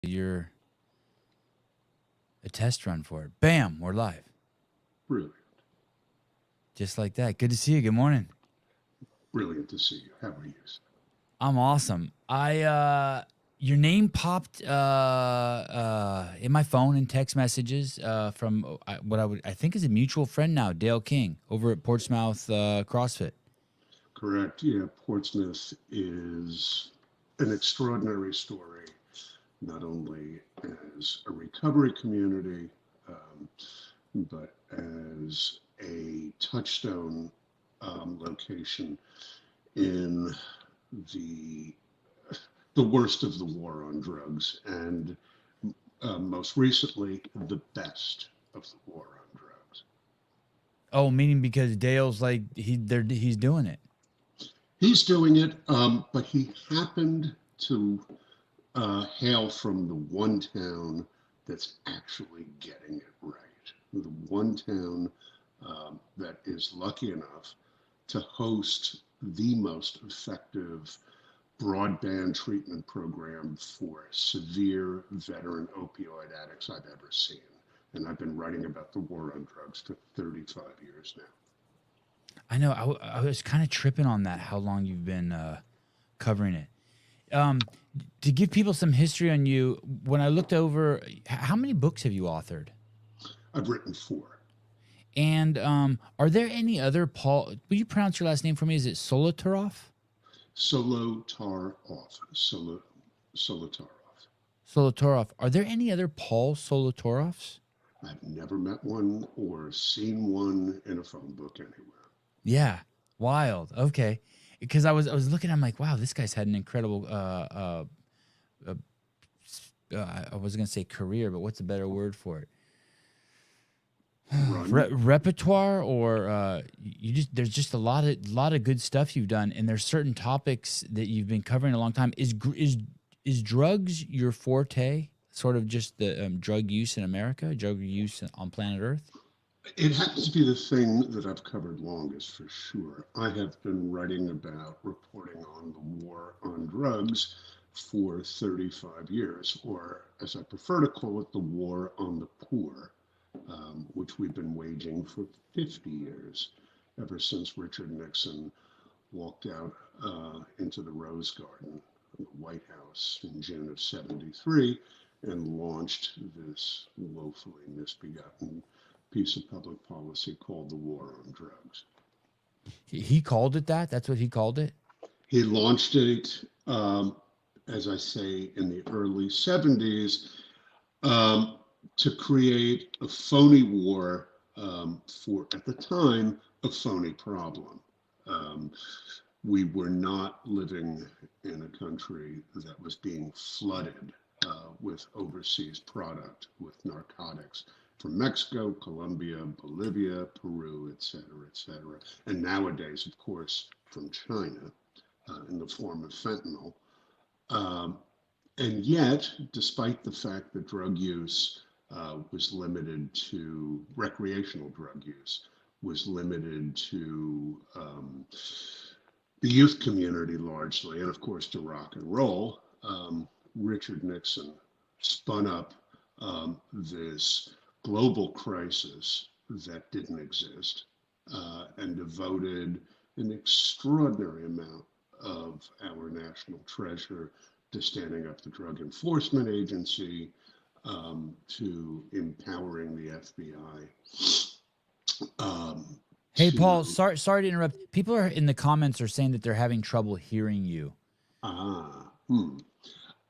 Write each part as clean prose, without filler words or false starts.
you're a test run for it. Bam, we're live. Brilliant. Just like that. Good to see you. Good morning. Brilliant to see you. How are you? I'm awesome. Your name popped in my phone in text messages from I think is a mutual friend now, Dale King, over at Portsmouth CrossFit. Correct. Yeah, Portsmouth is an extraordinary story, not only as a recovery community, but as a touchstone location in the worst of the war on drugs, and most recently, the best of the war on drugs. Oh, meaning because Dale's like he's doing it. He's doing it, but he happened to hail from the one town that's actually getting it right. The one town that is lucky enough to host the most effective broadband treatment program for severe veteran opioid addicts I've ever seen. And I've been writing about the war on drugs for 35 years now. I know. I was kind of tripping on that, how long you've been covering it. To give people some history on you, when I looked over, how many books have you authored? I've written 4. And are there any other Paul? Will you pronounce your last name for me? Is it Solotaroff? Solotaroff. Solotaroff. Solotaroff. Are there any other Paul Solotaroffs? I've never met one or seen one in a phone book anywhere. Yeah, wild. Okay, because I was looking. I'm like, wow, this guy's had an incredible. I was gonna say career, but what's a better word for it? Repertoire, or there's just a lot of good stuff you've done, and there's certain topics that you've been covering a long time. Is drugs your forte? Sort of just the drug use in America, drug use on planet Earth? It happens to be the thing that I've covered longest, for sure. I have been writing about, reporting on the war on drugs for 35 years, or as I prefer to call it, the war on the poor, which we've been waging for 50 years, ever since Richard Nixon walked out into the Rose Garden of the White House in June of '73 and launched this woefully misbegotten piece of public policy called the war on drugs. He called it that? That's what he called it? He launched it, as I say, in the early '70s to create a phony war for, at the time, a phony problem. We were not living in a country that was being flooded with overseas product, with narcotics from Mexico, Colombia, Bolivia, Peru, et cetera, and nowadays, of course, from China in the form of fentanyl. And yet, despite the fact that drug use was limited to, recreational drug use was limited to the youth community largely, and of course to rock and roll, Richard Nixon spun up this global crisis that didn't exist and devoted an extraordinary amount of our national treasure to standing up the Drug Enforcement Agency, to empowering the FBI. Hey, Paul, sorry to interrupt. People are in the comments are saying that they're having trouble hearing you.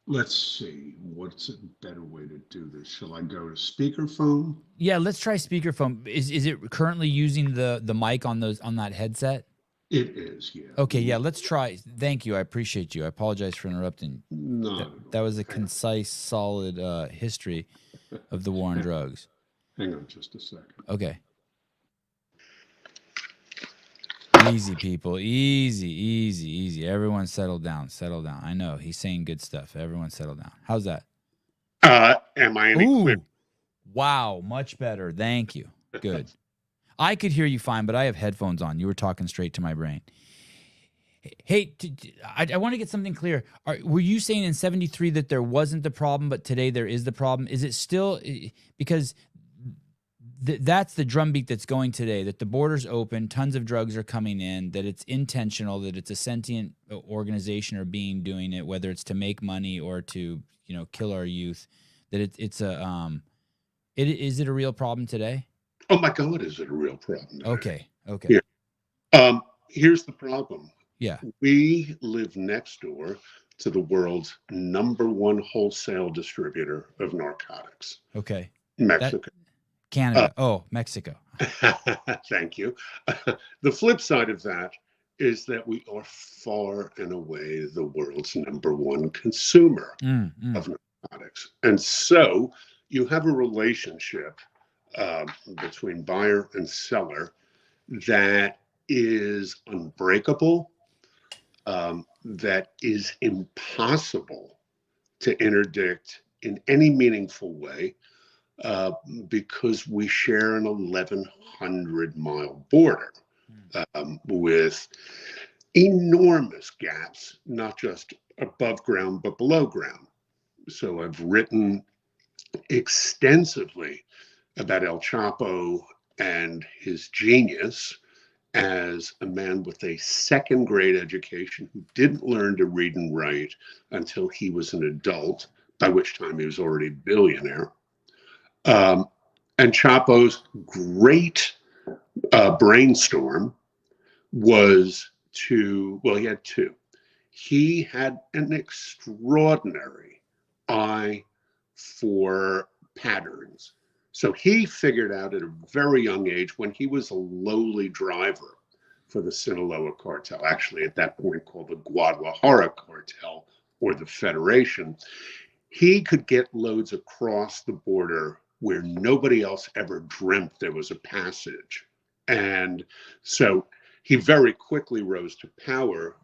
Let's see. What's a better way to do this? Shall I go to speakerphone? Yeah, let's try speakerphone. Is it currently using the mic on that headset? It is, yeah. Okay, yeah, let's try. Thank you. I appreciate you. I apologize for interrupting. No. That was a concise, solid history of the war on drugs. Hang on just a second. Okay. Easy, people. Easy. Everyone settle down. I know. He's saying good stuff. Everyone settle down. How's that? Am I any clear? Wow, much better. Thank you. Good. I could hear you fine, but I have headphones on. You were talking straight to my brain. Hey, I want to get something clear. Were you saying in 73 that there wasn't the problem, but today there is the problem? Is it still, because that's the drumbeat that's going today, that the border's open, tons of drugs are coming in, that it's intentional, that it's a sentient organization or being doing it, whether it's to make money or to, kill our youth, that is it a real problem today? Oh my God, is it a real problem today? Okay. Yeah. Here's the problem. Yeah. We live next door to the world's #1 wholesale distributor of narcotics. Okay. Mexico. Canada. Mexico. Thank you. The flip side of that is that we are far and away the world's #1 consumer of narcotics. And so you have a relationship between buyer and seller that is unbreakable, that is impossible to interdict in any meaningful way, because we share an 1,100-mile border with enormous gaps, not just above ground, but below ground. So I've written extensively about El Chapo and his genius as a man with a second-grade education who didn't learn to read and write until he was an adult, by which time he was already a billionaire. And Chapo's great brainstorm was he had two. He had an extraordinary eye for patterns. So he figured out at a very young age, when he was a lowly driver for the Sinaloa cartel, actually at that point called the Guadalajara cartel or the Federation, he could get loads across the border where nobody else ever dreamt there was a passage. And so he very quickly rose to power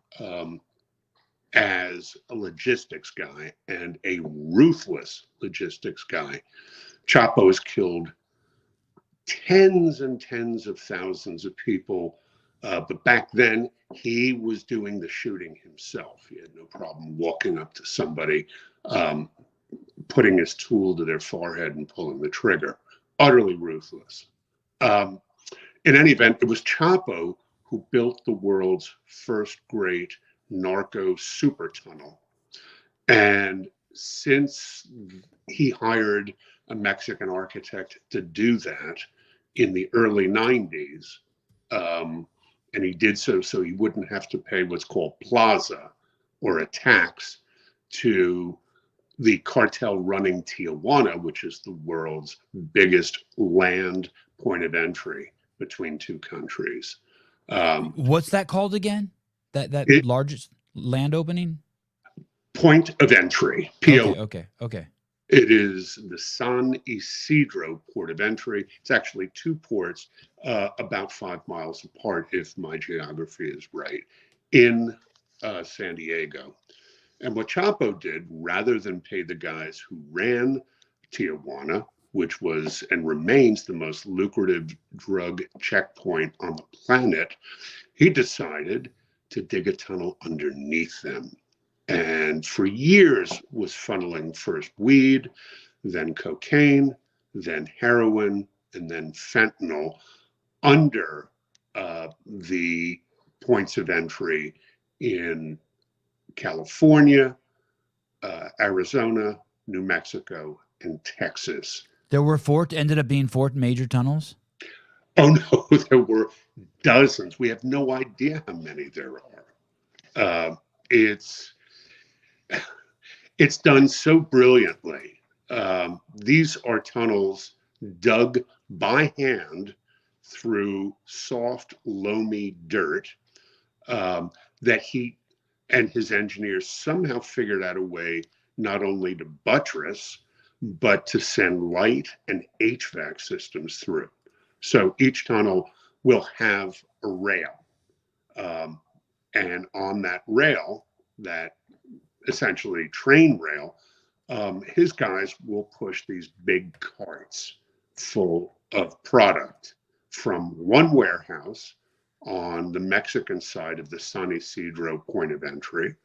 as a logistics guy, and a ruthless logistics guy. Chapo has killed tens and tens of thousands of people, but back then he was doing the shooting himself. He had no problem walking up to somebody, putting his tool to their forehead and pulling the trigger. Utterly ruthless. In any event, it was Chapo who built the world's first great narco super tunnel. And since he hired a Mexican architect to do that in the early 90s, and he did so he wouldn't have to pay what's called plaza, or a tax, to the cartel running Tijuana, which is the world's biggest land point of entry between two countries. What's that called again? That largest land opening? Point of entry. PO. Okay. It is the San Isidro port of entry. It's actually two ports, about 5 miles apart, if my geography is right, in San Diego. And what Chapo did, rather than pay the guys who ran Tijuana, which was and remains the most lucrative drug checkpoint on the planet, he decided to dig a tunnel underneath them. And for years was funneling first weed, then cocaine, then heroin, and then fentanyl under the points of entry in California, Arizona, New Mexico, and Texas. There were ended up being 4 major tunnels? Oh no, there were dozens. We have no idea how many there are. It's done so brilliantly. These are tunnels dug by hand through soft, loamy dirt, that he and his engineers somehow figured out a way not only to buttress, but to send light and HVAC systems through. So each tunnel will have a rail. And on that rail, that essentially train rail, his guys will push these big carts full of product from one warehouse on the Mexican side of the San Isidro point of entry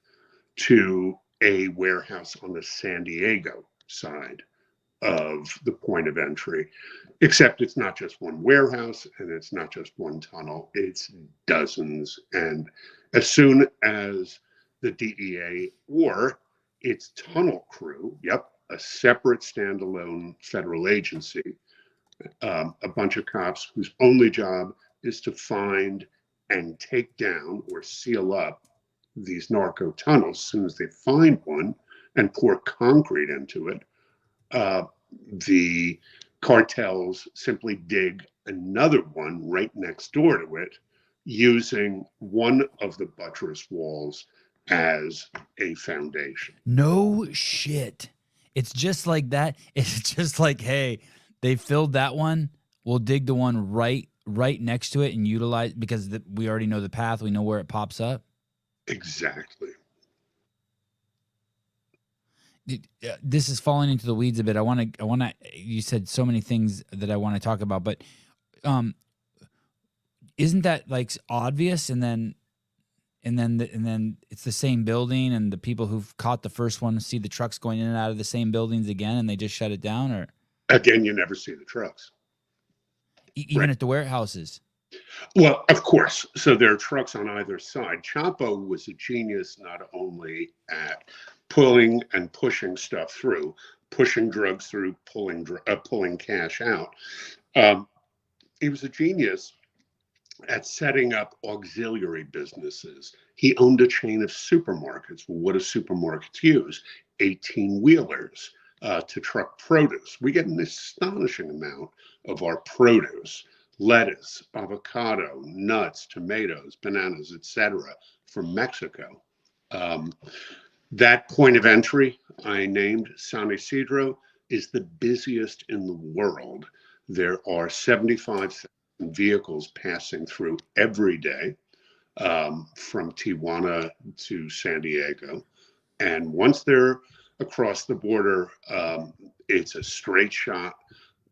to a warehouse on the San Diego side of the point of entry, except it's not just one warehouse and it's not just one tunnel, it's dozens. And as soon as the DEA or its tunnel crew, yep, a separate standalone federal agency, a bunch of cops whose only job is to find and take down or seal up these narco tunnels as soon as they find one and pour concrete into it. The cartels simply dig another one right next door to it, using one of the buttress walls as a foundation. No shit. It's just like that. It's just like, hey, they filled that one. We'll dig the one right next to it and utilize, because we already know the path. We know where it pops up. Exactly. This is falling into the weeds a bit. I want to. You said so many things that I want to talk about, but isn't that like obvious? And then it's the same building, and the people who've caught the first one see the trucks going in and out of the same buildings again, and they just shut it down. Or again, you never see the trucks, even at the warehouses. Well, of course. So there are trucks on either side. Chapo was a genius not only at pulling and pushing stuff through, pushing drugs through, pulling cash out. He was a genius at setting up auxiliary businesses. He owned a chain of supermarkets. Well, what do supermarkets use? 18-wheelers to truck produce. We get an astonishing amount of our produce, lettuce, avocado, nuts, tomatoes, bananas, etc., from Mexico. That point of entry I named San Isidro is the busiest in the world. There are 75,000 vehicles passing through every day from Tijuana to San Diego. And once they're across the border, it's a straight shot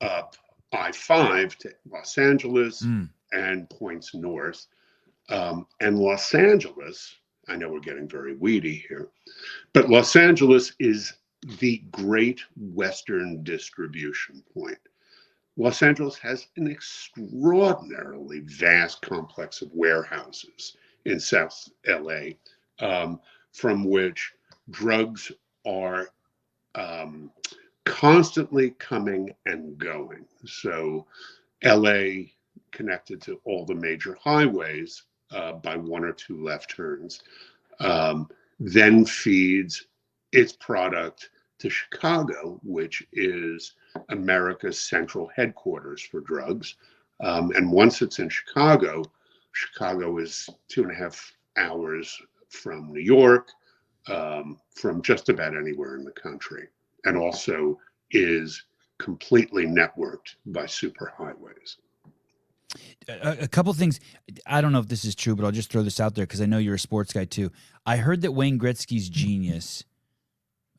up I-5 to Los Angeles and points north. And Los Angeles, I know we're getting very weedy here, but Los Angeles is the great Western distribution point. Los Angeles has an extraordinarily vast complex of warehouses in South LA, from which drugs are constantly coming and going. So LA, connected to all the major highways by one or two left turns, then feeds its product to Chicago, which is America's central headquarters for drugs. And once it's in Chicago, Chicago is 2.5 hours from New York, from just about anywhere in the country, and also is completely networked by superhighways. A couple things. I don't know if this is true, but I'll just throw this out there because I know you're a sports guy too. I heard that Wayne Gretzky's genius,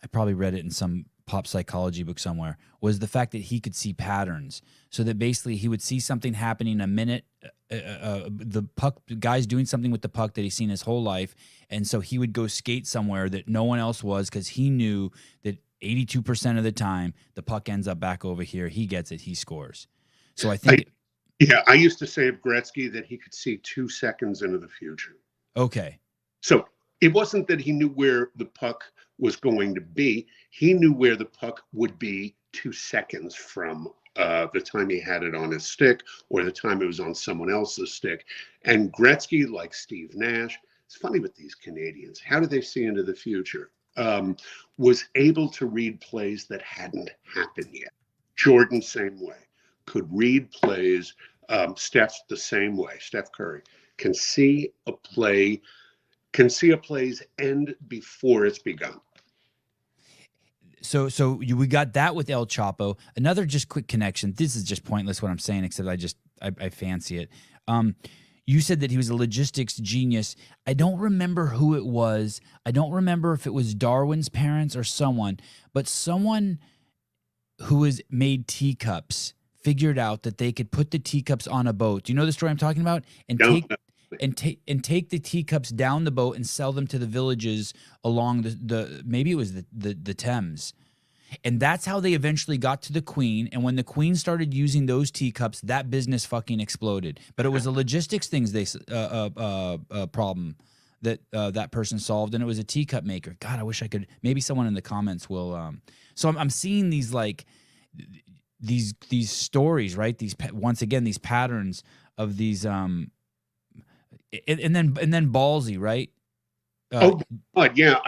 I probably read it in some pop psychology book somewhere, was the fact that he could see patterns. So that basically he would see something happening a minute, the guy's doing something with the puck that he's seen his whole life, and so he would go skate somewhere that no one else was because he knew that 82% of the time the puck ends up back over here. He gets it. He scores. So I think... I used to say of Gretzky that he could see 2 seconds into the future. Okay. So it wasn't that he knew where the puck was going to be. He knew where the puck would be 2 seconds from the time he had it on his stick or the time it was on someone else's stick. And Gretzky, like Steve Nash, it's funny with these Canadians, how do they see into the future? Was able to read plays that hadn't happened yet. Jordan, same way. Could read plays. Steph the same way. Steph Curry can see a play's end before it's begun. So we got that with El Chapo. Another just quick connection. This is just pointless what I'm saying, except I fancy it. You said that he was a logistics genius. I don't remember who it was. I don't remember if it was Darwin's parents or someone, but someone who has made teacups figured out that they could put the teacups on a boat. Do you know the story I'm talking about? And and take the teacups down the boat and sell them to the villages along the maybe it was the Thames. And that's how they eventually got to the Queen. And when the Queen started using those teacups, that business fucking exploded. But it was a logistics problem that person solved, and it was a teacup maker. God, I wish I could. Maybe someone in the comments will. So I'm seeing these like these stories, right? Once again these patterns of these and then ballsy, right? God, yeah.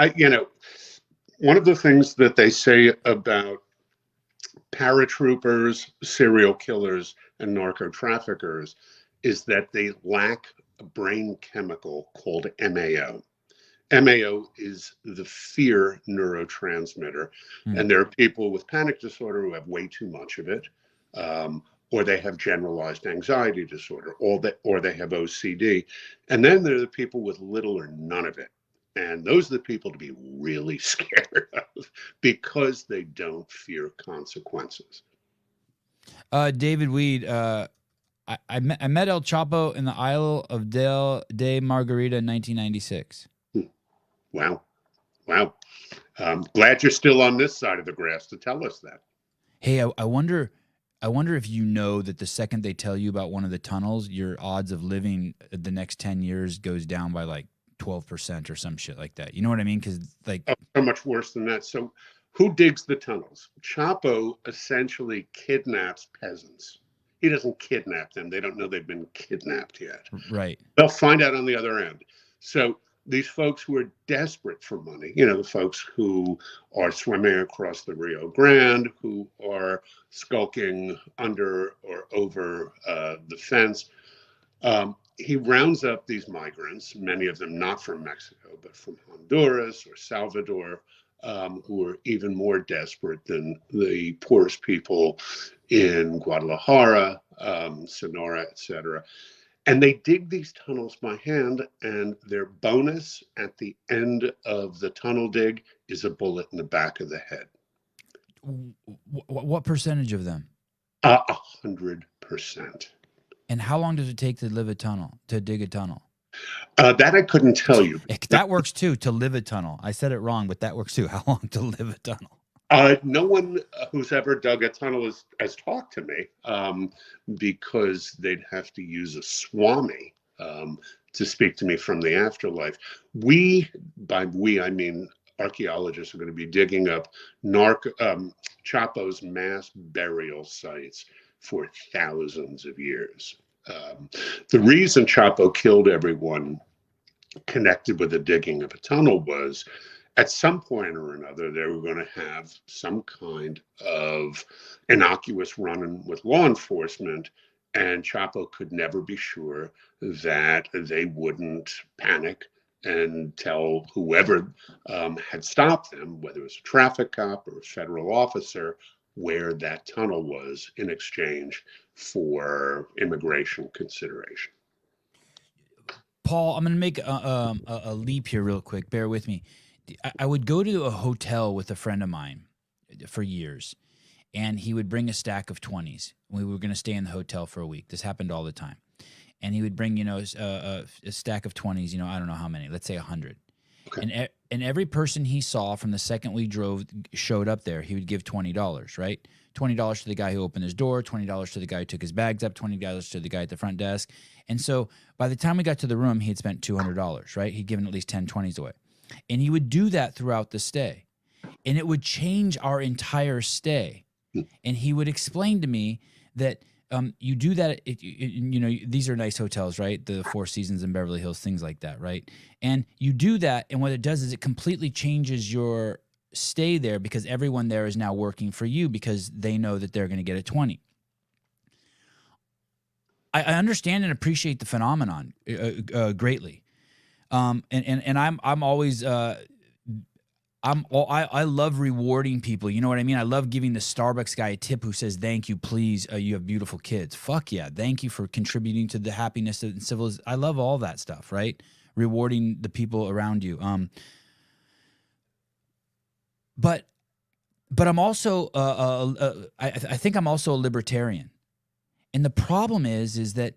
One of the things that they say about paratroopers, serial killers, and narco traffickers is that they lack a brain chemical called MAO. MAO is the fear neurotransmitter. And there are people with panic disorder who have way too much of it, or they have generalized anxiety disorder, or they have OCD. And then there are the people with little or none of it. And those are the people to be really scared of because they don't fear consequences. David Weed, I met El Chapo in the Isle of de Margarita in 1996. Wow. Glad you're still on this side of the grass to tell us that. Hey, I wonder if you know that the second they tell you about one of the tunnels, your odds of living the next 10 years goes down by like 12% or some shit like that. You know what I mean? Because like so much worse than that. So who digs the tunnels? Chapo essentially kidnaps peasants. He doesn't kidnap them. They don't know they've been kidnapped yet. Right. They'll find out on the other end. So these folks who are desperate for money, the folks who are swimming across the Rio Grande, who are skulking under or over the fence, he rounds up these migrants, many of them not from Mexico, but from Honduras or Salvador, who are even more desperate than the poorest people in Guadalajara, Sonora, etc. And they dig these tunnels by hand, and their bonus at the end of the tunnel dig is a bullet in the back of the head. What percentage of them? 100%. And how long does it take to dig a tunnel? That I couldn't tell you. That works too, to live a tunnel. I said it wrong, but that works too. How long to live a tunnel? No one who's ever dug a tunnel has talked to me because they'd have to use a swami to speak to me from the afterlife. By we, I mean archaeologists are going to be digging up Chapo's mass burial sites for thousands of years. The reason Chapo killed everyone connected with the digging of a tunnel was at some point or another, they were going to have some kind of innocuous run-in with law enforcement, and Chapo could never be sure that they wouldn't panic and tell whoever had stopped them, whether it was a traffic cop or a federal officer, where that tunnel was in exchange for immigration consideration. Paul, I'm going to make a leap here real quick. Bear with me. I would go to a hotel with a friend of mine for years, and he would bring a stack of 20s. We were going to stay in the hotel for a week. This happened all the time. And he would bring, a stack of 20s, I don't know how many, let's say 100. Okay. And every person he saw from the second we showed up there, he would give $20, right? $20 to the guy who opened his door, $20 to the guy who took his bags up, $20 to the guy at the front desk. And so by the time we got to the room, he had spent $200, right? He'd given at least 10 20s away. And he would do that throughout the stay. And it would change our entire stay. And he would explain to me that you do that, these are nice hotels, right? The Four Seasons in Beverly Hills, things like that, right? And you do that, and what it does is it completely changes your stay there because everyone there is now working for you because they know that they're going to get a 20. I understand and appreciate the phenomenon greatly. And I'm always I love rewarding people. You know what I mean? I love giving the Starbucks guy a tip who says, "Thank you, please. You have beautiful kids." Fuck yeah! Thank you for contributing to the happiness and civilization. I love all that stuff, right? Rewarding the people around you. But I'm also I think I'm also a libertarian, and the problem is that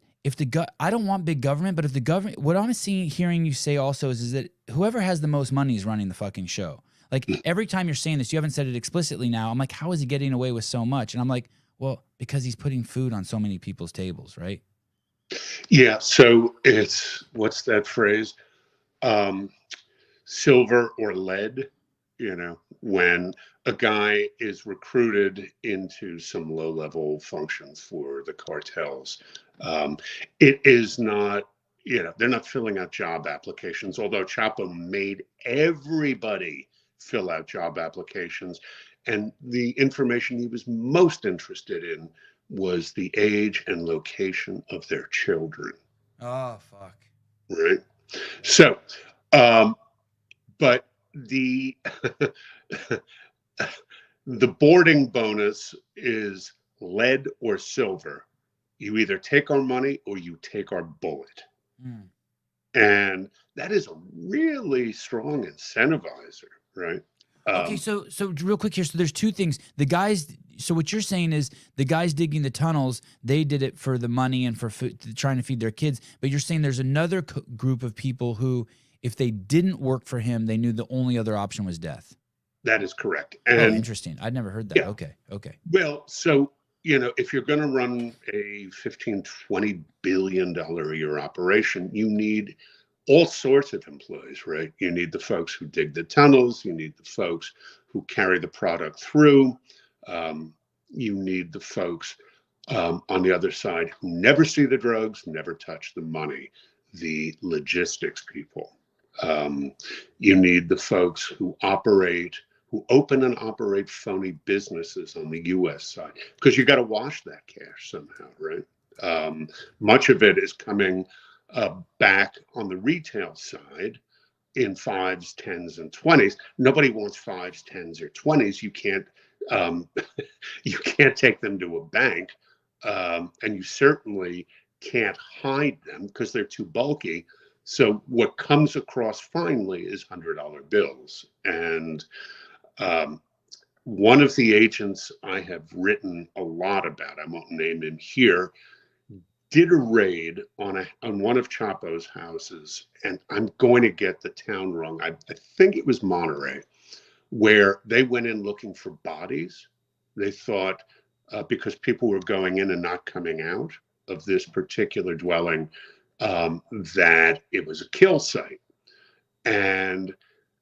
I don't want big government, but if the government, what I'm hearing you say also is that whoever has the most money is running the fucking show. Like every time you're saying this, you haven't said it explicitly now. I'm like, how is he getting away with so much? And I'm like, well, because he's putting food on so many people's tables, right? Yeah. So what's that phrase? Silver or lead, when a guy is recruited into some low-level functions for the cartels. It is not, they're not filling out job applications, although Chapo made everybody fill out job applications. And the information he was most interested in was the age and location of their children. Oh, fuck. Right. So, but the the boarding bonus is lead or silver. You either take our money or you take our bullet. Mm. And that is a really strong incentivizer, right? Okay, so real quick here. So there's two things. The guys. So what you're saying is the guys digging the tunnels, they did it for the money and for food, trying to feed their kids. But you're saying there's another group of people who, if they didn't work for him, they knew the only other option was death. That is correct. And interesting. I'd never heard that. Yeah. Okay. Well, so, if you're going to run a $15-20 billion a year operation, you need all sorts of employees, right? You need the folks who dig the tunnels. You need the folks who carry the product through. You need the folks on the other side who never see the drugs, never touch the money, the logistics people. You need the folks who open and operate phony businesses on the U.S. side, because you got to wash that cash somehow, right? Much of it is coming back on the retail side in 5s, 10s, and 20s. Nobody wants 5s, 10s, or 20s. You can't take them to a bank, and you certainly can't hide them because they're too bulky. So what comes across finally is $100 bills. And one of the agents I have written a lot about, I won't name him here, did a raid on one of Chapo's houses, and I'm going to get the town wrong. I think it was Monterey, where they went in looking for bodies. They thought because people were going in and not coming out of this particular dwelling, that it was a kill site. And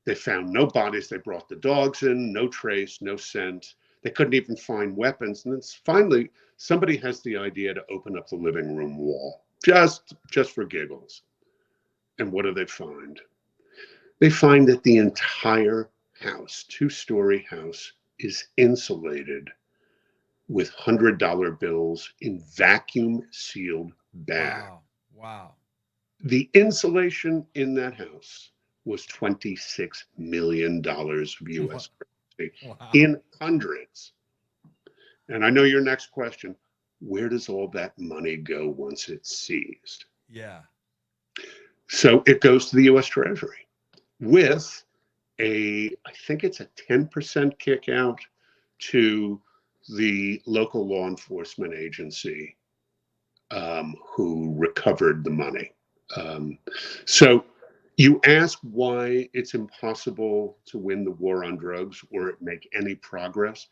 they found no bodies. They brought the dogs in, no trace, no scent. They couldn't even find weapons. And then finally, somebody has the idea to open up the living room wall, just for giggles. And what do they find? They find that the entire house, 2-story house, is insulated with $100 bills in vacuum-sealed bags. Wow. The insulation in that house was $26 million of U.S. currency in hundreds. And I know your next question, where does all that money go once it's seized? Yeah. So it goes to the U.S. Treasury with I think it's a 10% kick out to the local law enforcement agency who recovered the money. So you ask why it's impossible to win the war on drugs or make any progress.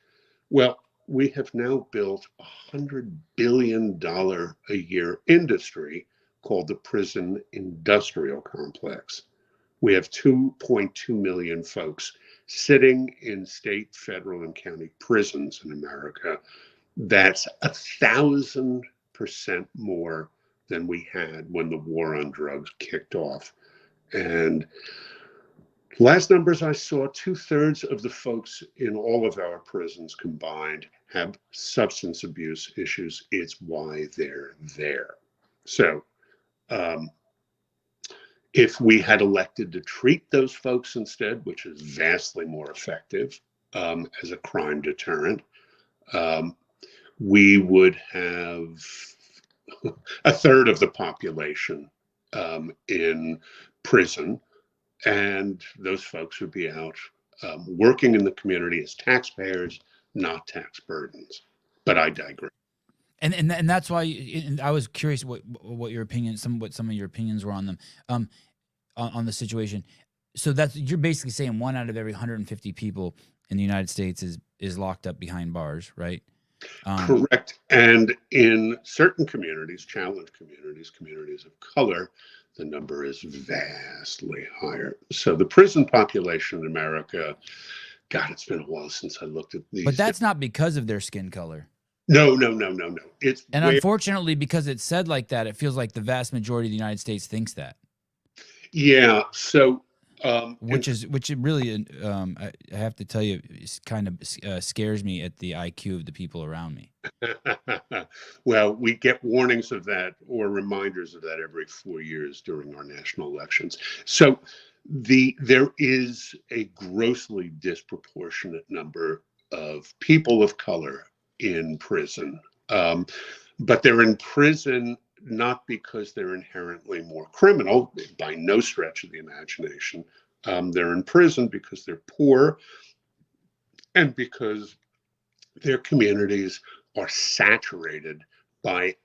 Well, we have now built a $100 billion a year industry called the prison industrial complex. We have 2.2 million folks sitting in state, federal, and county prisons in America. That's 1,000% more than we had when the war on drugs kicked off. And last numbers I saw, 2/3 of the folks in all of our prisons combined have substance abuse issues. It's why they're there. So if we had elected to treat those folks instead, which is vastly more effective as a crime deterrent, we would have 1/3 of the population in prison, and those folks would be out working in the community as taxpayers, not tax burdens. But I digress. And that's why and I was curious what your opinion, some of your opinions were on them, on the situation. So you're basically saying 1 out of every 150 people in the United States is locked up behind bars, right? Correct. And in certain communities, challenged communities, communities of color, the number is vastly higher. So the prison population in America, God, it's been a while since I looked at these. But that's not because of their skin color. No. It's And unfortunately, because it's said like that, it feels like the vast majority of the United States thinks that. Yeah. So, which it really, I have to tell you, it's kind of scares me at the IQ of the people around me. well, we get warnings of that or reminders of that every 4 years during our national elections. So there is a grossly disproportionate number of people of color in prison, but they're in prison not because they're inherently more criminal, by no stretch of the imagination. They're in prison because they're poor and because their communities are saturated by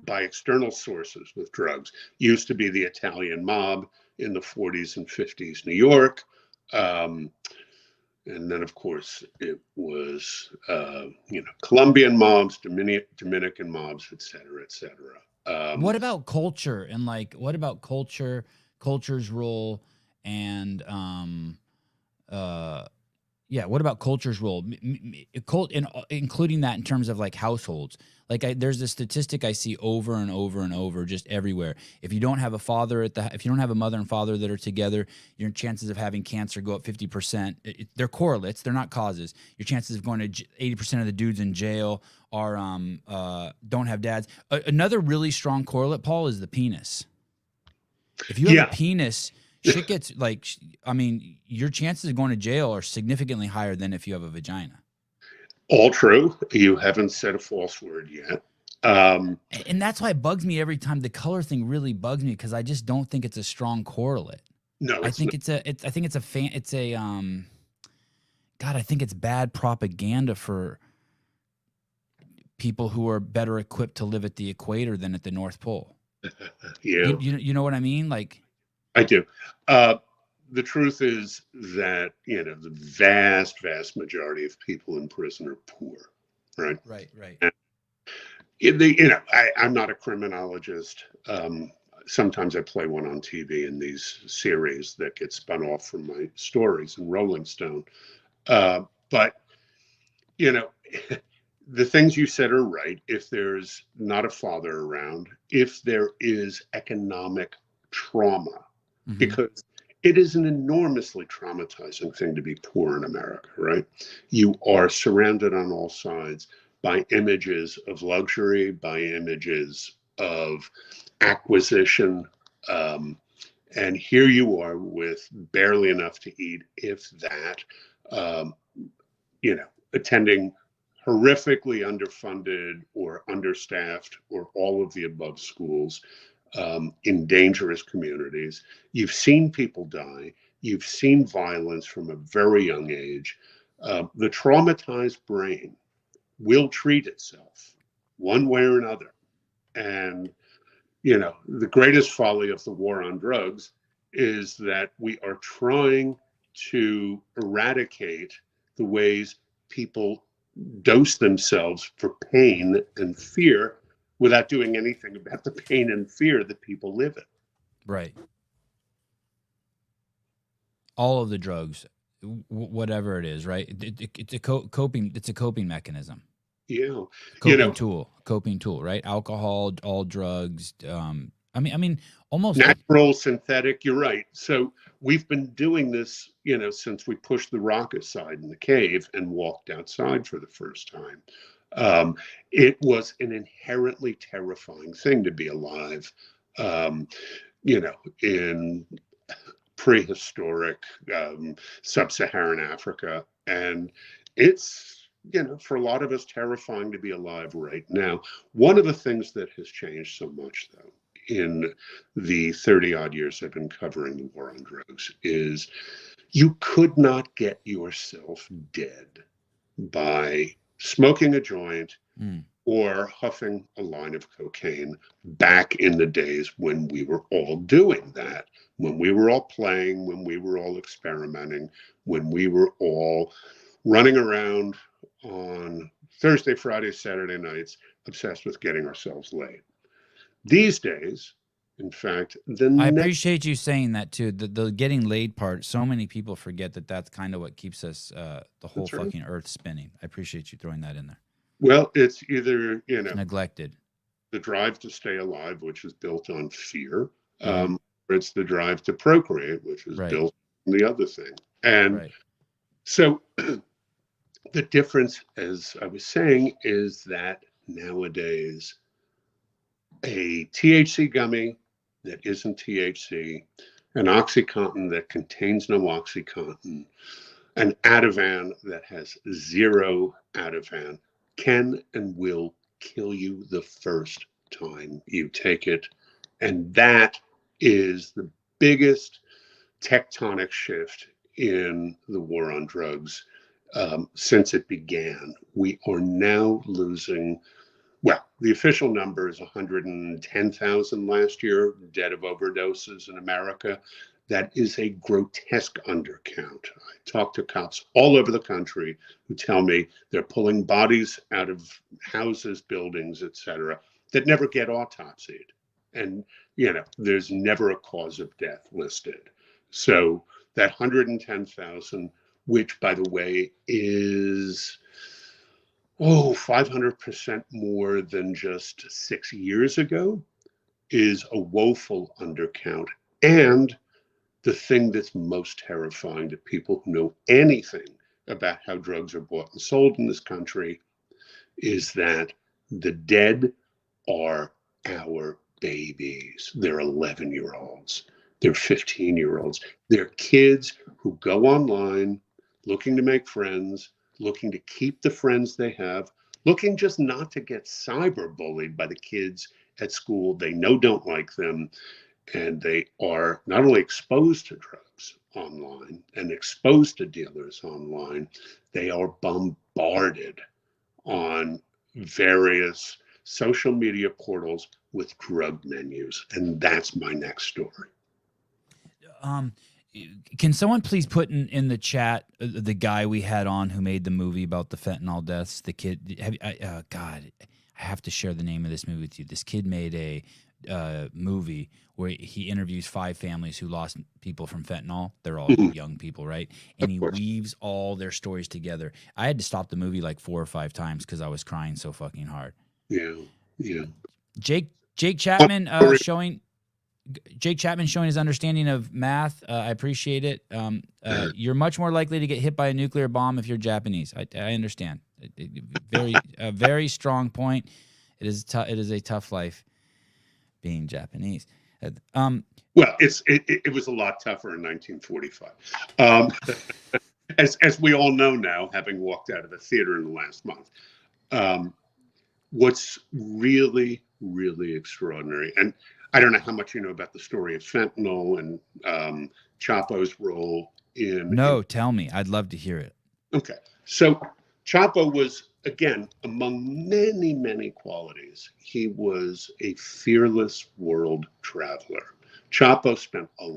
external sources with drugs. Used to be the Italian mob in the 40s and 50s, New York. And then, of course, it was, Colombian mobs, Dominican mobs, et cetera, et cetera. What about culture and what about culture's role and, what about culture's role? Including that in terms of households. There's a statistic I see over and over and over just everywhere. If you don't have a if you don't have a mother and father that are together, your chances of having cancer go up 50%. They're correlates, they're not causes. Your chances of going to 80% of the dudes in jail are don't have dads. Another really strong correlate, Paul, is the penis. If you have a penis, shit gets your chances of going to jail are significantly higher than if you have a vagina. All true. You haven't said a false word yet. And that's why it bugs me every time. The color thing really bugs me because I just don't think it's a strong correlate. No, I think I think it's bad propaganda for people who are better equipped to live at the equator than at the North Pole. Yeah. You know what I mean? I do. The truth is that, the vast majority of people in prison are poor, right? Right. And I'm not a criminologist. Sometimes I play one on TV in these series that get spun off from my stories in Rolling Stone. But, the things you said are right. If there's not a father around, if there is economic trauma, because it is an enormously traumatizing thing to be poor in America, right? You are surrounded on all sides by images of luxury, by images of acquisition. And here you are with barely enough to eat, if that, attending horrifically underfunded or understaffed or all of the above schools. In dangerous communities. You've seen people die. You've seen violence from a very young age. The traumatized brain will treat itself one way or another. And, the greatest folly of the war on drugs is that we are trying to eradicate the ways people dose themselves for pain and fear without doing anything about the pain and fear that people live in. Right. All of the drugs, whatever it is, right? It's a coping mechanism. Yeah. Coping tool, right? Alcohol, all drugs. Almost natural, synthetic. You're right. So we've been doing this, since we pushed the rock aside in the cave and walked outside for the first time. It was an inherently terrifying thing to be alive, in prehistoric sub-Saharan Africa. And it's, for a lot of us, terrifying to be alive right now. One of the things that has changed so much, though, in the 30-odd years I've been covering the war on drugs is you could not get yourself dead by smoking a joint or huffing a line of cocaine back in the days when we were all doing that, when we were all playing, when we were all experimenting, when we were all running around on Thursday, Friday, Saturday nights, obsessed with getting ourselves laid. These days, in fact, I appreciate you saying that too. The getting laid part. So many people forget that that's kind of what keeps us the whole fucking earth spinning. I appreciate you throwing that in there. Well, it's either it's neglected. The drive to stay alive, which is built on fear, or it's the drive to procreate, which is built on the other thing. And so the difference, as I was saying, is that nowadays a THC gummy that isn't THC, an OxyContin that contains no OxyContin, an Ativan that has zero Ativan can and will kill you the first time you take it. And that is the biggest tectonic shift in the war on drugs since it began. We are now losing, well, the official number is 110,000 last year dead of overdoses in America. That is a grotesque undercount. I talk to cops all over the country who tell me they're pulling bodies out of houses, buildings, etc., that never get autopsied. And, there's never a cause of death listed. So that 110,000, which, by the way, is 500% more than just 6 years ago, is a woeful undercount. And the thing that's most terrifying to people who know anything about how drugs are bought and sold in this country is that the dead are our babies. They're 11-year-olds. They're 15-year-olds. They're kids who go online looking to make friends, looking to keep the friends they have, looking just not to get cyberbullied by the kids at school they know don't like them. And they are not only exposed to drugs online and exposed to dealers online, they are bombarded on various social media portals with drug menus. And that's my next story. Can someone please put in the chat the guy we had on who made the movie about the fentanyl deaths? The kid, God, I have to share the name of this movie with you. This kid made a movie where he interviews 5 families who lost people from fentanyl. They're all young people, right? And he weaves all their stories together. I had to stop the movie like 4 or 5 times because I was crying so fucking hard. Yeah. Jake Chapman showing his understanding of math. I appreciate it. You're much more likely to get hit by a nuclear bomb if you're Japanese. I understand. Very strong point. It is a tough life being Japanese. Well, it was a lot tougher in 1945. As we all know now, having walked out of the theater in the last month. What's really, really extraordinary, and I don't know how much you know about the story of fentanyl and Chapo's role in... No, tell me. I'd love to hear it. Okay. So Chapo was, again, among many, many qualities, he was a fearless world traveler. Chapo spent a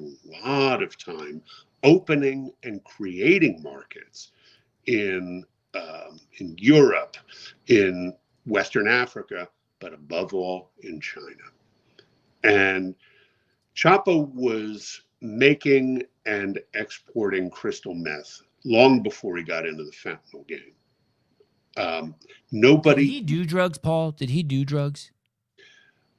lot of time opening and creating markets in Europe, in Western Africa, but above all in China. And Chapo was making and exporting crystal meth long before he got into the fentanyl game. Nobody... Did he do drugs, Paul? Did he do drugs?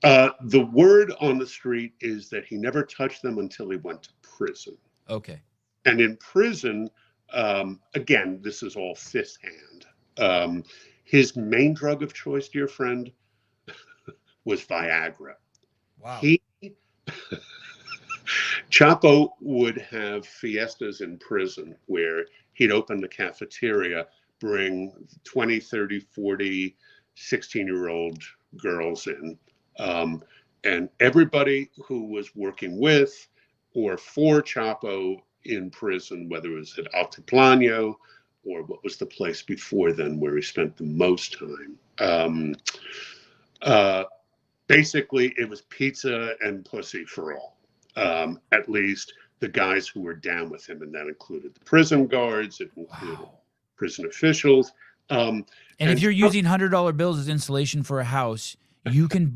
The word on the street is that he never touched them until he went to prison. Okay. And in prison, again, this is all fifth hand. His main drug of choice, dear friend, was Viagra. Wow. Chapo would have fiestas in prison where he'd open the cafeteria, bring 20, 30, 40, 16-year-old girls in. And everybody who was working with or for Chapo in prison, whether it was at Altiplano or what was the place before then where he spent the most time, Um, uh, Basically, it was pizza and pussy for all. At least the guys who were down with him, and that included the prison guards, it included Wow. prison officials. Um, And if and you're using $100 bills as insulation for a house, you can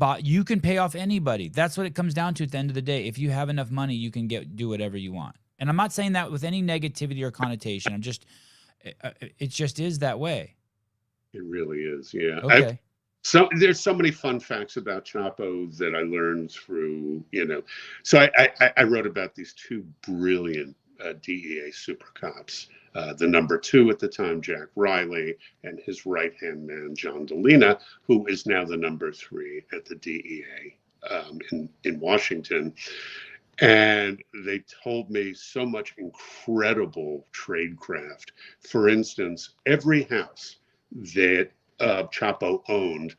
pay off anybody. That's what it comes down to at the end of the day. If you have enough money, you can do whatever you want. And I'm not saying that with any negativity or connotation. It just is that way. it really is, yeah. Okay. There's so many fun facts about Chapo that I learned through, So I wrote about these two brilliant DEA super cops. The number two at the time, Jack Riley, and his right-hand man, John Delina, who is now the number three at the DEA in Washington. And they told me so much incredible tradecraft. For instance, every house that Chapo owned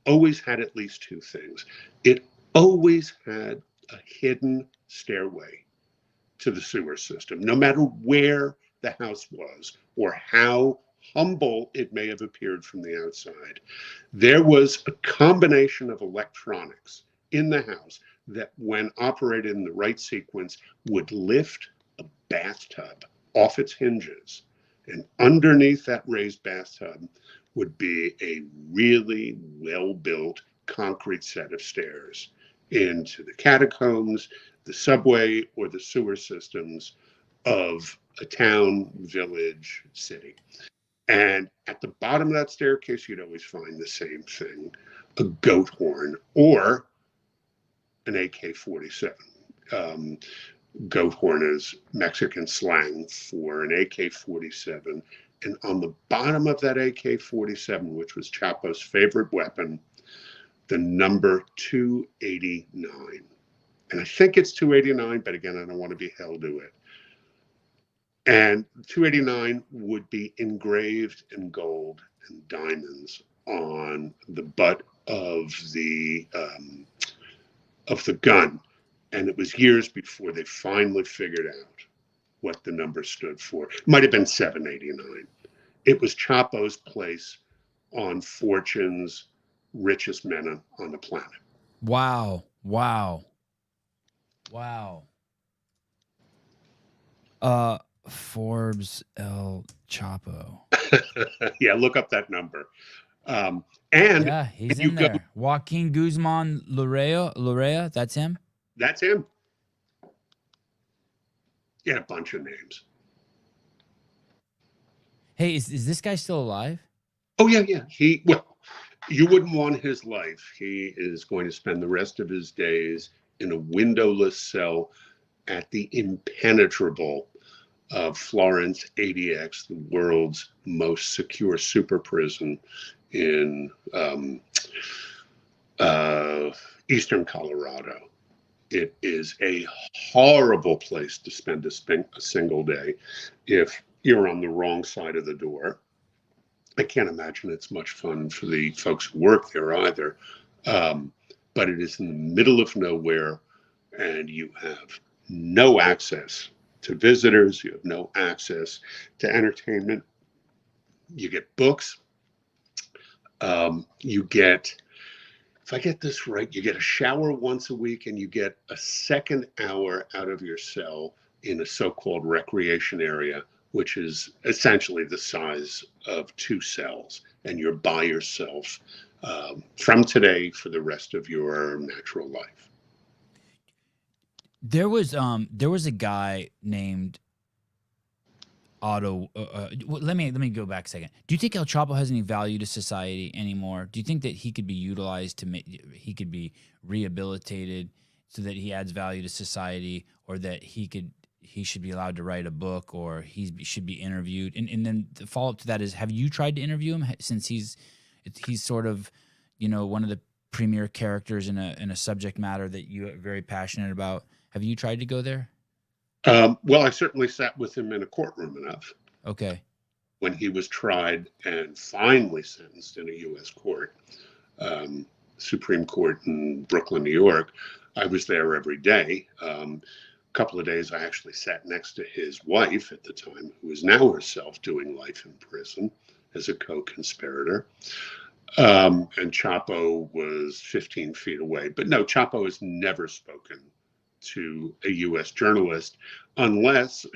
always had at least two things. It always had a hidden stairway to the sewer system, no matter where the house was or how humble it may have appeared from the outside. There was a combination of electronics in the house that, when operated in the right sequence, would lift a bathtub off its hinges. And underneath that raised bathtub would be a really well-built concrete set of stairs into the catacombs, the subway, or the sewer systems of a town, village, city. And at the bottom of that staircase, you'd always find the same thing, a goat horn or an AK-47. Goat horn is Mexican slang for an AK-47. And on the bottom of that AK-47, which was Chapo's favorite weapon, the number 289. And I think it's 289, but again, I don't want to be held to it. And 289 would be engraved in gold and diamonds on the butt of the gun. And it was years before they finally figured out what the number stood for. It might have been 789. It was Chapo's place on Fortune's richest men on the planet. Wow. Forbes El Chapo. Yeah, look up that number. And yeah, he's in there. Joaquin Guzman Lorea, that's him? That's him. He had a bunch of names. Hey, is this guy still alive? Oh, yeah. You wouldn't want his life. He is going to spend the rest of his days in a windowless cell at the impenetrable Florence ADX, the world's most secure super prison in eastern Colorado. It is a horrible place to spend a single day if you're on the wrong side of the door. I can't imagine it's much fun for the folks who work there either. But it is in the middle of nowhere, and you have no access to visitors. You have no access to entertainment. You get books. You get, if I get this right, you get a shower once a week, and you get a second hour out of your cell in a so-called recreation area, which is essentially the size of two cells, and you're by yourself from today for the rest of your natural life. There was a guy named Otto. Let me go back a second. Do you think El Chapo has any value to society anymore? Do you think that he could be utilized he could be rehabilitated so that he adds value to society, or that he should be allowed to write a book, or he should be interviewed? And then the follow up to that is, have you tried to interview him, since he's sort of, one of the premier characters in a subject matter that you are very passionate about? Have you tried to go there? Well, I certainly sat with him in a courtroom enough. Okay. When he was tried and finally sentenced in a U.S. court, Supreme Court in Brooklyn, New York, I was there every day. A couple of days I actually sat next to his wife at the time, who is now herself doing life in prison as a co-conspirator. And Chapo was 15 feet away. But no, Chapo has never spoken to a U.S. journalist unless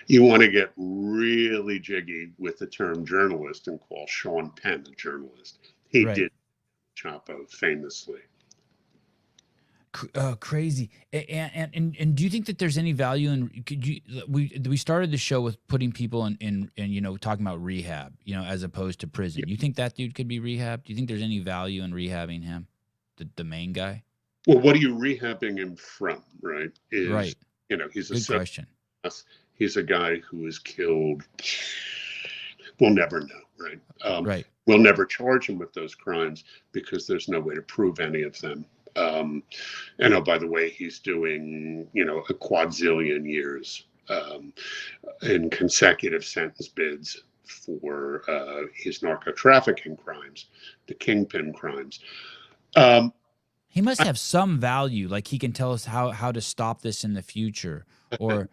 you want to get really jiggy with the term journalist and call Sean Penn a journalist. He Right. did Chapo famously. Crazy. And do you think that there's any value in, we started the show with putting people in talking about rehab, as opposed to prison. Yeah. You think that dude could be rehabbed? Do you think there's any value in rehabbing him, the main guy? Well, what are you rehabbing him from, right? Right. He's Good question. He's a guy who was killed. We'll never know, right? Right. We'll never charge him with those crimes because there's no way to prove any of them. And oh, by the way, he's doing, a quadzillion years in consecutive sentence bids for his narco trafficking crimes, the kingpin crimes. He must have some value, like he can tell us how to stop this in the future, or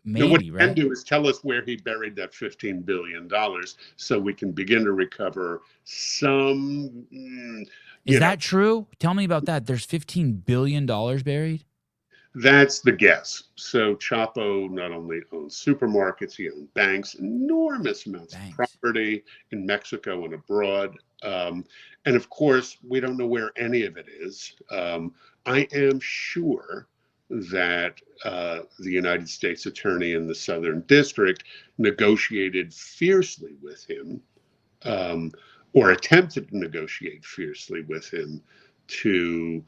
maybe, what he right? can do is tell us where he buried that $15 billion so we can begin to recover some. Is that true? Tell me about that. There's $15 billion buried? That's the guess. So Chapo not only owns supermarkets, he owns banks, enormous amounts of property in Mexico and abroad. And of course, we don't know where any of it is. I am sure that the United States attorney in the Southern District negotiated fiercely with him, or attempted to negotiate fiercely with him to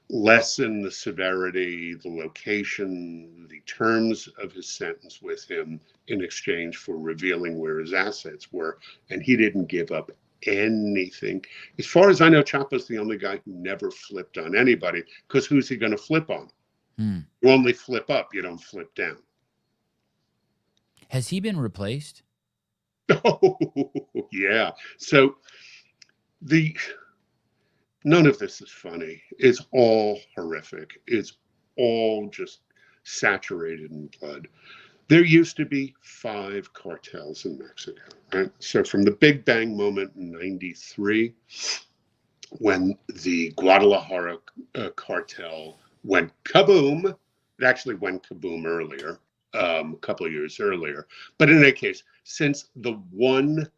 lessen the severity, the location, the terms of his sentence with him in exchange for revealing where his assets were. And he didn't give up anything. As far as I know, Chapo's the only guy who never flipped on anybody, because who's he going to flip on? You only flip up, you don't flip down. Has he been replaced? Oh, yeah. So none of this is funny. It's all horrific. It's all just saturated in blood. There used to be 5 cartels in Mexico, right? So from the Big Bang moment in 93, when the Guadalajara cartel went kaboom, it actually went kaboom earlier, a couple of years earlier. But in any case, since the one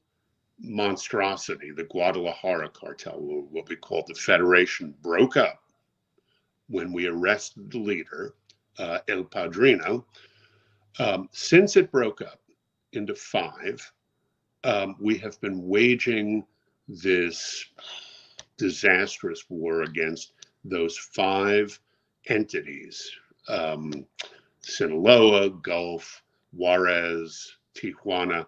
monstrosity, the Guadalajara cartel, what we call the Federation, broke up when we arrested the leader, El Padrino, since it broke up into 5, we have been waging this disastrous war against those 5 entities, Sinaloa, Gulf, Juarez, Tijuana,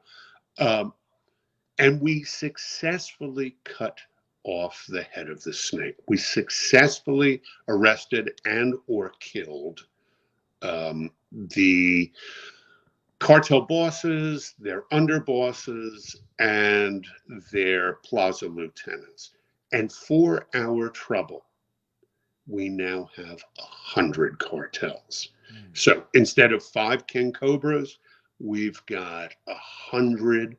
and we successfully cut off the head of the snake. We successfully arrested and or killed the cartel bosses, their underbosses, and their plaza lieutenants. And for our trouble, we now have 100 cartels. So instead of 5 king cobras, we've got 100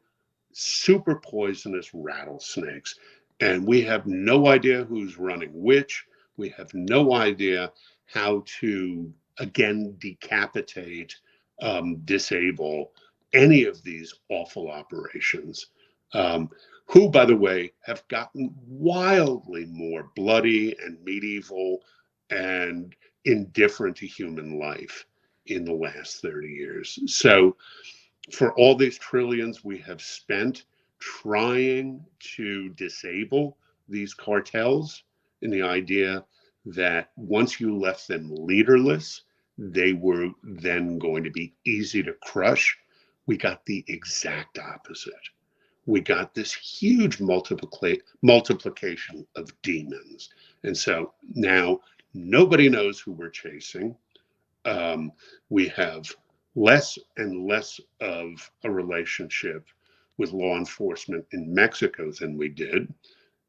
super poisonous rattlesnakes. And we have no idea who's running which. We have no idea how to, again, decapitate, disable any of these awful operations, who, by the way, have gotten wildly more bloody and medieval and indifferent to human life in the last 30 years. So for all these trillions we have spent trying to disable these cartels, in the idea that once you left them leaderless, they were then going to be easy to crush, we got the exact opposite. We got this huge multiplication of demons. And so now nobody knows who we're chasing. We have less and less of a relationship with law enforcement in Mexico than we did.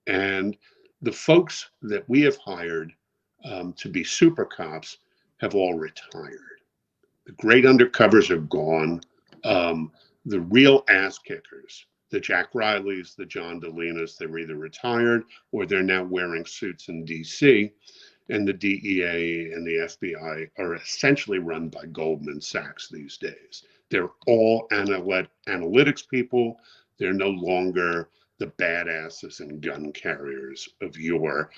And the folks that we have hired to be super cops have all retired. The great undercovers are gone. The real ass kickers The Jack Rileys, the John DeLinas, they're either retired or they're now wearing suits in DC. And the DEA and the FBI are essentially run by Goldman Sachs these days. They're all analytics people. They're no longer the badasses and gun carriers of yore.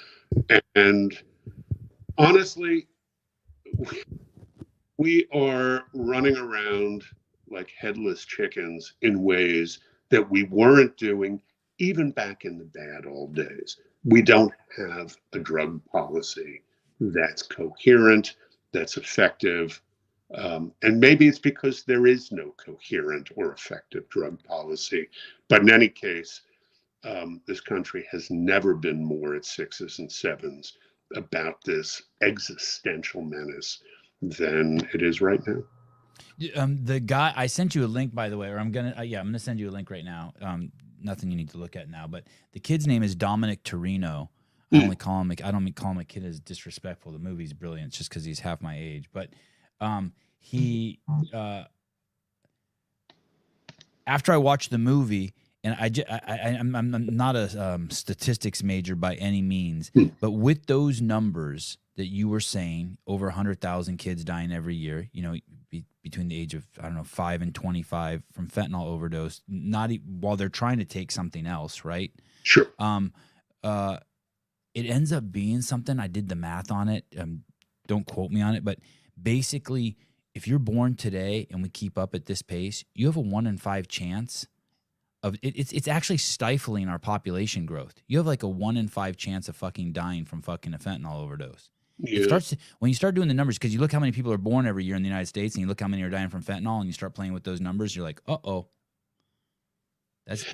And honestly, we are running around like headless chickens in ways that we weren't doing even back in the bad old days. We don't have a drug policy that's coherent, that's effective. And maybe it's because there is no coherent or effective drug policy. But in any case, this country has never been more at sixes and sevens about this existential menace than it is right now. The guy, I sent you a link, by the way, or I'm gonna send you a link right now. Nothing you need to look at now, but the kid's name is Dominic Torino. I don't call him a kid as disrespectful. The movie's brilliant just because he's half my age. But after I watched the movie, and I'm not a statistics major by any means, but with those numbers that you were saying, over 100,000 kids dying every year, between the age of, 5 and 25 from fentanyl overdose, while they're trying to take something else, right? Sure. It ends up being something, I did the math on it, don't quote me on it, but basically, if you're born today and we keep up at this pace, you have a 1 in 5 chance of it's actually stifling our population growth. You have like a 1 in 5 chance of fucking dying from fucking a fentanyl overdose. Yeah. It starts when you start doing the numbers, because you look how many people are born every year in the United States, and you look how many are dying from fentanyl, and you start playing with those numbers, you're like, that's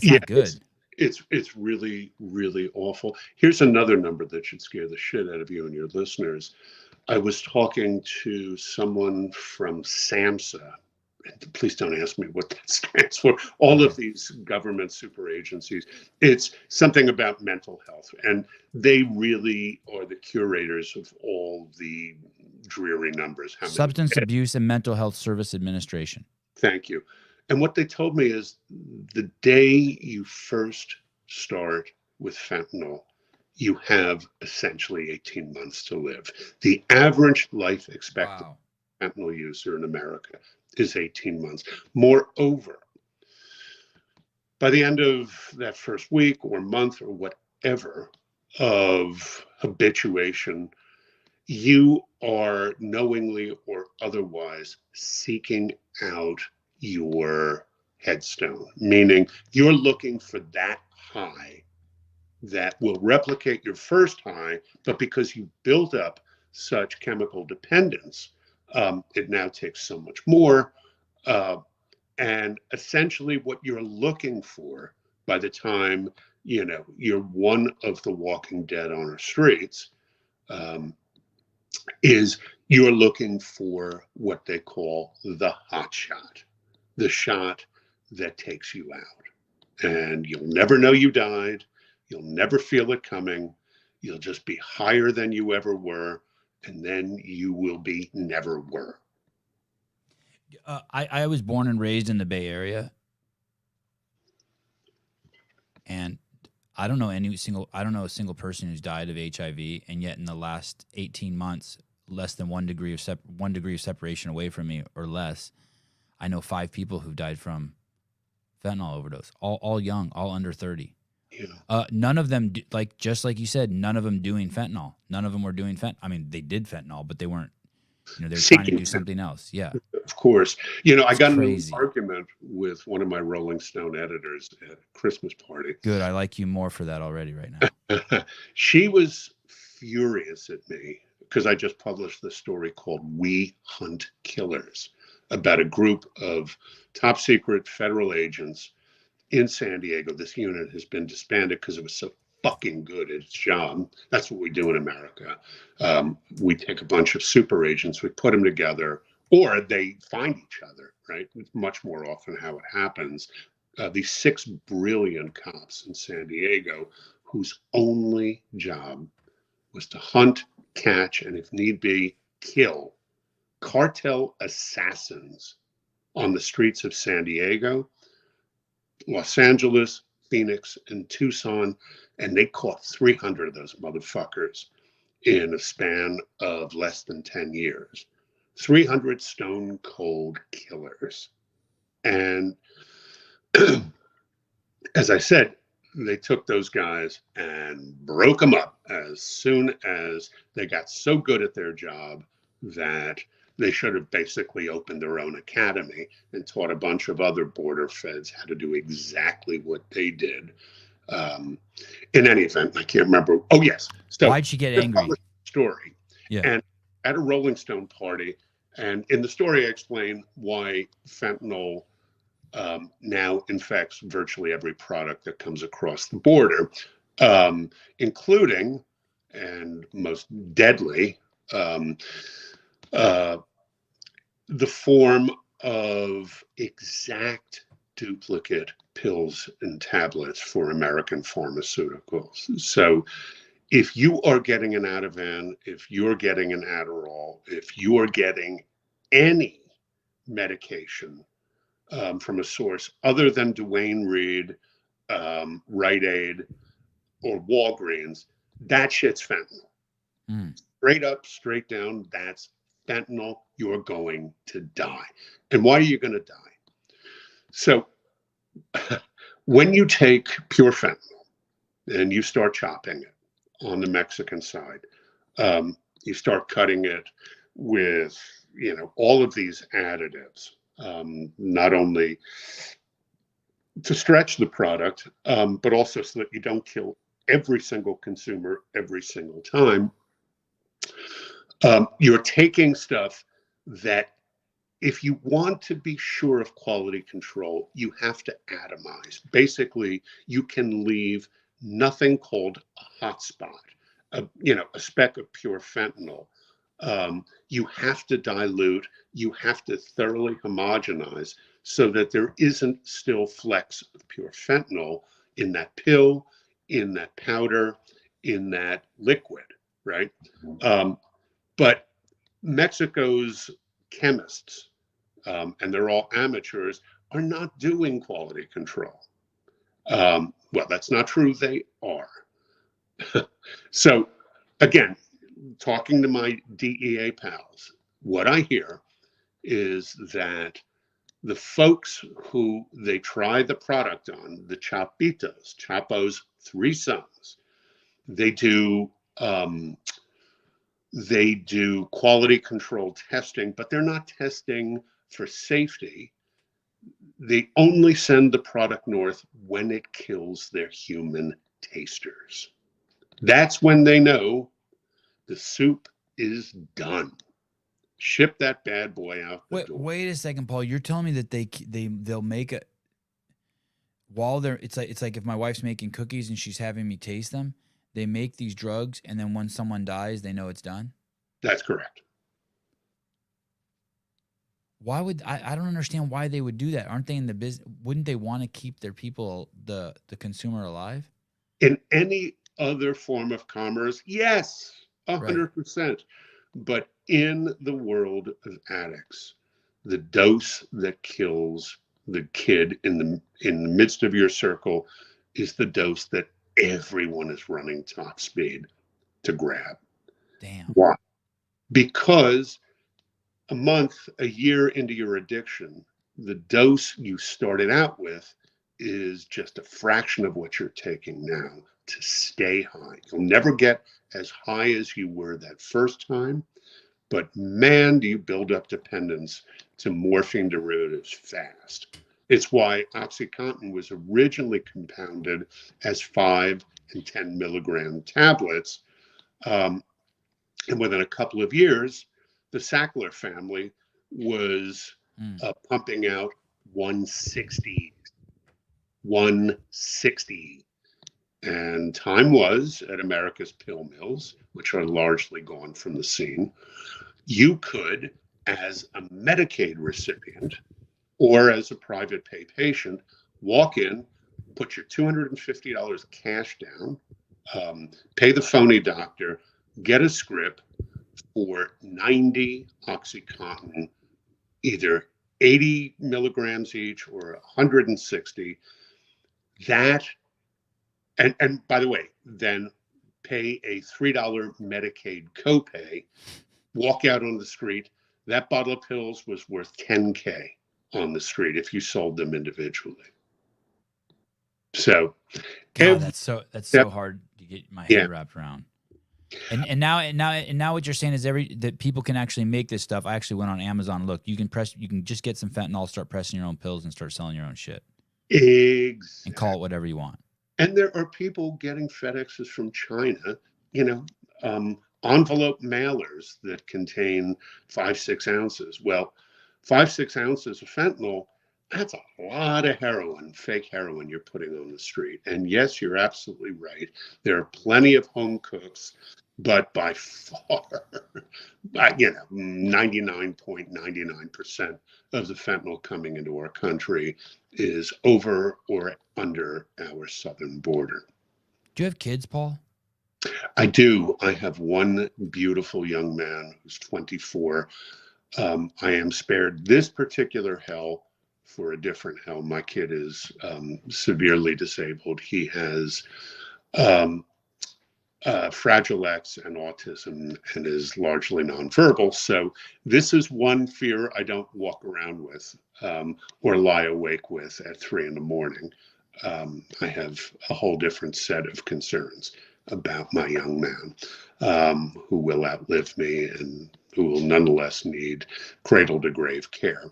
not good. It's really, really awful. Here's another number that should scare the shit out of you and your listeners. I was talking to someone from SAMHSA. Please don't ask me what that stands for. All of these government super agencies. It's something about mental health. And they really are the curators of all the dreary numbers. Substance Abuse and Mental Health Service Administration. Thank you. And what they told me is the day you first start with fentanyl, you have essentially 18 months to live. The average life expectancy of fentanyl user in America is 18 months. Moreover, by the end of that first week or month or whatever of habituation, you are knowingly or otherwise seeking out your headstone, meaning you're looking for that high that will replicate your first high, but because you built up such chemical dependence, it now takes so much more. And essentially what you're looking for by the time, you're one of the walking dead on our streets, is you're looking for what they call the hot shot, the shot that takes you out. And you'll never know you died. You'll never feel it coming. You'll just be higher than you ever were. And then you will be never were. I was born and raised in the Bay Area. And I don't know a single person who's died of HIV. And yet in the last 18 months, less than 1 degree of separation away from me or less, I know 5 people who've died from fentanyl overdose, all young, all under 30. Yeah. None of them, just like you said, none of them doing fentanyl. None of them were doing fentanyl. I mean, they did fentanyl, but they weren't, they were trying to do something else. Yeah. Of course. I got in an argument with one of my Rolling Stone editors at a Christmas party. Good. I like you more for that already right now. She was furious at me because I just published this story called We Hunt Killers, about a group of top secret federal agents in San Diego. This unit has been disbanded because it was so fucking good at its job. That's what we do in America. We take a bunch of super agents, we put them together, or they find each other, right? It's much more often how it happens. These 6 brilliant cops in San Diego whose only job was to hunt, catch, and if need be, kill cartel assassins on the streets of San Diego. Los Angeles, Phoenix, and Tucson, and they caught 300 of those motherfuckers in a span of less than 10 years. 300 stone cold killers. And as I said, they took those guys and broke them up as soon as they got so good at their job that they should have basically opened their own academy and taught a bunch of other border feds how to do exactly what they did. In any event, I can't remember. Oh, yes. So why'd she get angry? Story. Yeah. And at a Rolling Stone party, and in the story, I explain why fentanyl now infects virtually every product that comes across the border, including, and most deadly, the form of exact duplicate pills and tablets for American pharmaceuticals. So if you are getting an Ativan, if you're getting an Adderall, if you're getting any medication from a source other than Duane Reade, Rite Aid, or Walgreens, that shit's fentanyl. Straight up, straight down, that's fentanyl. You're going to die. And why are you going to die? So when you take pure fentanyl and you start chopping it on the Mexican side, you start cutting it with, all of these additives, not only to stretch the product, but also so that you don't kill every single consumer every single time. You're taking stuff that, if you want to be sure of quality control, you have to atomize. Basically, you can leave nothing called a hot spot, a speck of pure fentanyl. You have to dilute, you have to thoroughly homogenize so that there isn't still flecks of pure fentanyl in that pill, in that powder, in that liquid, right? But Mexico's chemists, and they're all amateurs, are not doing quality control. Well, that's not true. They are. So, again, talking to my DEA pals, what I hear is that the folks who they try the product on, the Chapitos, Chapo's three sons, they do quality control testing, but they're not testing for safety. They only send the product north when it kills their human tasters. That's when they know the soup is done. Ship that bad boy out the door. Wait a second, Paul. You're telling me that they'll make it while they're it's like if my wife's making cookies and she's having me taste them, they make these drugs, and then when someone dies, they know it's done? That's correct. Why would I don't understand why they would do that. Aren't they in the business? Wouldn't they want to keep their people, the consumer, alive? In any other form of commerce, yes, 100%. But in the world of addicts, the dose that kills the kid in the midst of your circle is the dose that everyone is running top speed to grab. Damn. Why? Because a month, a year into your addiction, the dose you started out with is just a fraction of what you're taking now to stay high. You'll never get as high as you were that first time, but man, do you build up dependence to morphine derivatives fast. It's why OxyContin was originally compounded as 5 and 10 milligram tablets. And within a couple of years, the Sackler family was pumping out 160. And time was, at America's pill mills, which are largely gone from the scene, you could, as a Medicaid recipient or as a private pay patient, walk in, put your $250 cash down, pay the phony doctor, get a script for 90 OxyContin, either 80 milligrams each or 160. That, and by the way, then pay a $3 Medicaid copay, walk out on the street. That bottle of pills was worth $10K on the street if you sold them individually. So, God, that's so hard to get my head wrapped around. And now what you're saying is that people can actually make this stuff. I actually went on Amazon. Look, you can just get some fentanyl, start pressing your own pills, and start selling your own shit. Exactly. And call it whatever you want. And there are people getting FedExes from China, envelope mailers that contain 5-6 ounces. Well, 5-6 ounces of fentanyl, that's a lot of heroin, fake heroin you're putting on the street. And yes, you're absolutely right. There are plenty of home cooks, but by far, 99.99% of the fentanyl coming into our country is over or under our southern border. Do you have kids, Paul? I do. I have one beautiful young man who's 24. I am spared this particular hell for a different hell. My kid is severely disabled. He has Fragile X and autism and is largely nonverbal. So this is one fear I don't walk around with or lie awake with at 3 a.m. I have a whole different set of concerns about my young man who will outlive me and who will nonetheless need cradle to grave care.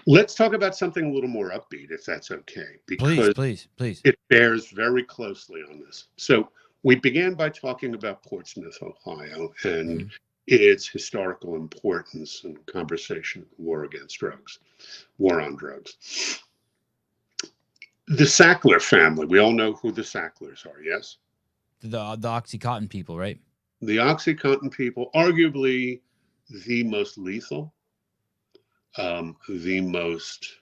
Let's talk about something a little more upbeat, if that's okay. Because please. It bears very closely on this. So we began by talking about Portsmouth, Ohio, and its historical importance and conversation of war on drugs. The Sackler family, we all know who the Sacklers are, yes? The OxyContin people, right? The OxyContin people, arguably the most lethal, the most,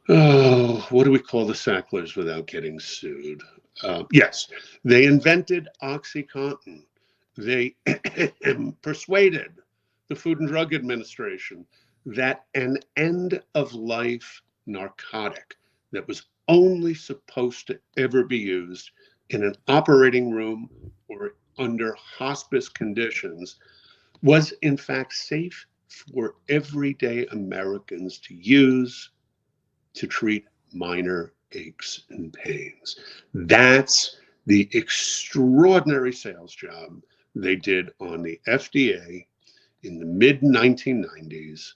what do we call the Sacklers without getting sued? Yes, they invented OxyContin. They persuaded the Food and Drug Administration that an end-of-life narcotic that was only supposed to ever be used in an operating room or under hospice conditions was in fact safe for everyday Americans to use to treat minor aches and pains. That's the extraordinary sales job they did on the FDA in the mid-1990s.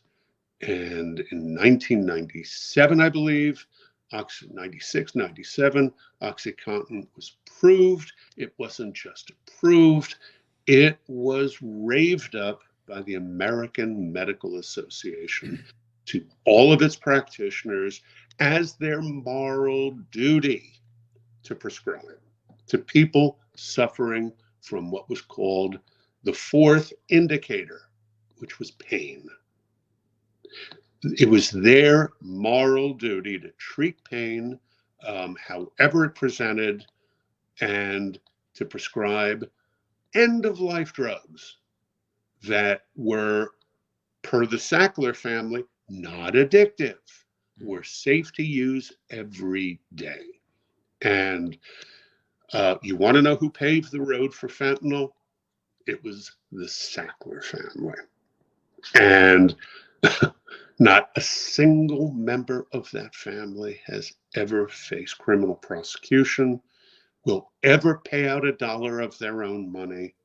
And in 1997, I believe, 96, 97, OxyContin was approved. It wasn't just approved, it was raved up by the American Medical Association to all of its practitioners as their moral duty to prescribe to people suffering from what was called the fourth indicator, which was pain. It was their moral duty to treat pain, however it presented, and to prescribe end-of-life drugs that were, per the Sackler family, not addictive, were safe to use every day. And you want to know who paved the road for fentanyl? It was the Sackler family. And not a single member of that family has ever faced criminal prosecution, will ever pay out $1 of their own money,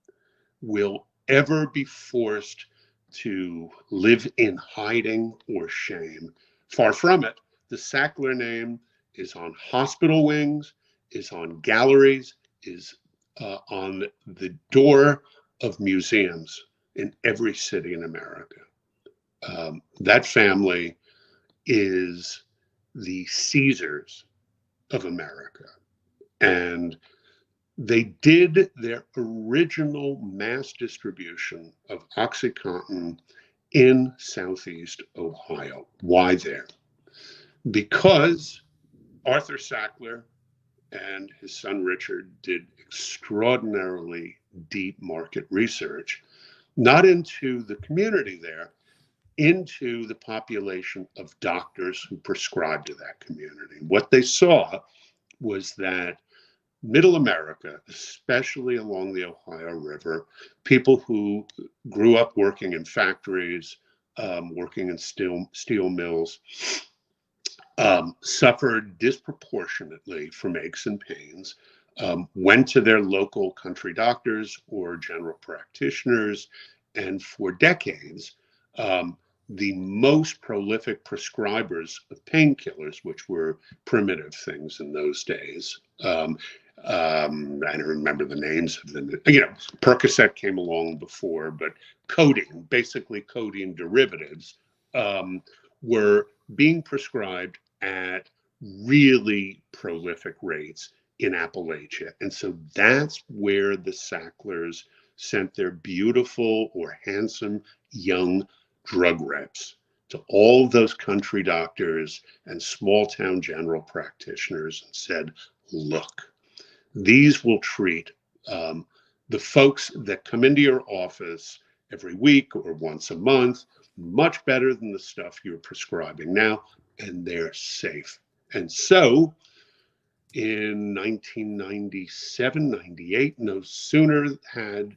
will ever be forced to live in hiding or shame. Far from it. The Sackler name is on hospital wings, is on galleries, is on the door of museums in every city in America. That family is the Caesars of America. And they did their original mass distribution of OxyContin in Southeast Ohio. Why there? Because Arthur Sackler and his son Richard did extraordinarily deep market research, not into the community there, into the population of doctors who prescribed to that community. What they saw was that Middle America, especially along the Ohio River, people who grew up working in factories, working in steel mills, suffered disproportionately from aches and pains, went to their local country doctors or general practitioners, and for decades, the most prolific prescribers of painkillers, which were primitive things in those days. I don't remember the names of them. Percocet came along before, but codeine, basically codeine derivatives, were being prescribed at really prolific rates in Appalachia. And so that's where the Sacklers sent their beautiful or handsome young drug reps to all those country doctors and small town general practitioners and said, look, these will treat the folks that come into your office every week or once a month much better than the stuff you're prescribing now, and they're safe. And so in 1997, 98, no sooner had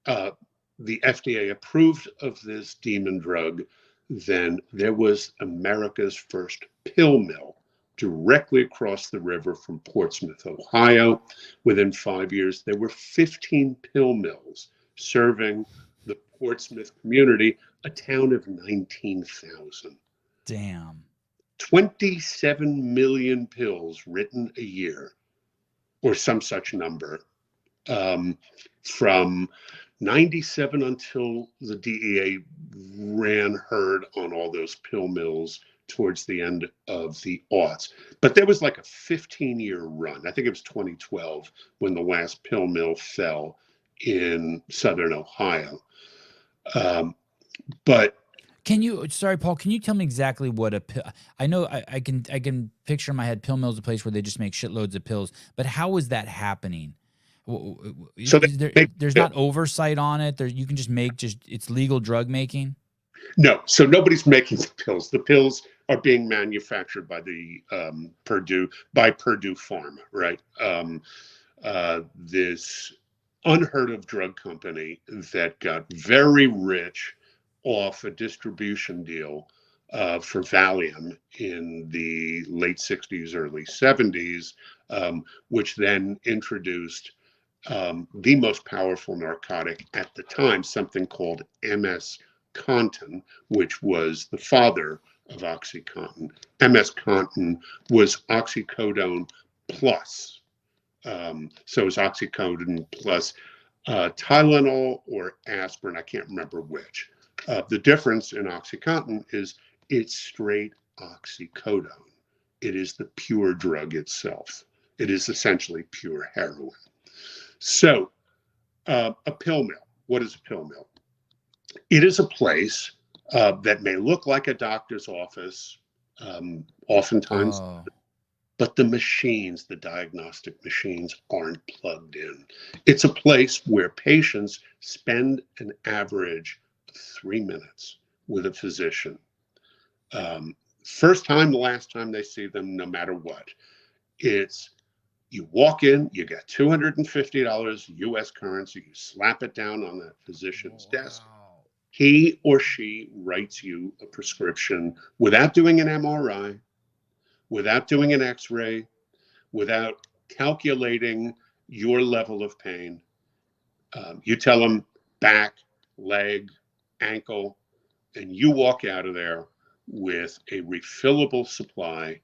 the FDA approved of this demon drug than there was America's first pill mill directly across the river from Portsmouth, Ohio. Within 5 years, there were 15 pill mills serving the Portsmouth community, a town of 19,000. Damn. 27 million pills written a year, or some such number, from 97 until the DEA ran herd on all those pill mills towards the end of the aughts. But there was like a 15-year run. I think it was 2012 when the last pill mill fell in southern Ohio. But sorry, Paul, can you tell me exactly what a pill? I know I can picture in my head pill mills, a place where they just make shitloads of pills. But how is that happening? So there's not oversight on it. You can just make it's legal drug making. No, so nobody's making the pills. The pills are being manufactured by the Purdue Pharma, right? This unheard of drug company that got very rich off a distribution deal for Valium in the late 60s, early 70s, which then introduced the most powerful narcotic at the time, something called MS-Contin, which was the father of OxyContin. MS-Contin was oxycodone plus. So it was oxycodone plus Tylenol or aspirin, I can't remember which. The difference in OxyContin is it's straight oxycodone. It is the pure drug itself. It is essentially pure heroin. So a pill mill, what is a pill mill? It is a place that may look like a doctor's office, oftentimes, but the machines, the diagnostic machines, aren't plugged in. It's a place where patients spend an average of 3 minutes with a physician. First time, the last time they see them, no matter what. It's you walk in, you get $250 US currency, you slap it down on that physician's desk. He or she writes you a prescription without doing an MRI, without doing an X-ray, without calculating your level of pain. You tell them back, leg, ankle, and you walk out of there with a refillable supply,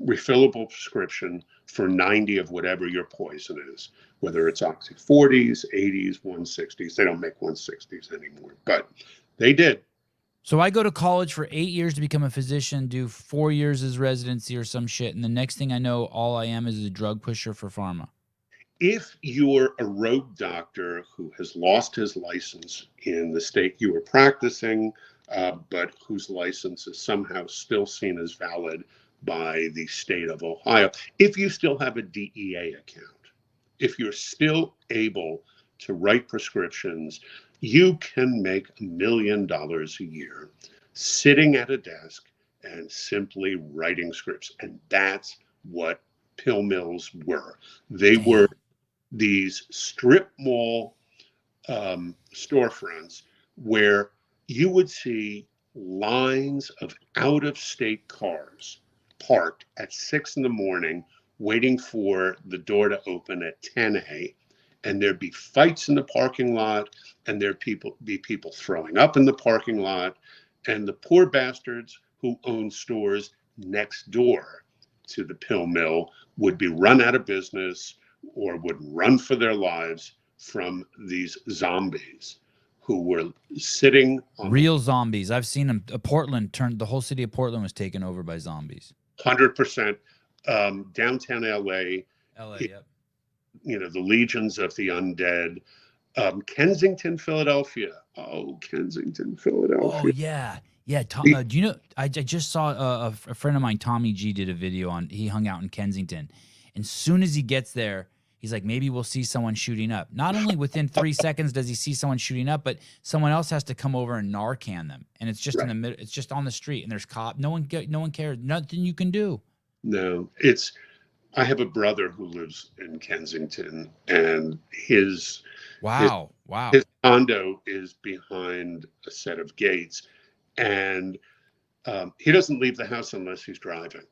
refillable prescription for 90 of whatever your poison is, whether it's Oxy 40s, 80s, 160s. They don't make 160s anymore, but they did. So I go to college for 8 years to become a physician, do 4 years as residency or some shit, and the next thing I know, all I am is a drug pusher for pharma. If you're a rogue doctor who has lost his license in the state you were practicing, but whose license is somehow still seen as valid by the state of Ohio, if you still have a DEA account, if you're still able to write prescriptions You can make $1 million a year sitting at a desk and simply writing scripts. And that's what pill mills were. They were Damn. these strip mall storefronts where you would see lines of out of state cars parked at 6 in the morning, waiting for the door to open at 10 a. And there'd be fights in the parking lot, and there'd be people throwing up in the parking lot. And the poor bastards who owned stores next door to the pill mill would be run out of business or would run for their lives from these zombies who were sitting on Real zombies. I've seen them. The whole city of Portland was taken over by zombies. 100% downtown LA, LA, yep. The legions of the undead. Kensington, Philadelphia. Oh, Kensington, Philadelphia. Oh, yeah. Yeah. Do you know, I just saw a friend of mine, Tommy G, did a video he hung out in Kensington. And soon as he gets there, he's like, maybe we'll see someone shooting up. Not only within 3 seconds does he see someone shooting up, but someone else has to come over and Narcan them. And it's just in the middle. It's just on the street, and there's cop. No one cares. Nothing you can do. No, I have a brother who lives in Kensington, and his condo is behind a set of gates, and he doesn't leave the house unless he's driving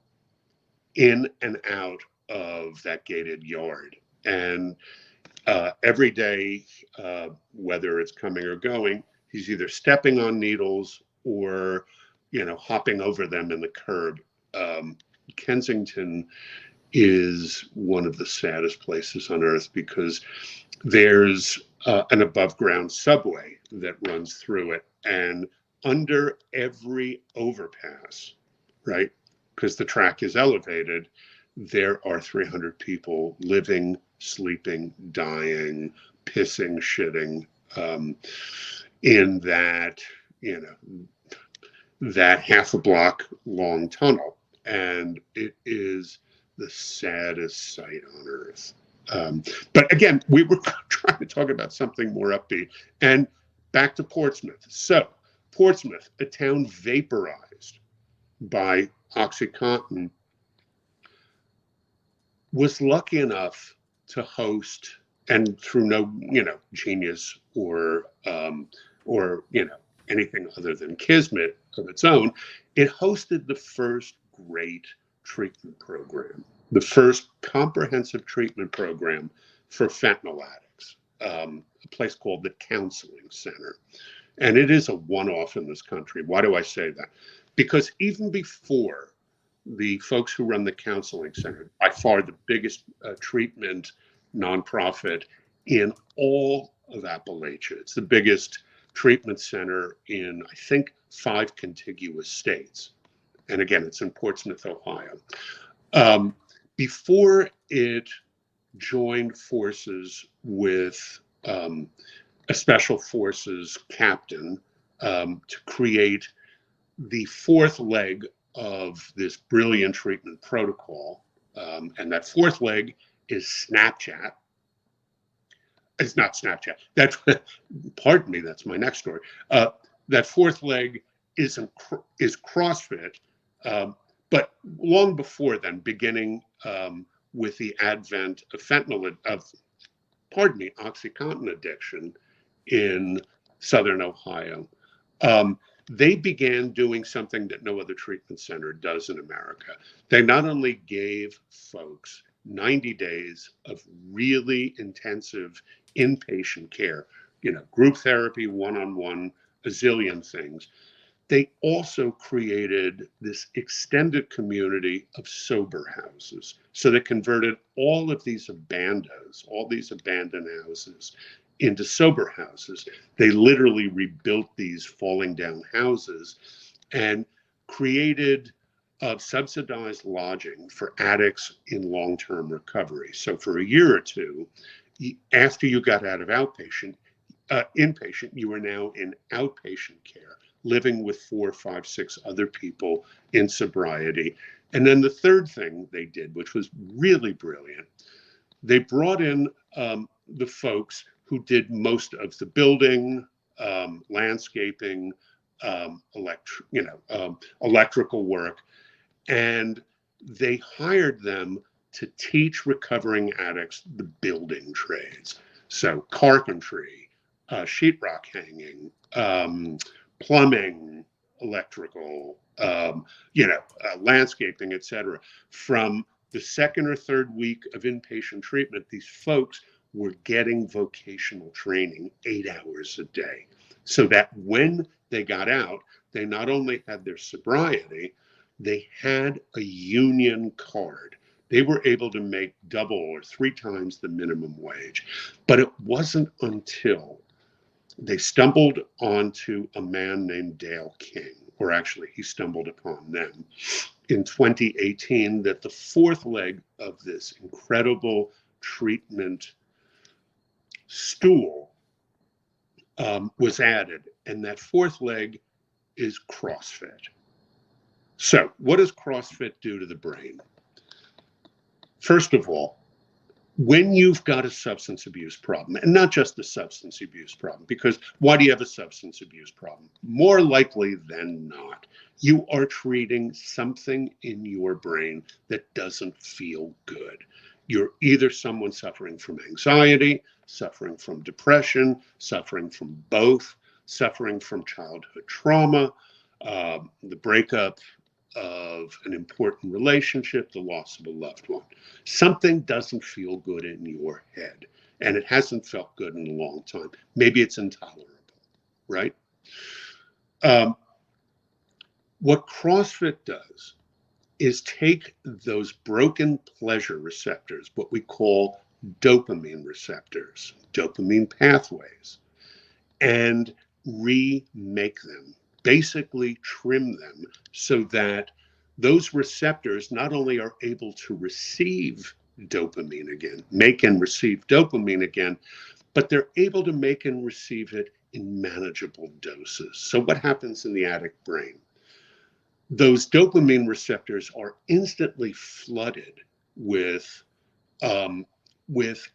in and out of that gated yard. And every day, whether it's coming or going, he's either stepping on needles or, hopping over them in the curb. Kensington is one of the saddest places on earth because there's an above ground subway that runs through it, and under every overpass, right, because the track is elevated, there are 300 people living, sleeping, dying, pissing, shitting in that, that half a block long tunnel. And it is the saddest sight on earth. But again, we were trying to talk about something more upbeat. And back to Portsmouth. So Portsmouth, a town vaporized by OxyContin, was lucky enough to host, and through no, genius or anything other than kismet of its own, it hosted the first great treatment program, the first comprehensive treatment program for fentanyl addicts, a place called the Counseling Center. And it is a one-off in this country. Why do I say that? Because even before the folks who run the Counseling Center, by far the biggest treatment nonprofit in all of Appalachia, it's the biggest treatment center in, I think, 5 contiguous states. And again, it's in Portsmouth, Ohio. Before it joined forces with a special forces captain to create the 4th leg of this brilliant treatment protocol. And that 4th leg is Snapchat. It's not Snapchat. Pardon me, that's my next story. That 4th leg is CrossFit. But long before then, beginning with the advent of OxyContin addiction in Southern Ohio, they began doing something that no other treatment center does in America. They not only gave folks 90 days of really intensive inpatient care, group therapy, one-on-one, a zillion things. They also created this extended community of sober houses. So they converted all of these abandoned houses into sober houses. They literally rebuilt these falling down houses and created subsidized lodging for addicts in long-term recovery. So for a year or two, after you got out of inpatient, you are now in outpatient care, living with 4, 5, 6 other people in sobriety. And then the third thing they did, which was really brilliant, they brought in the folks who did most of the building, landscaping, electrical work, and they hired them to teach recovering addicts the building trades. So carpentry, sheetrock hanging, plumbing, electrical, landscaping, etc. From the second or third week of inpatient treatment, these folks were getting vocational training 8 hours a day, so that when they got out, they not only had their sobriety, they had a union card. They were able to make double or 3 times the minimum wage. But it wasn't until they stumbled onto a man named Dale King, or actually he stumbled upon them in 2018, that the fourth leg of this incredible treatment stool was added. And that fourth leg is CrossFit. So what does CrossFit do to the brain? First of all, when you've got a substance abuse problem, and not just a substance abuse problem, because why do you have a substance abuse problem? More likely than not, you are treating something in your brain that doesn't feel good. You're either someone suffering from anxiety, suffering from depression, suffering from both, suffering from childhood trauma, the breakup of an important relationship, the loss of a loved one. Something doesn't feel good in your head, and it hasn't felt good in a long time. Maybe it's intolerable, right? What CrossFit does is take those broken pleasure receptors, what we call dopamine receptors, dopamine pathways, and remake them. Basically trim them so that those receptors not only are able to receive dopamine again, make and receive dopamine again, but they're able to make and receive it in manageable doses. So what happens in the addict brain? Those dopamine receptors are instantly flooded with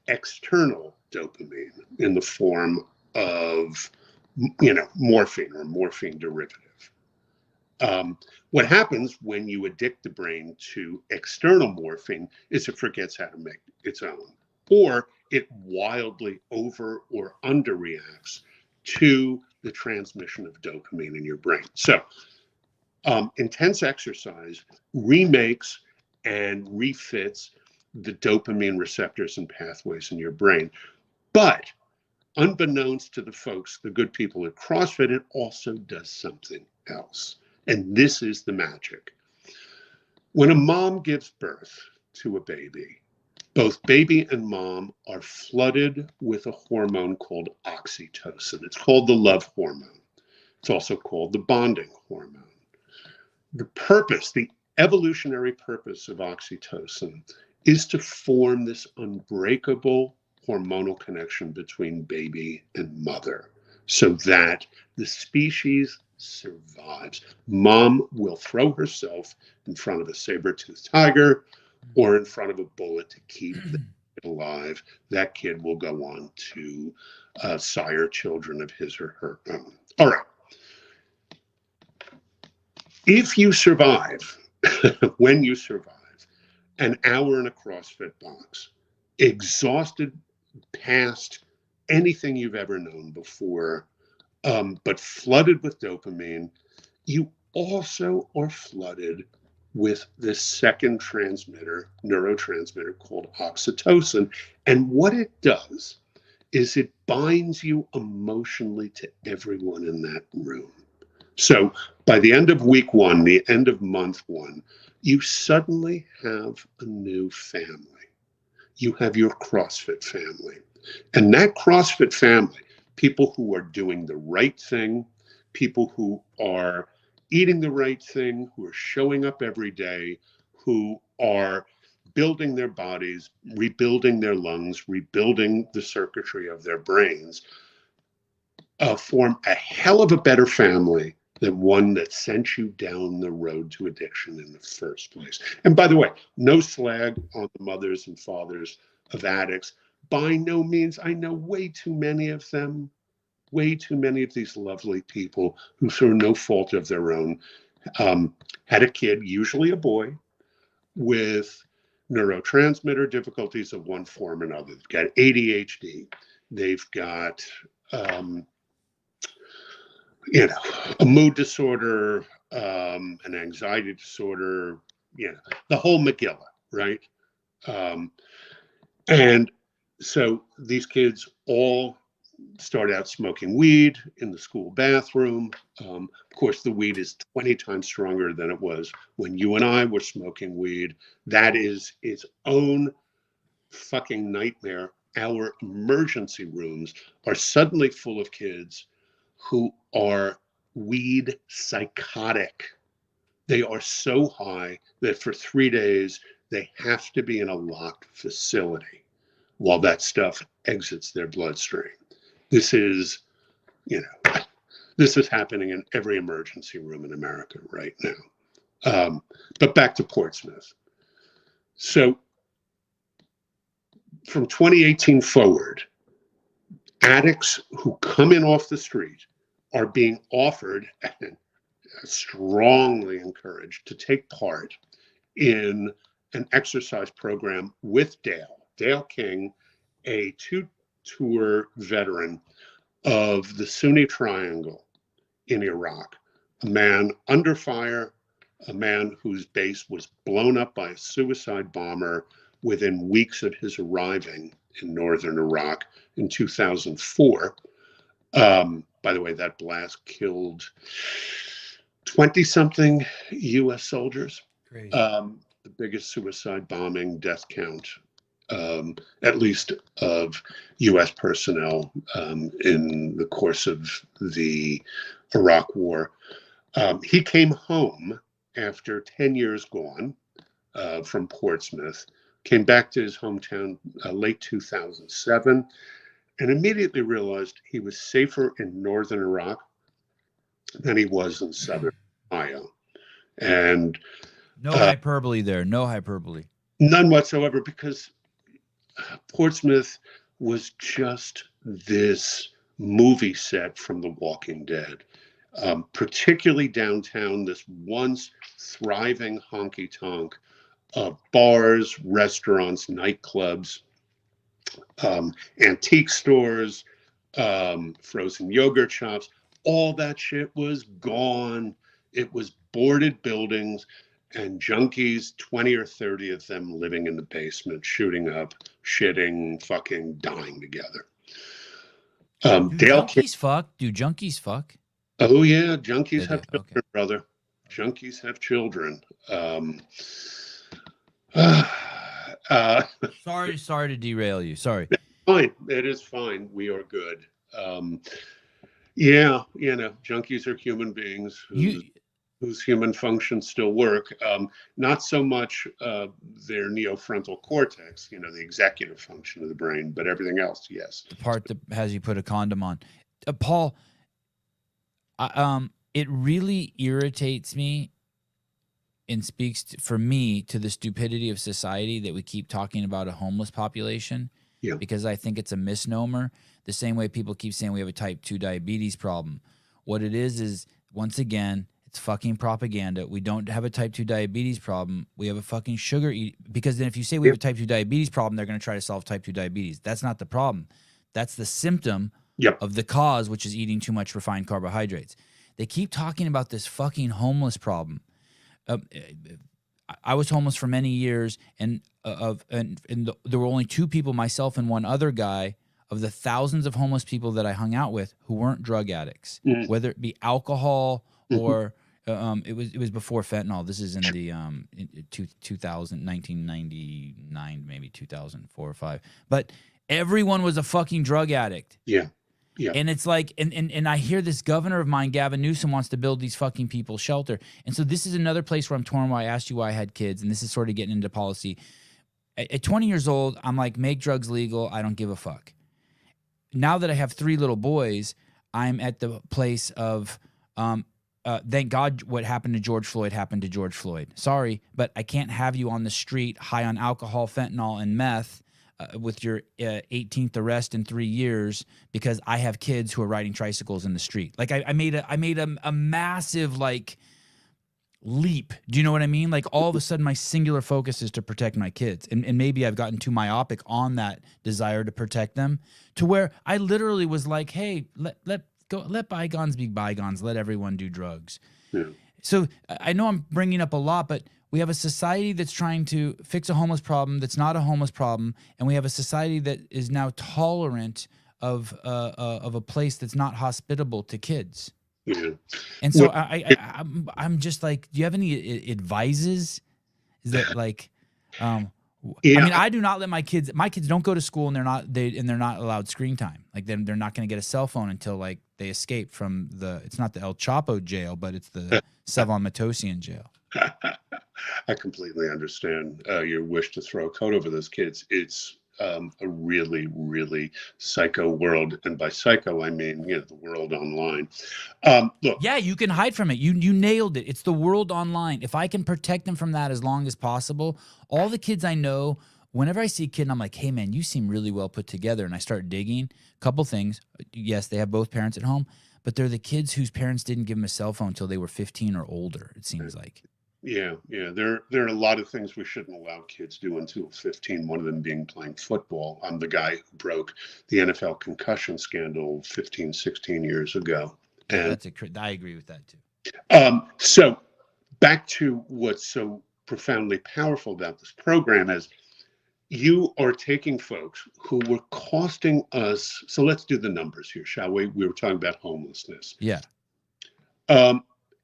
external dopamine in the form of morphine or morphine derivative. What happens when you addict the brain to external morphine is it forgets how to make its own, or it wildly over or underreacts to the transmission of dopamine in your brain. So intense exercise remakes and refits the dopamine receptors and pathways in your brain. But unbeknownst to the folks, the good people at CrossFit, it also does something else. And this is the magic. When a mom gives birth to a baby, both baby and mom are flooded with a hormone called oxytocin. It's called the love hormone. It's also called the bonding hormone. The purpose, the evolutionary purpose of oxytocin is to form this unbreakable hormonal connection between baby and mother so that the species survives. Mom will throw herself in front of a saber-toothed tiger or in front of a bullet to keep the kid alive. That kid will go on to sire children of his or her own. All right. If you survive, when you survive, an hour in a CrossFit box, exhausted past anything you've ever known before, but flooded with dopamine, you also are flooded with this second neurotransmitter called oxytocin. And what it does is it binds you emotionally to everyone in that room. So by the end of week 1, the end of month 1, you suddenly have a new family. You have your CrossFit family. And that CrossFit family, people who are doing the right thing, people who are eating the right thing, who are showing up every day, who are building their bodies, rebuilding their lungs, rebuilding the circuitry of their brains, form a hell of a better family than one that sent you down the road to addiction in the first place. And by the way, no slag on the mothers and fathers of addicts. By no means, I know way too many of them way too many of these lovely people who, through no fault of their own, had a kid, usually a boy, with neurotransmitter difficulties of one form or another. They've got ADHD. They've got, a mood disorder, an anxiety disorder, the whole Megillah, right? And so these kids all start out smoking weed in the school bathroom. Of course, the weed is 20 times stronger than it was when you and I were smoking weed. That is its own fucking nightmare. Our emergency rooms are suddenly full of kids who are weed psychotic. They are so high that for 3 days, they have to be in a locked facility while that stuff exits their bloodstream. This is happening in every emergency room in America right now. But back to Portsmouth. So from 2018 forward, addicts who come in off the street are being offered and strongly encouraged to take part in an exercise program with Dale King, a two-tour veteran of the Sunni Triangle in Iraq, a man under fire, a man whose base was blown up by a suicide bomber within weeks of his arriving in northern Iraq in 2004. By the way, that blast killed 20-something U.S. soldiers. Great. The biggest suicide bombing death count, at least of U.S. personnel in the course of the Iraq War. He came home after 10 years gone from Portsmouth, came back to his hometown late 2007, and immediately realized he was safer in northern Iraq than he was in southern Ohio. And no hyperbole there, no hyperbole. None whatsoever, because Portsmouth was just this movie set from The Walking Dead. Particularly downtown, this once thriving honky-tonk of bars, restaurants, nightclubs, antique stores, frozen yogurt shops. All that shit was gone. It was boarded buildings and junkies, 20 or 30 of them living in the basement, shooting up, shitting, fucking dying together. Do junkies fuck? Do junkies fuck? Oh, yeah. Junkies have children, okay. Brother. Junkies have children. Sorry to derail you. Sorry. Fine. It is fine. We are good. Yeah, junkies are human beings whose human functions still work. Not so much their neofrontal cortex, the executive function of the brain, but everything else, yes. The part that has you put a condom on. Paul, it really irritates me and speaks for me to the stupidity of society that we keep talking about a homeless population. Yeah. Because I think it's a misnomer. The same way people keep saying we have a type 2 diabetes problem. What it is once again, it's fucking propaganda. We don't have a type 2 diabetes problem. We have a fucking because then if you say we have a type 2 diabetes problem, they're going to try to solve type 2 diabetes. That's not the problem. That's the symptom of the cause, which is eating too much refined carbohydrates. They keep talking about this fucking homeless problem. I was homeless for many years, and there were only two people, myself and one other guy, of the thousands of homeless people that I hung out with who weren't drug addicts, whether it be alcohol or it was before fentanyl. This is in the 1999, maybe 2004 or 5. But everyone was a fucking drug addict. Yeah. Yeah. And it's like, and I hear this governor of mine, Gavin Newsom, wants to build these fucking people shelter. And so this is another place where I'm torn, why I asked you why I had kids, and this is sort of getting into policy. At 20 years old, I'm like, make drugs legal. I don't give a fuck. Now that I have 3 little boys, I'm at the place of, thank God what happened to George Floyd happened to George Floyd. Sorry, but I can't have you on the street high on alcohol, fentanyl, and meth, with your 18th arrest in 3 years because I have kids who are riding tricycles in the street. Like I made a massive like leap. Do you know what I mean? Like all of a sudden my singular focus is to protect my kids. And maybe I've gotten too myopic on that desire to protect them to where I literally was like, hey, let bygones be bygones. Let everyone do drugs. Yeah. So I know I'm bringing up a lot, but we have a society that's trying to fix a homeless problem that's not a homeless problem, and we have a society that is now tolerant of a place that's not hospitable to kids. Yeah. And so I'm just like, do you have any advices? Is that like, yeah. I mean, I do not let my kids don't go to school and they're not allowed screen time. Like they're not going to get a cell phone until like they escape from it's not the El Chapo jail, but it's the Sevan Podcast jail. I completely understand your wish to throw a coat over those kids. It's a really, really psycho world. And by psycho, I mean, the world online. Look. Yeah, you can hide from it. You nailed it. It's the world online. If I can protect them from that as long as possible, all the kids I know, whenever I see a kid and I'm like, hey, man, you seem really well put together. And I start digging, a couple things. Yes, they have both parents at home, but they're the kids whose parents didn't give them a cell phone until they were 15 or older, it seems like. Yeah. There are a lot of things we shouldn't allow kids to do until 15. One of them being playing football. I'm the guy who broke the NFL concussion scandal 15, 16 years ago. And I agree with that too. So back to what's so profoundly powerful about this program is you are taking folks who were costing us. So let's do the numbers here, shall we? We were talking about homelessness. Yeah.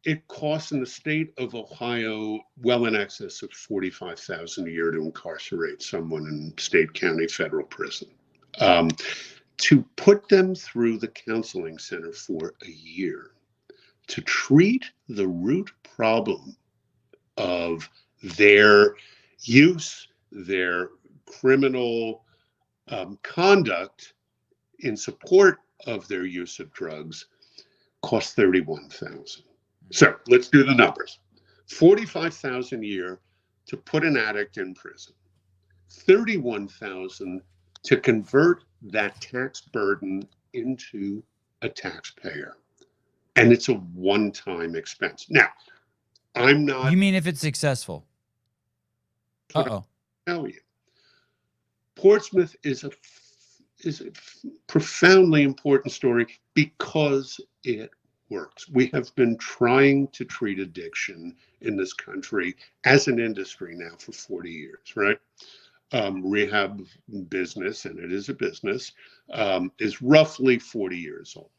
It costs in the state of Ohio well in excess of $45,000 a year to incarcerate someone in state, county, federal prison. To put them through the counseling center for a year, to treat the root problem of their use, their criminal conduct in support of their use of drugs, costs $31,000. So let's do the numbers. $45,000 a year to put an addict in prison. $31,000 to convert that tax burden into a taxpayer. And it's a one-time expense. Now, I'm not... You mean if it's successful? Uh-oh. Tell you. Portsmouth is a profoundly important story because it works. We have been trying to treat addiction in this country as an industry now for 40 years, right? Rehab business, and it is a business, is roughly 40 years old.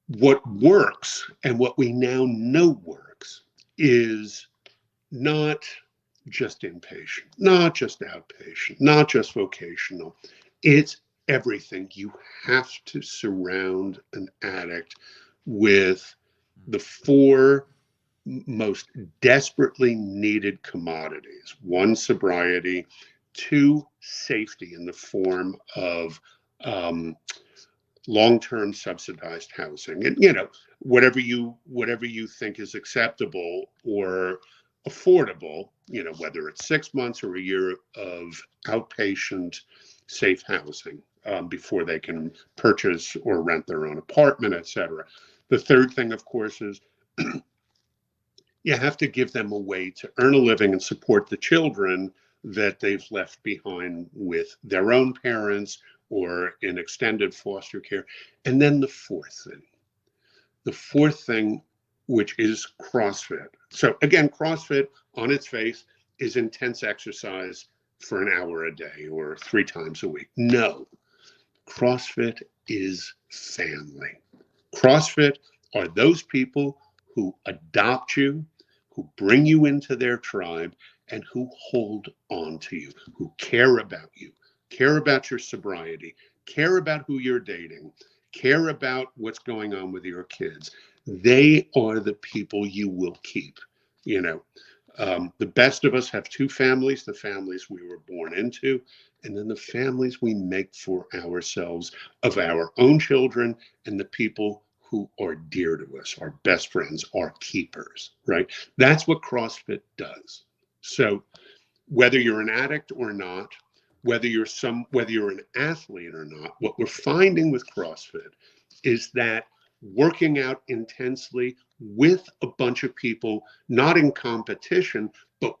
What works, and what we now know works, is not just inpatient, not just outpatient, not just vocational. It's everything. You have to surround an addict with the four most desperately needed commodities. One, sobriety. Two, safety in the form of long-term subsidized housing. And, whatever you think is acceptable or affordable, whether it's 6 months or a year of outpatient safe housing before they can purchase or rent their own apartment, et cetera. The third thing, of course, is you have to give them a way to earn a living and support the children that they've left behind with their own parents or in extended foster care. And then the fourth thing, which is CrossFit. So again, CrossFit on its face is intense exercise for an hour a day or 3 times a week. No, CrossFit is family. CrossFit are those people who adopt you, who bring you into their tribe, and who hold on to you, who care about you, care about your sobriety, care about who you're dating, care about what's going on with your kids. They are the people you will keep. The best of us have 2 families, the families we were born into, and then the families we make for ourselves of our own children and the people who are dear to us, our best friends, our keepers, right? That's what CrossFit does. So whether you're an addict or not, whether you're an athlete or not, what we're finding with CrossFit is that working out intensely with a bunch of people, not in competition, but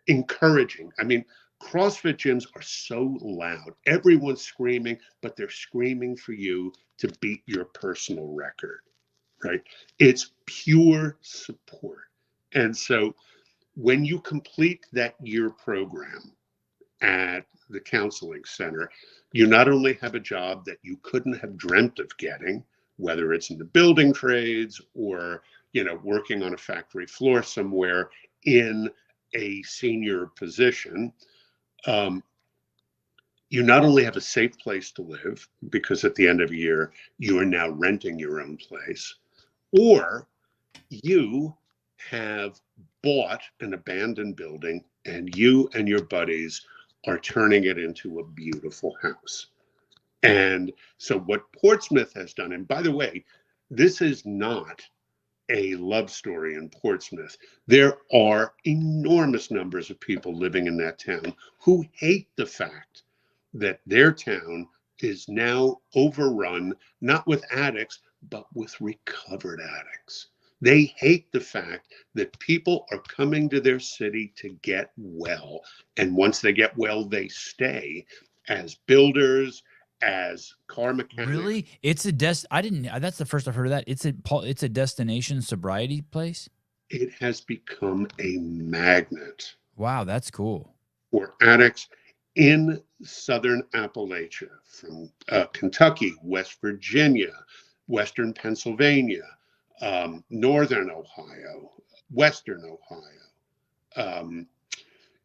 encouraging. I mean, CrossFit gyms are so loud. Everyone's screaming, but they're screaming for you to beat your personal record, right? It's pure support. And so when you complete that year program at the counseling center, you not only have a job that you couldn't have dreamt of getting, whether it's in the building trades or, working on a factory floor somewhere in a senior position. You not only have a safe place to live, because at the end of a year, you are now renting your own place, or you have bought an abandoned building and you and your buddies are turning it into a beautiful house. And so what Portsmouth has done, and by the way, this is not a love story in Portsmouth. There are enormous numbers of people living in that town who hate the fact that their town is now overrun, not with addicts, but with recovered addicts. They hate the fact that people are coming to their city to get well. And once they get well, they stay as builders, as car mechanics. Really? It's a that's the first I've heard of that. It's a destination sobriety place? It has become a magnet. Wow, that's cool. For addicts in Southern Appalachia, from Kentucky, West Virginia, Western Pennsylvania, Northern Ohio, Western Ohio.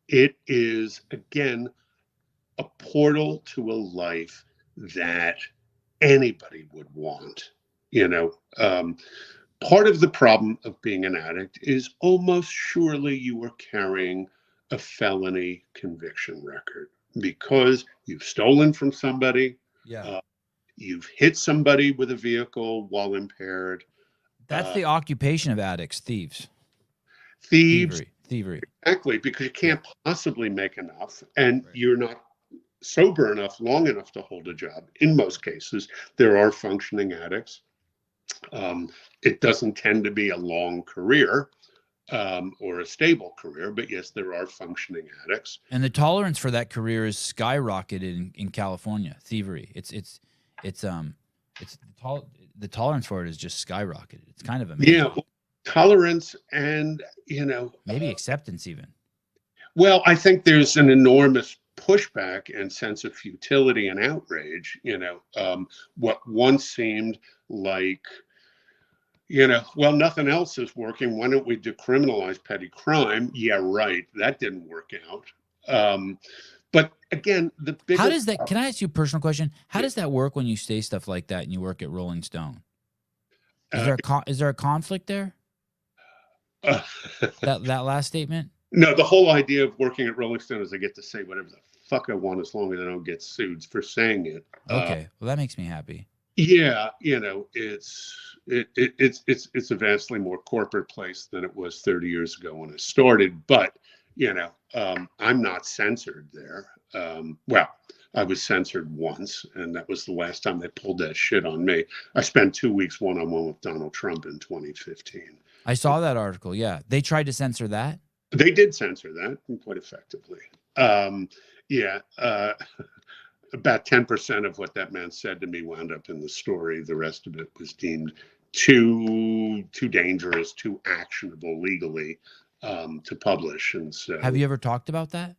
It is, again, a portal to a life that anybody would want. Part of the problem of being an addict is almost surely you are carrying a felony conviction record because you've stolen from somebody. Yeah. You've hit somebody with a vehicle while impaired. That's the occupation of addicts, thieves. Thievery. Exactly, because you can't possibly make enough, and you're not sober enough, long enough to hold a job. In most cases, there are functioning addicts. It doesn't tend to be a long career or a stable career, but yes, there are functioning addicts. And the tolerance for that career is skyrocketed in California. Thievery. The tolerance for it is just skyrocketed. It's kind of amazing. Yeah, tolerance and maybe acceptance even. Well, I think there's an enormous pushback and sense of futility and outrage. What once seemed like, well, nothing else is working. Why don't we decriminalize petty crime? Yeah, right. That didn't work out. But again, the bigger. How does that? Can I ask you a personal question? How does that work when you say stuff like that and you work at Rolling Stone? Is there a conflict there? That last statement? No, the whole idea of working at Rolling Stone is I get to say whatever the fuck I want as long as I don't get sued for saying it. Okay, well that makes me happy. Yeah, it's a vastly more corporate place than it was 30 years ago when I started. But I'm not censored there. Well, I was censored once, and that was the last time they pulled that shit on me. I spent 2 weeks one-on-one with Donald Trump in 2015. I saw that article. Yeah, they tried to censor that. They did censor that quite effectively. About 10% of what that man said to me wound up in the story. The rest of it was deemed too dangerous, too actionable legally to publish. And so, have you ever talked about that?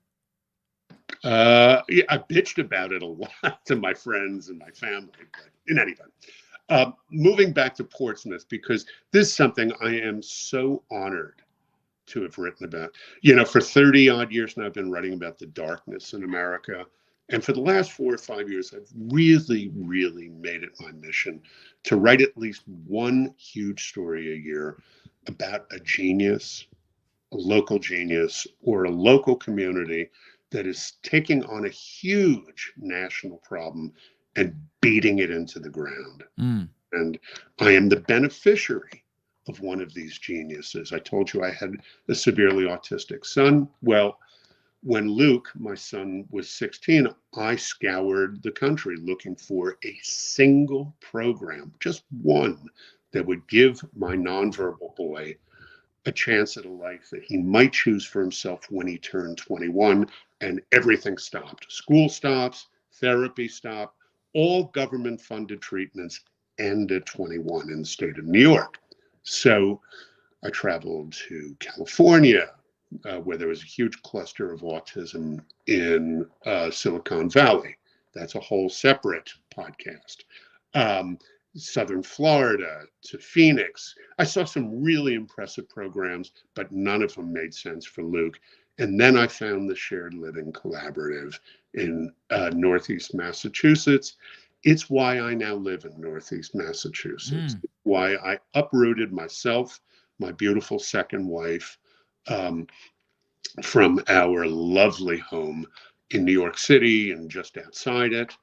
Yeah, I bitched about it a lot to my friends and my family. But in any event, moving back to Portsmouth, because this is something I am so honored to have written about. For 30 odd years now, I've been writing about the darkness in America. And for the last 4 or 5 years, I've really, really made it my mission to write at least one huge story a year about a genius, a local genius, or a local community that is taking on a huge national problem and beating it into the ground. And I am the beneficiary of one of these geniuses. I told you I had a severely autistic son. Well, when Luke, my son, was 16, I scoured the country looking for a single program, just one, that would give my nonverbal boy a chance at a life that he might choose for himself when he turned 21. And everything stopped. School stops, therapy stopped, all government funded treatments end at 21 in the state of New York. So I traveled to California, where there was a huge cluster of autism in Silicon Valley. That's a whole separate podcast. Southern Florida to Phoenix. I saw some really impressive programs, but none of them made sense for Luke. And then I found the Shared Living Collaborative in Northeast Massachusetts. It's why I now live in Northeast Massachusetts. Why I uprooted myself, my beautiful second wife, from our lovely home in New York City and just outside it.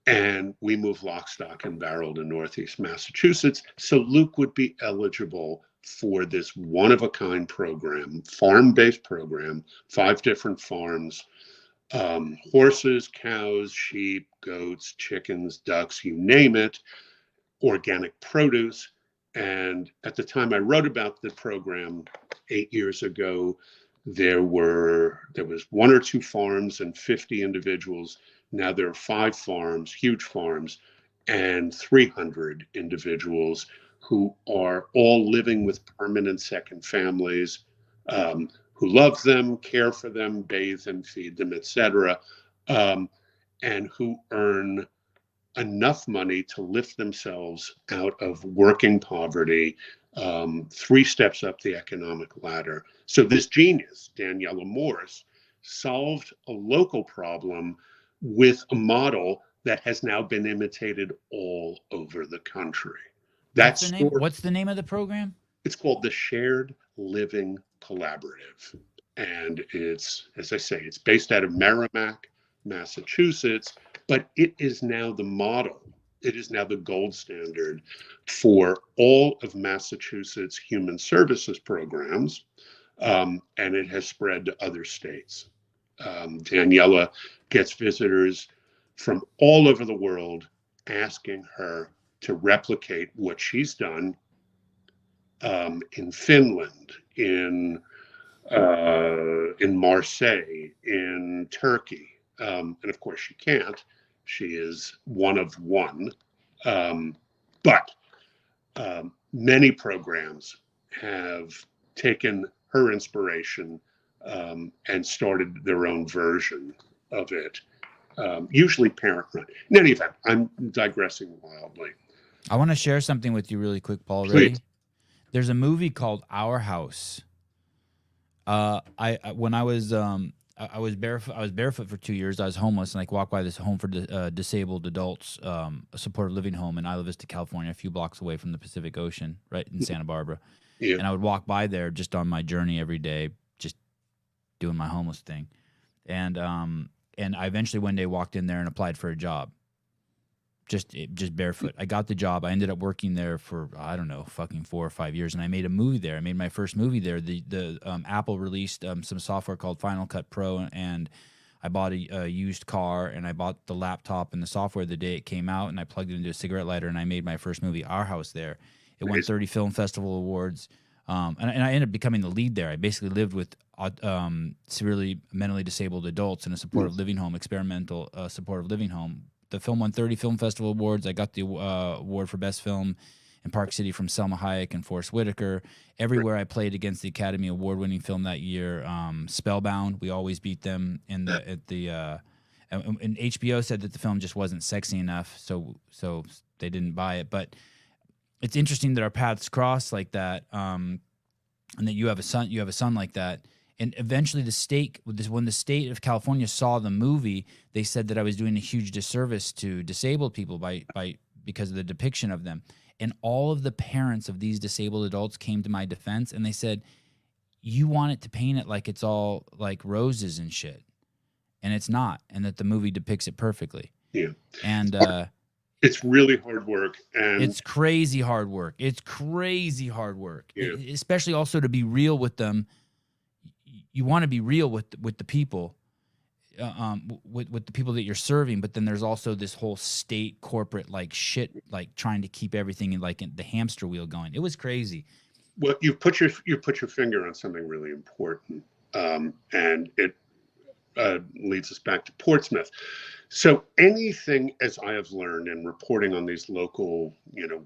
And we moved lock, stock, and barrel to Northeast Massachusetts. So Luke would be eligible for this one-of-a-kind program, farm-based program, 5 different farms, horses, cows, sheep, goats, chickens, ducks, you name it, organic produce. And at the time I wrote about the program 8 years ago, there was 1 or 2 farms and 50 individuals. Now there are 5 farms, huge farms, and 300 individuals who are all living with permanent second families, who love them, care for them, bathe and feed them, etc., and who earn enough money to lift themselves out of working poverty, 3 steps up the economic ladder. So this genius, Daniela Morse, solved a local problem with a model that has now been imitated all over the country. What's the name of the program? It's called the Shared Living Collaborative. And it's, as I say, it's based out of Merrimack, Massachusetts, but it is now the model. It is now the gold standard for all of Massachusetts human services programs, and it has spread to other states. Daniela gets visitors from all over the world asking her to replicate what she's done in Finland, in Marseille, in Turkey. And of course she can't. She is one of one. But many programs have taken her inspiration and started their own version of it, usually parent-run. In any event, I'm digressing wildly. I want to share something with you really quick, Paul. Please. Ready? There's a movie called Our House. When I was barefoot for 2 years. I was homeless, and I walked by this home for disabled adults, a supported living home in Isla Vista, California, a few blocks away from the Pacific Ocean, right in Santa Barbara. Yeah. And I would walk by there just on my journey every day, just doing my homeless thing. And I eventually one day walked in there and applied for a job. Just barefoot. I got the job. I ended up working there for, I don't know, fucking 4 or 5 years, and I made a movie there. I made my first movie there. The Apple released some software called Final Cut Pro, and I bought a used car, and I bought the laptop and the software the day it came out, and I plugged it into a cigarette lighter, and I made my first movie, Our House, there. It won 30 film festival awards, and I ended up becoming the lead there. I basically lived with severely mentally disabled adults in a supportive living home, experimental supportive living home. The film won 30 film festival awards. I got the award for best film in Park City from Selma Hayek and Forrest Whitaker. Everywhere I played against the Academy Award-winning film that year, Spellbound, we always beat them and HBO said that the film just wasn't sexy enough, so they didn't buy it. But it's interesting that our paths cross like that, and that you have a son like that. And eventually when the state of California saw the movie, they said that I was doing a huge disservice to disabled people because of the depiction of them. And all of the parents of these disabled adults came to my defense, and they said, you want it to paint it like it's all like roses and shit. And it's not, and that the movie depicts it perfectly. Yeah. And it's really hard work. And it's crazy hard work. Yeah. Especially also to be real with them. you want to be real with the people, with the people that you're serving, but then there's also this whole state corporate like shit, like trying to keep everything in the hamster wheel going. It was crazy. Well, you put your finger on something really important, and it leads us back to Portsmouth. So anything, as I have learned in reporting on these local,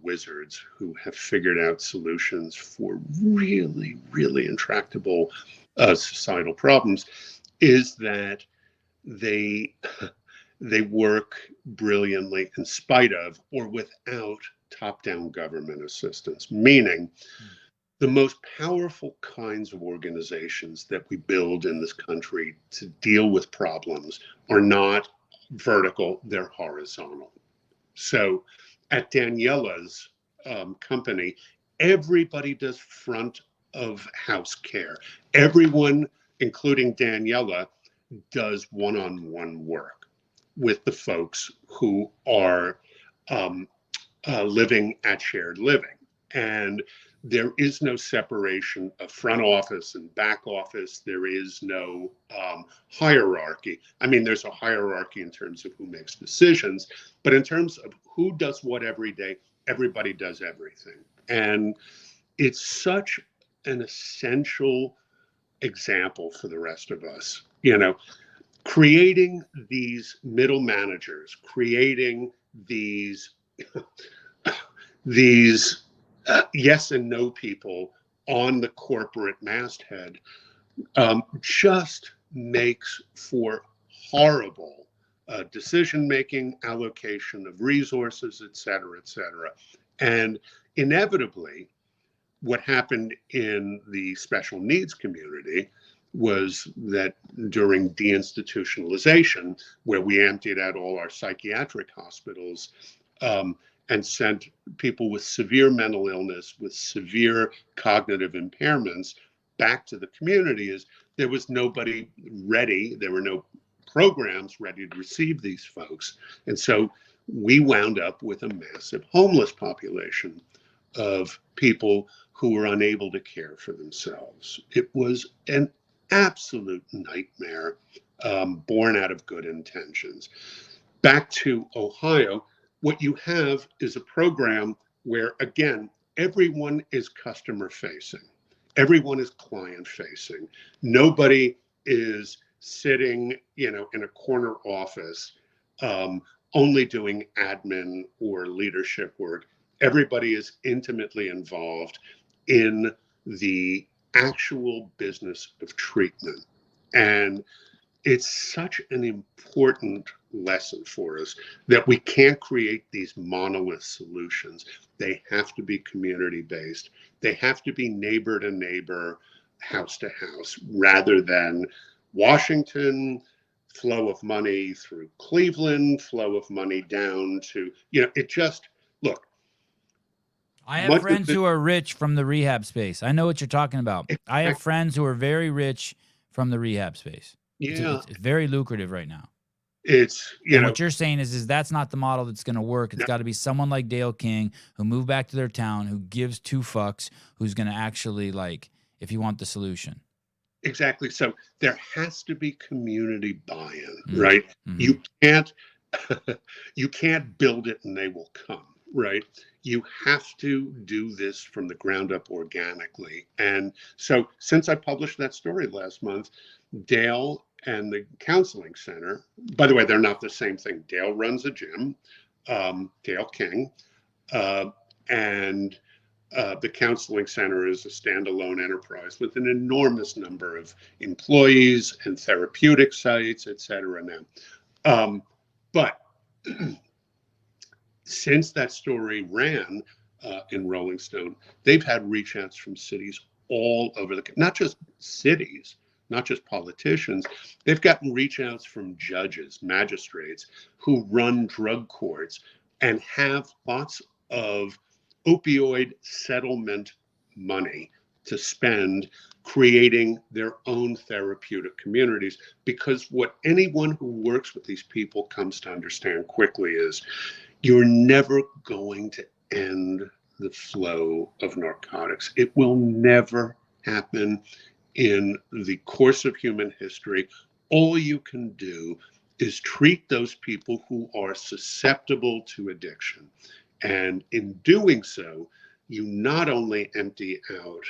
wizards who have figured out solutions for really, really intractable societal problems, is that they work brilliantly in spite of or without top-down government assistance, meaning the most powerful kinds of organizations that we build in this country to deal with problems are not vertical, they're horizontal. So at Daniela's company, everybody does front of house care. Everyone, including Daniela, does one-on-one work with the folks who are living at shared living. And there is no separation of front office and back office. There is no hierarchy. I mean, there's a hierarchy in terms of who makes decisions, but in terms of who does what every day, everybody does everything. And it's such an essential example for the rest of us, creating these middle managers, creating these yes and no people on the corporate masthead just makes for horrible decision-making, allocation of resources, et cetera, et cetera. And inevitably, what happened in the special needs community was that during deinstitutionalization, where we emptied out all our psychiatric hospitals, and sent people with severe mental illness, with severe cognitive impairments back to the community, is there was nobody ready. There were no programs ready to receive these folks. And so we wound up with a massive homeless population of people who were unable to care for themselves. It was an absolute nightmare, born out of good intentions. Back to Ohio, what you have is a program where, again, everyone is customer facing. Everyone is client facing. Nobody is sitting, in a corner office, only doing admin or leadership work. Everybody is intimately involved in the actual business of treatment. And it's such an important lesson for us that we can't create these monolith solutions. They have to be community-based. They have to be neighbor to neighbor, house to house, rather than Washington, flow of money through Cleveland, flow of money down to, it just, look. I have friends who are rich from the rehab space. I know what you're talking about. I have friends who are very rich from the rehab space. Yeah. It's very lucrative right now. It's, what you're saying is that's not the model that's going to work. It's got to be someone like Dale King who moved back to their town, who gives two fucks, who's going to actually, if you want the solution. Exactly. So there has to be community buy-in, right? Mm-hmm. You can't build it and they will come, right? You have to do this from the ground up organically. And so since I published that story last month, Dale and the counseling center, by the way, they're not the same thing. Dale runs a gym, Dale King, and the counseling center is a standalone enterprise with an enormous number of employees and therapeutic sites, et cetera now. But since that story ran in Rolling Stone, they've had reach outs from cities all over not just cities, not just politicians. They've gotten reach outs from judges, magistrates who run drug courts and have lots of opioid settlement money to spend creating their own therapeutic communities. Because what anyone who works with these people comes to understand quickly is you're never going to end the flow of narcotics. It will never happen. in the course of human history, all you can do is treat those people who are susceptible to addiction. And in doing so, you not only empty out,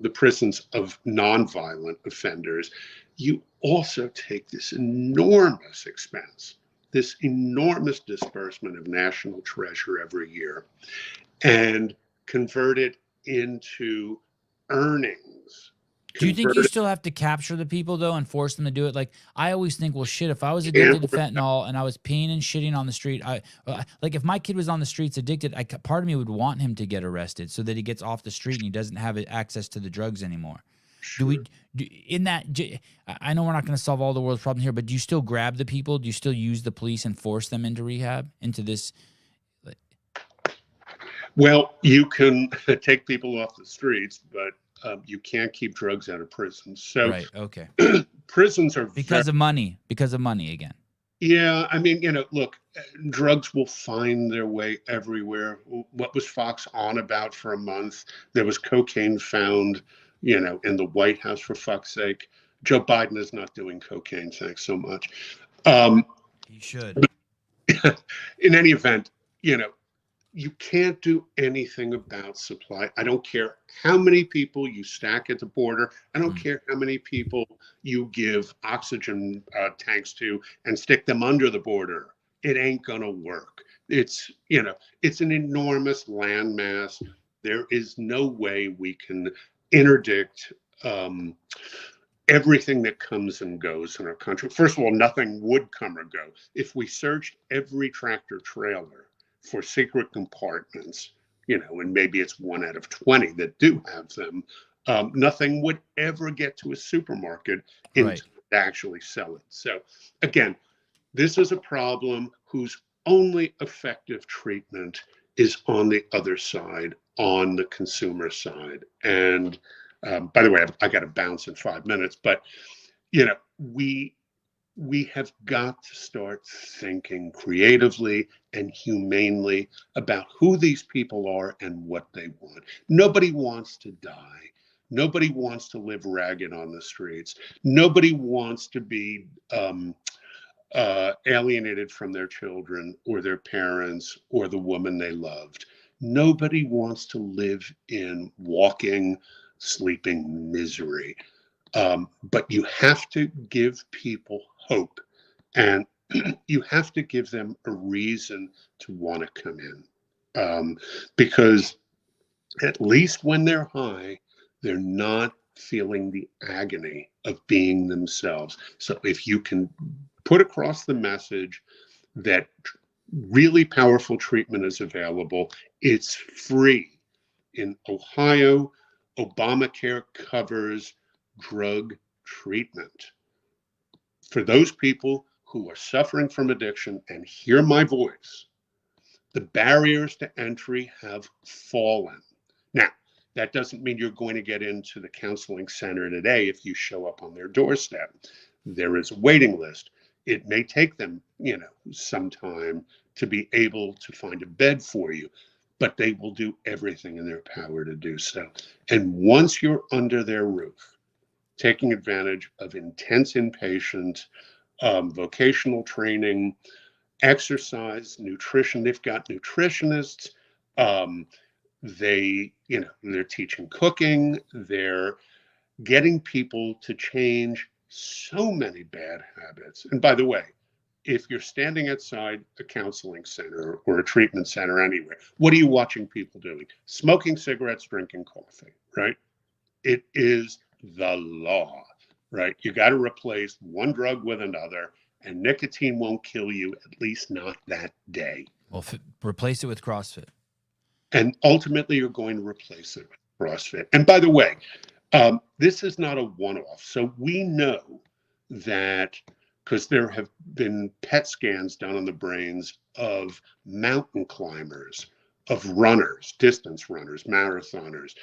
the prisons of nonviolent offenders, you also take this enormous expense, this enormous disbursement of national treasure every year, and convert it into earnings. Do you think you Convert still have to capture the people though and force them to do it? Like I always think, well, shit, if I was it addicted to and fentanyl and I was peeing and shitting on the street, like if my kid was on the streets addicted, part of me would want him to get arrested so that he gets off the street and he doesn't have access to the drugs anymore. sure. I know we're not going to solve all the world's problems here, but do you still grab the people? Do you still use the police and force them into rehab, into this? Well, you can take people off the streets, but you can't keep drugs out of prisons. So Right. Okay. prisons are Because of money again. Yeah, I mean, look, drugs will find their way everywhere. What was Fox on about for a month? There was cocaine found, in the White House, for fuck's sake. Joe Biden is not doing cocaine, thanks so much. You should. In any event, you can't do anything about supply. I don't care how many people you stack at the border. I don't care how many people you give oxygen tanks to and stick them under the border. It ain't gonna work. It's an enormous landmass. There is no way we can interdict everything that comes and goes in our country. First of all, nothing would come or go. If we searched every tractor trailer for secret compartments, and maybe it's 1 out of 20 that do have them, nothing would ever get to a supermarket to actually sell it. So again, this is a problem whose only effective treatment is on the other side, on the consumer side. And by the way, I got to bounce in 5 minutes, but we have got to start thinking creatively and humanely about who these people are and what they want. Nobody wants to die. Nobody wants to live ragged on the streets. Nobody wants to be alienated from their children or their parents or the woman they loved. Nobody wants to live in walking, sleeping misery. But you have to give people hope, and you have to give them a reason to want to come in, because at least when they're high, they're not feeling the agony of being themselves. So if you can put across the message that really powerful treatment is available, it's free. In Ohio, Obamacare covers drug treatment. For those people who are suffering from addiction and hear my voice, the barriers to entry have fallen. Now, that doesn't mean you're going to get into the counseling center today if you show up on their doorstep. There is a waiting list. It may take them, some time to be able to find a bed for you, but they will do everything in their power to do so. And once you're under their roof, taking advantage of intense inpatient vocational training, exercise, nutrition. They've got nutritionists. They're teaching cooking. They're getting people to change so many bad habits. And by the way, if you're standing outside a counseling center or a treatment center anywhere, what are you watching people doing? Smoking cigarettes, drinking coffee, right? It is the law, right? You got to replace one drug with another, and nicotine won't kill you, at least not that day. Well, replace it with CrossFit. And ultimately, you're going to replace it with CrossFit. And by the way, this is not a one-off. So we know that, because there have been PET scans done on the brains of mountain climbers, of runners, distance runners, marathoners.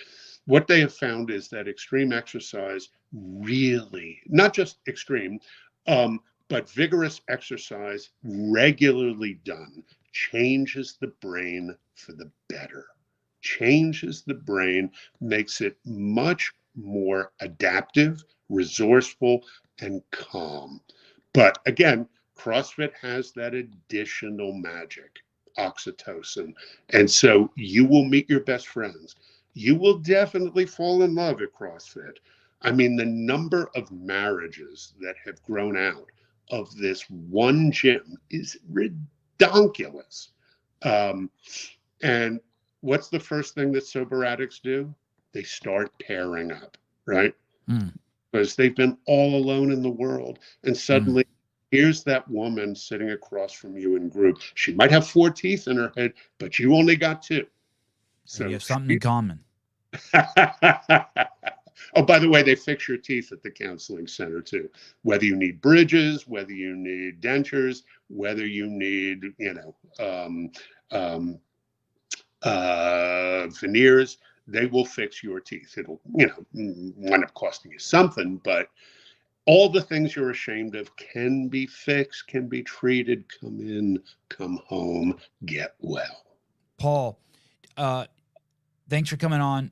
What they have found is that extreme exercise really, not just extreme, but vigorous exercise regularly done changes the brain for the better, changes the brain, makes it much more adaptive, resourceful, and calm. But again, CrossFit has that additional magic, oxytocin. And so you will meet your best friends. You will definitely fall in love at CrossFit. I mean, the number of marriages that have grown out of this one gym is ridiculous. And what's the first thing that sober addicts do? They start pairing up, right? Because they've been all alone in the world. And suddenly, here's that woman sitting across from you in group. She might have 4 teeth in her head, but you only got 2. So you have something in common. Oh, by the way, they fix your teeth at the counseling center too. Whether you need bridges, whether you need dentures, whether you need, veneers, they will fix your teeth. It'll, wind up costing you something, but all the things you're ashamed of can be fixed, can be treated. Come in, come home, get well. Paul, thanks for coming on.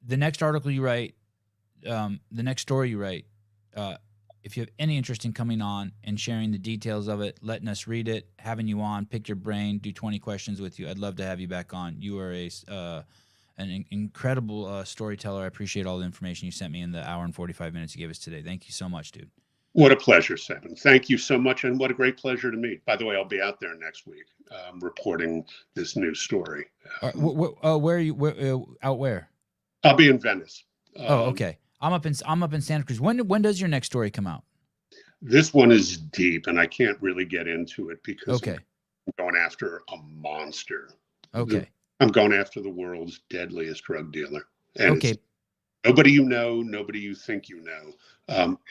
The next article you write, the next story you write, if you have any interest in coming on and sharing the details of it, letting us read it, having you on, pick your brain, do 20 questions with you, I'd love to have you back on. You are an incredible storyteller. I appreciate all the information you sent me in the hour and 45 minutes you gave us today. Thank you so much, dude. What a pleasure, Sevan. Thank you so much, and what a great pleasure to meet. By the way, I'll be out there next week reporting this new story. Where are you? Out where? I'll be in Venice. Okay. I'm up in Santa Cruz. When does your next story come out? This one is deep, and I can't really get into it because I'm going after a monster. Okay. I'm going after the world's deadliest drug dealer. And okay. Nobody you know, nobody you think you know,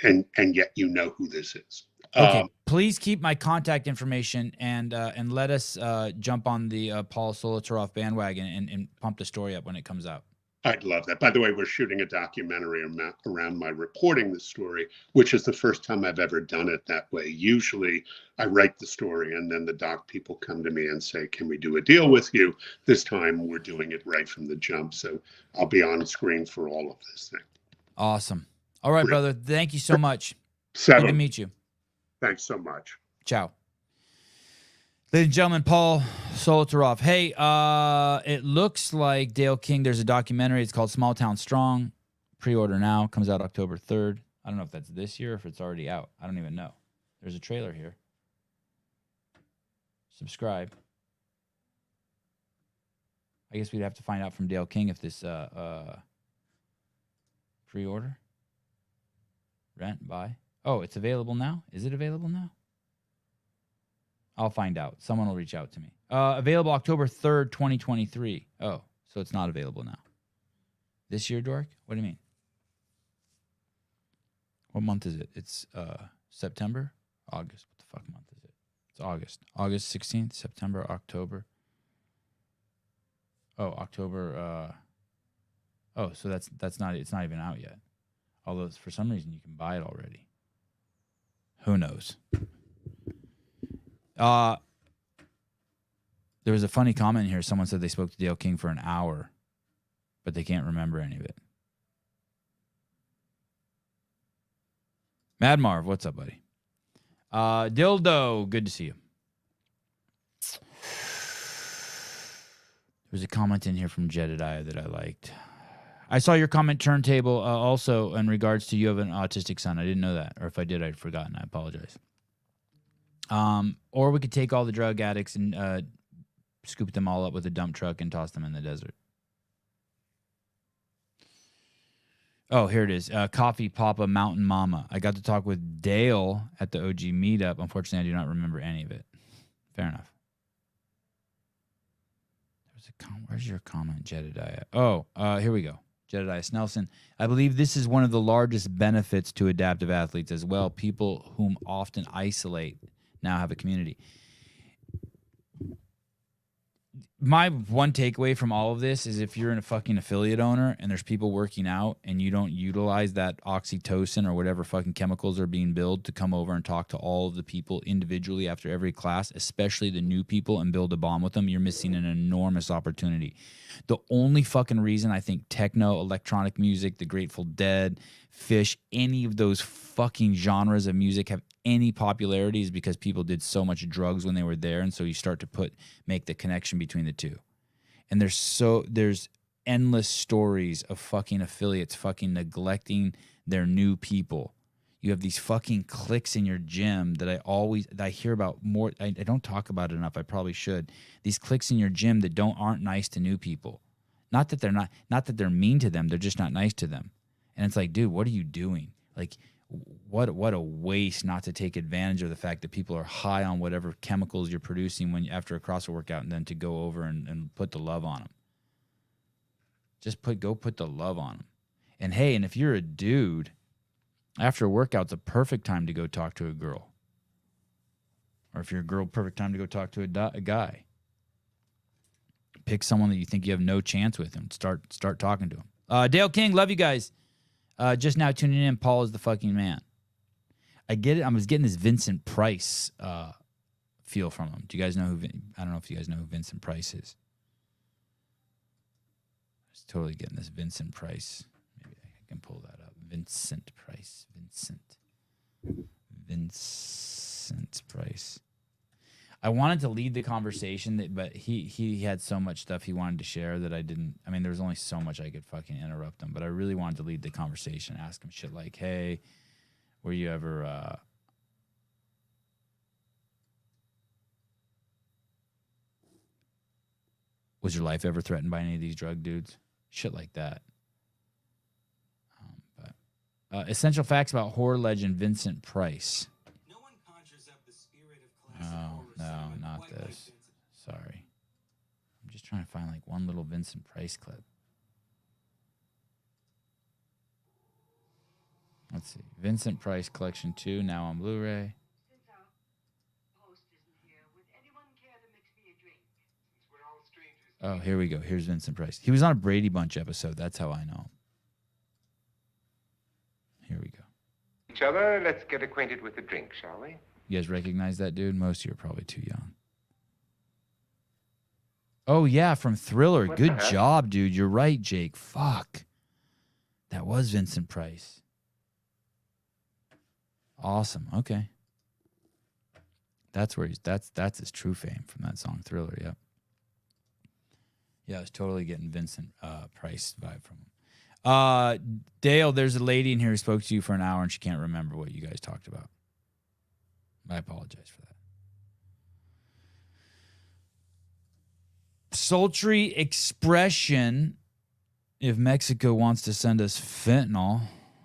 and yet you know who this is. Okay. Please keep my contact information and let us jump on the Paul Solotaroff bandwagon and pump the story up when it comes out. I'd love that. By the way, we're shooting a documentary around my reporting the story, which is the first time I've ever done it that way. Usually I write the story and then the doc people come to me and say, can we do a deal with you? This time we're doing it right from the jump. So I'll be on screen for all of this thing. Awesome. All right, brother. Thank you so much. Sevan, good to meet you. Thanks so much. Ciao. Ladies and gentlemen, Paul Solotaroff. Hey, it looks like Dale King, there's a documentary. It's called Small Town Strong. Pre-order now. Comes out October 3rd. I don't know if that's this year or if it's already out. I don't even know. There's a trailer here. Subscribe. I guess we'd have to find out from Dale King if this pre-order, rent, buy. Oh, it's available now? Is it available now? I'll find out. Someone will reach out to me. Available October 3rd, 2023. Oh, so it's not available now. This year, Dork? What do you mean? What month is it? It's September? August. What the fuck month is it? It's August. August 16th, September, October. Oh, October. So that's not, it's not even out yet. Although for some reason you can buy it already. Who knows? There was a funny comment here. Someone said they spoke to Dale King for an hour, but they can't remember any of it. Mad Marv, what's up, buddy? Dildo, good to see you. There's a comment in here from Jedediah that I liked. I saw your comment turntable also in regards to you have an autistic son. I didn't know that. Or if I did, I'd forgotten. I apologize. Or we could take all the drug addicts and scoop them all up with a dump truck and toss them in the desert. Oh, here it is. Coffee Papa Mountain Mama. I got to talk with Dale at the OG meetup. Unfortunately, I do not remember any of it. Fair enough. Where's your comment, Jedediah? Oh, here we go. Jedediah Snelson. I believe this is one of the largest benefits to adaptive athletes as well. People whom often isolate now have a community. my one takeaway from all of this is if you're in a fucking affiliate owner and there's people working out and you don't utilize that oxytocin or whatever fucking chemicals are being billed to come over and talk to all of the people individually after every class, especially the new people, and build a bond with them, you're missing an enormous opportunity. The only fucking reason I think techno, electronic music, the Grateful Dead, Fish, any of those fucking genres of music have any popularity is because people did so much drugs when they were there, and so you start to make the connection between the two. And there's endless stories of fucking affiliates fucking neglecting their new people. You have these fucking cliques in your gym that I hear about more. I don't talk about it enough. I probably should. These cliques in your gym that aren't nice to new people. Not that they're mean to them. They're just not nice to them. And it's like, dude, what are you doing? Like, what a waste not to take advantage of the fact that people are high on whatever chemicals you're producing after a CrossFit workout, and then to go over and put the love on them. Just go put the love on them. And hey, and if you're a dude, after a workout, it's a perfect time to go talk to a girl. Or if you're a girl, perfect time to go talk to a guy. Pick someone that you think you have no chance with and start talking to him. Dale King, love you guys. Just now tuning in, Paul is the fucking man. I get it. I was getting this Vincent Price feel from him. Do you guys know I don't know if you guys know who Vincent Price is. I was totally getting this Vincent Price. Maybe I can pull that up. Vincent Price. Vincent Price. I wanted to lead the conversation, but he had so much stuff he wanted to share that I didn't. I mean, there was only so much I could fucking interrupt him, but I really wanted to lead the conversation, ask him shit like, hey, were you ever was your life ever threatened by any of these drug dudes? Shit like that. Essential facts about horror legend Vincent Price. Oh, no, not this. Sorry. I'm just trying to find like one little Vincent Price clip. Let's see. Vincent Price Collection 2, now on Blu-ray. Oh, here we go. Here's Vincent Price. He was on a Brady Bunch episode. That's how I know. Here we go. Each other, let's get acquainted with a drink, shall we? You guys recognize that dude? Most of you are probably too young. Oh, yeah, from Thriller. Good job, dude. You're right, Jake. Fuck. That was Vincent Price. Awesome. Okay. That's where that's his true fame, from that song Thriller, yep. Yeah, I was totally getting Vincent Price vibe from him. Dale, there's a lady in here who spoke to you for an hour and she can't remember what you guys talked about. I apologize for that. Sultry expression. If Mexico wants to send us fentanyl,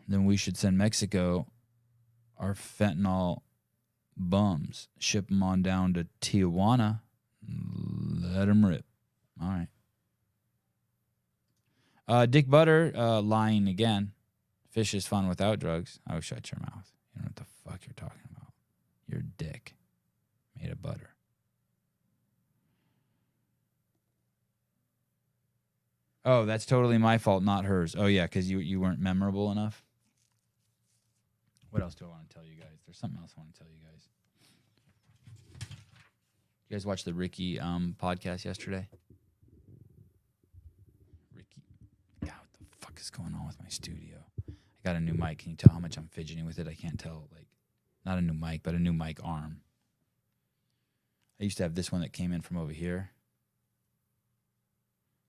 then we should send Mexico our fentanyl bums. Ship them on down to Tijuana. Let them rip. All right. Dick Butter, lying again. Fish is fun without drugs. Oh, shut your mouth. You don't know what the fuck you're talking about. Your dick made of butter. Oh, that's totally my fault, not hers. Oh, yeah, because you weren't memorable enough. What else do I want to tell you guys? There's something else I want to tell you guys. You guys watched the Ricky podcast yesterday? Ricky. God, what the fuck is going on with my studio? I got a new mic. Can you tell how much I'm fidgeting with it? I can't tell, like, not a new mic, but a new mic arm. I used to have this one that came in from over here.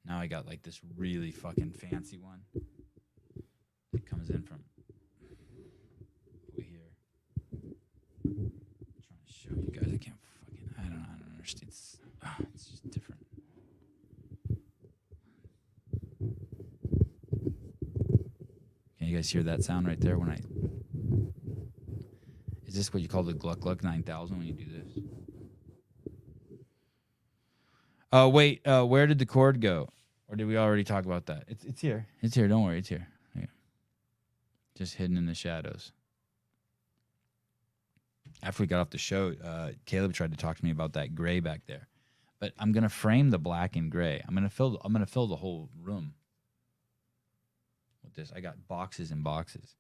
Now I got like this really fucking fancy one that comes in from over here. I'm trying to show you guys. I don't understand. It's just different. Can you guys hear that sound right there when is this what you call the Gluck Gluck 9000 when you do this? Oh, wait. Where did the cord go? Or did we already talk about that? It's here. It's here. Don't worry. It's here. Just hidden in the shadows. After we got off the show, Caleb tried to talk to me about that gray back there. But I'm gonna frame the black and gray. I'm gonna fill the whole room with this. I got boxes and boxes.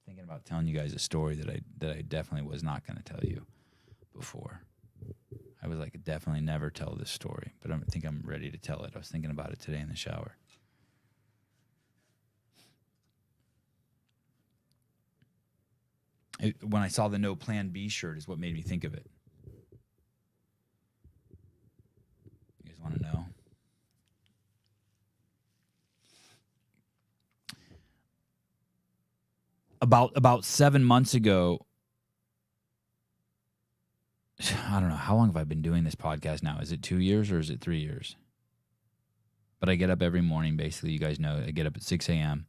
Thinking about telling you guys a story that I definitely was not gonna tell you before. I was like, definitely never tell this story, but I think I'm ready to tell it. I was thinking about it today in the shower. When I saw the No Plan B shirt is what made me think of it. You guys want to know? About 7 months ago, I don't know, how long have I been doing this podcast now? Is it 2 years or is it 3 years? But I get up every morning, basically. You guys know I get up at 6 a.m.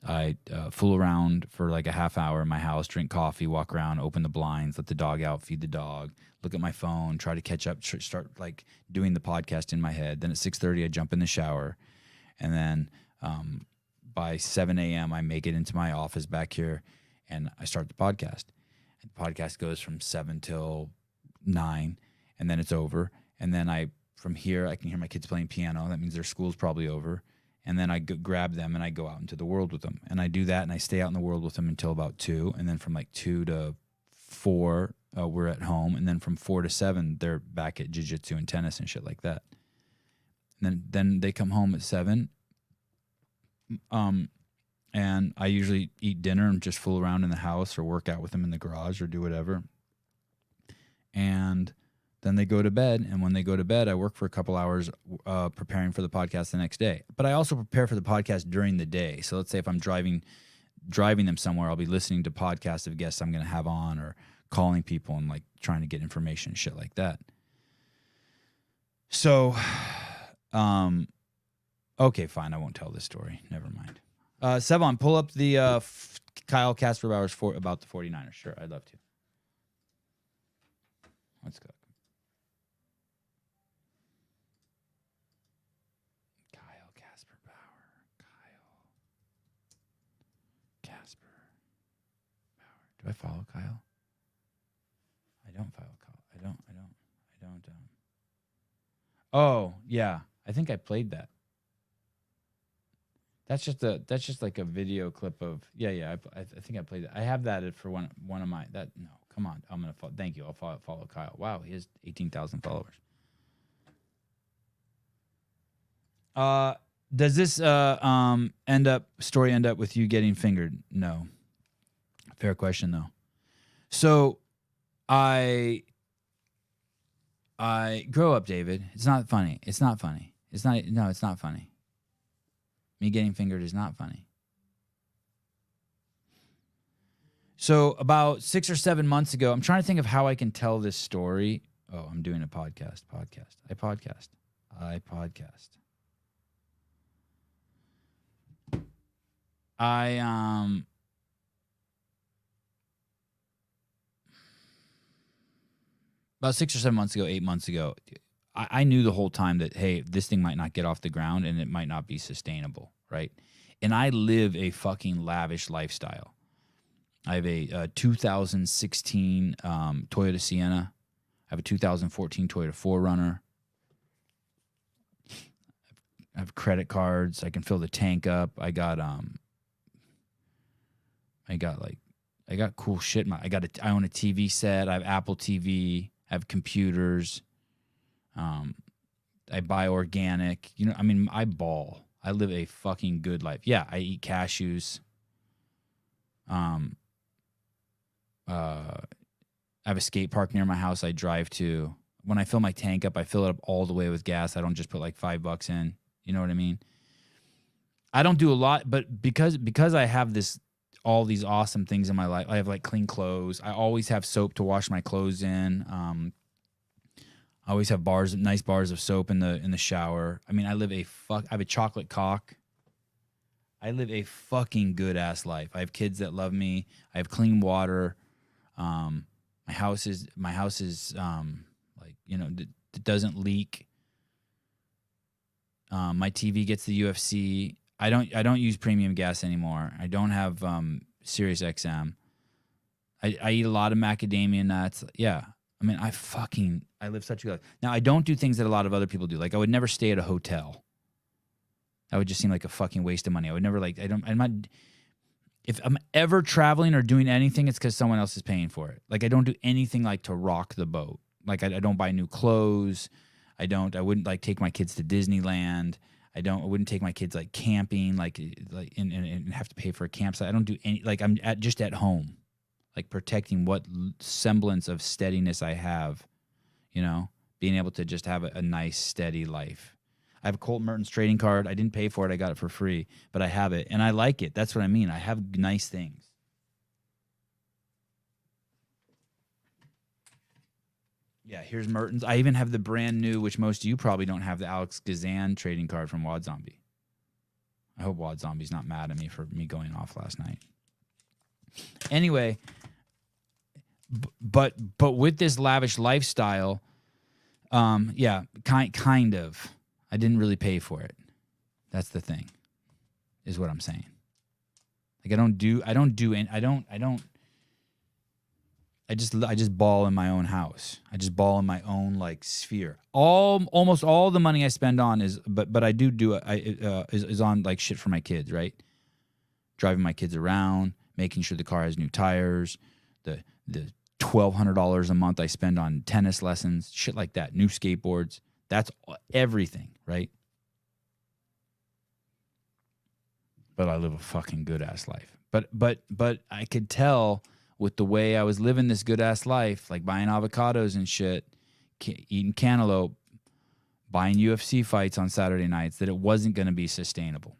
I fool around for like a half hour in my house, drink coffee, walk around, open the blinds, let the dog out, feed the dog, look at my phone, try to catch up, start like doing the podcast in my head. Then at 6:30, I jump in the shower. And then by 7 a.m., I make it into my office back here and I start the podcast. And the podcast goes from 7 till 9 and then it's over. And then from here, I can hear my kids playing piano. That means their school's probably over. And then I grab them and I go out into the world with them. And I do that and I stay out in the world with them until about 2. And then from like 2 to 4, we're at home. And then from 4 to 7, they're back at jiu-jitsu and tennis and shit like that. And then they come home at 7. And I usually eat dinner and just fool around in the house or work out with them in the garage or do whatever. And then they go to bed, and when they go to bed, I work for a couple hours preparing for the podcast the next day. But I also prepare for the podcast during the day. So let's say if I'm driving them somewhere, I'll be listening to podcasts of guests I'm going to have on or calling people and like trying to get information and shit like that. So, okay, fine. I won't tell this story. Never mind. Sevan, pull up the Kyle Casper Bowers about the 49ers. Sure, I'd love to. Let's go. Do I follow Kyle? I don't follow Kyle. I don't. Oh, yeah. I think I played that. That's just like a video clip of, yeah. I think I played that. I have that for one of my, no, come on. I'm going to follow. Thank you. I'll follow Kyle. Wow. He has 18,000 followers. Does this story end up with you getting fingered? No. Fair question, though. So, I grow up, David. It's not funny. It's not funny. It's not funny. Me getting fingered is not funny. So, about 6 or 7 months ago, I'm trying to think of how I can tell this story. Oh, I'm doing a podcast. I podcast. About 6 or 7 months ago, 8 months ago, I knew the whole time that, hey, this thing might not get off the ground and it might not be sustainable, right? And I live a fucking lavish lifestyle. I have a 2016 Toyota Sienna. I have a 2014 Toyota 4Runner. I have credit cards. I can fill the tank up. I got cool shit. I own a TV set. I have Apple TV. I have computers. I buy organic. I ball. I live a fucking good life. Yeah, I eat cashews. I have a skate park near my house I drive to. When I fill my tank up, I fill it up all the way with gas. I don't just put like $5 in. You know what I mean? I don't do a lot, but because I have all these awesome things in my life. I have like clean clothes. I always have soap to wash my clothes in. I always have nice bars of soap in the shower. I mean, I have a chocolate cock. I live a fucking good ass life. I have kids that love me. I have clean water. My house is it doesn't leak. My TV gets the UFC. I don't use premium gas anymore. I don't have Sirius XM. I eat a lot of macadamia nuts. Yeah. I mean, I live such a good life. Now, I don't do things that a lot of other people do. Like, I would never stay at a hotel. That would just seem like a fucking waste of money. I would never, like, I'm not, if I'm ever traveling or doing anything, it's because someone else is paying for it. Like, I don't do anything like to rock the boat. Like, I don't buy new clothes. I wouldn't like take my kids to Disneyland. I wouldn't take my kids like camping, like and have to pay for a campsite. I don't do any, like, I'm just at home, like protecting what semblance of steadiness I have, you know, being able to just have a nice, steady life. I have a Colt Mertens trading card. I didn't pay for it. I got it for free, but I have it and I like it. That's what I mean. I have nice things. Yeah, here's Mertens. I even have the brand new, which most of you probably don't have, the Alex Gazan trading card from Wad Zombie. I hope Wad Zombie's not mad at me for me going off last night. Anyway, but with this lavish lifestyle, yeah, kind of. I didn't really pay for it. That's the thing, is what I'm saying. Like, I just ball in my own house. I just ball in my own like sphere. Almost all the money I spend on is, but I do is on like shit for my kids, right? Driving my kids around, making sure the car has new tires, the $1,200 a month I spend on tennis lessons, shit like that, new skateboards. That's everything, right? But I live a fucking good ass life. But I could tell with the way I was living this good ass life, like buying avocados and shit, eating cantaloupe, buying UFC fights on Saturday nights, that it wasn't going to be sustainable.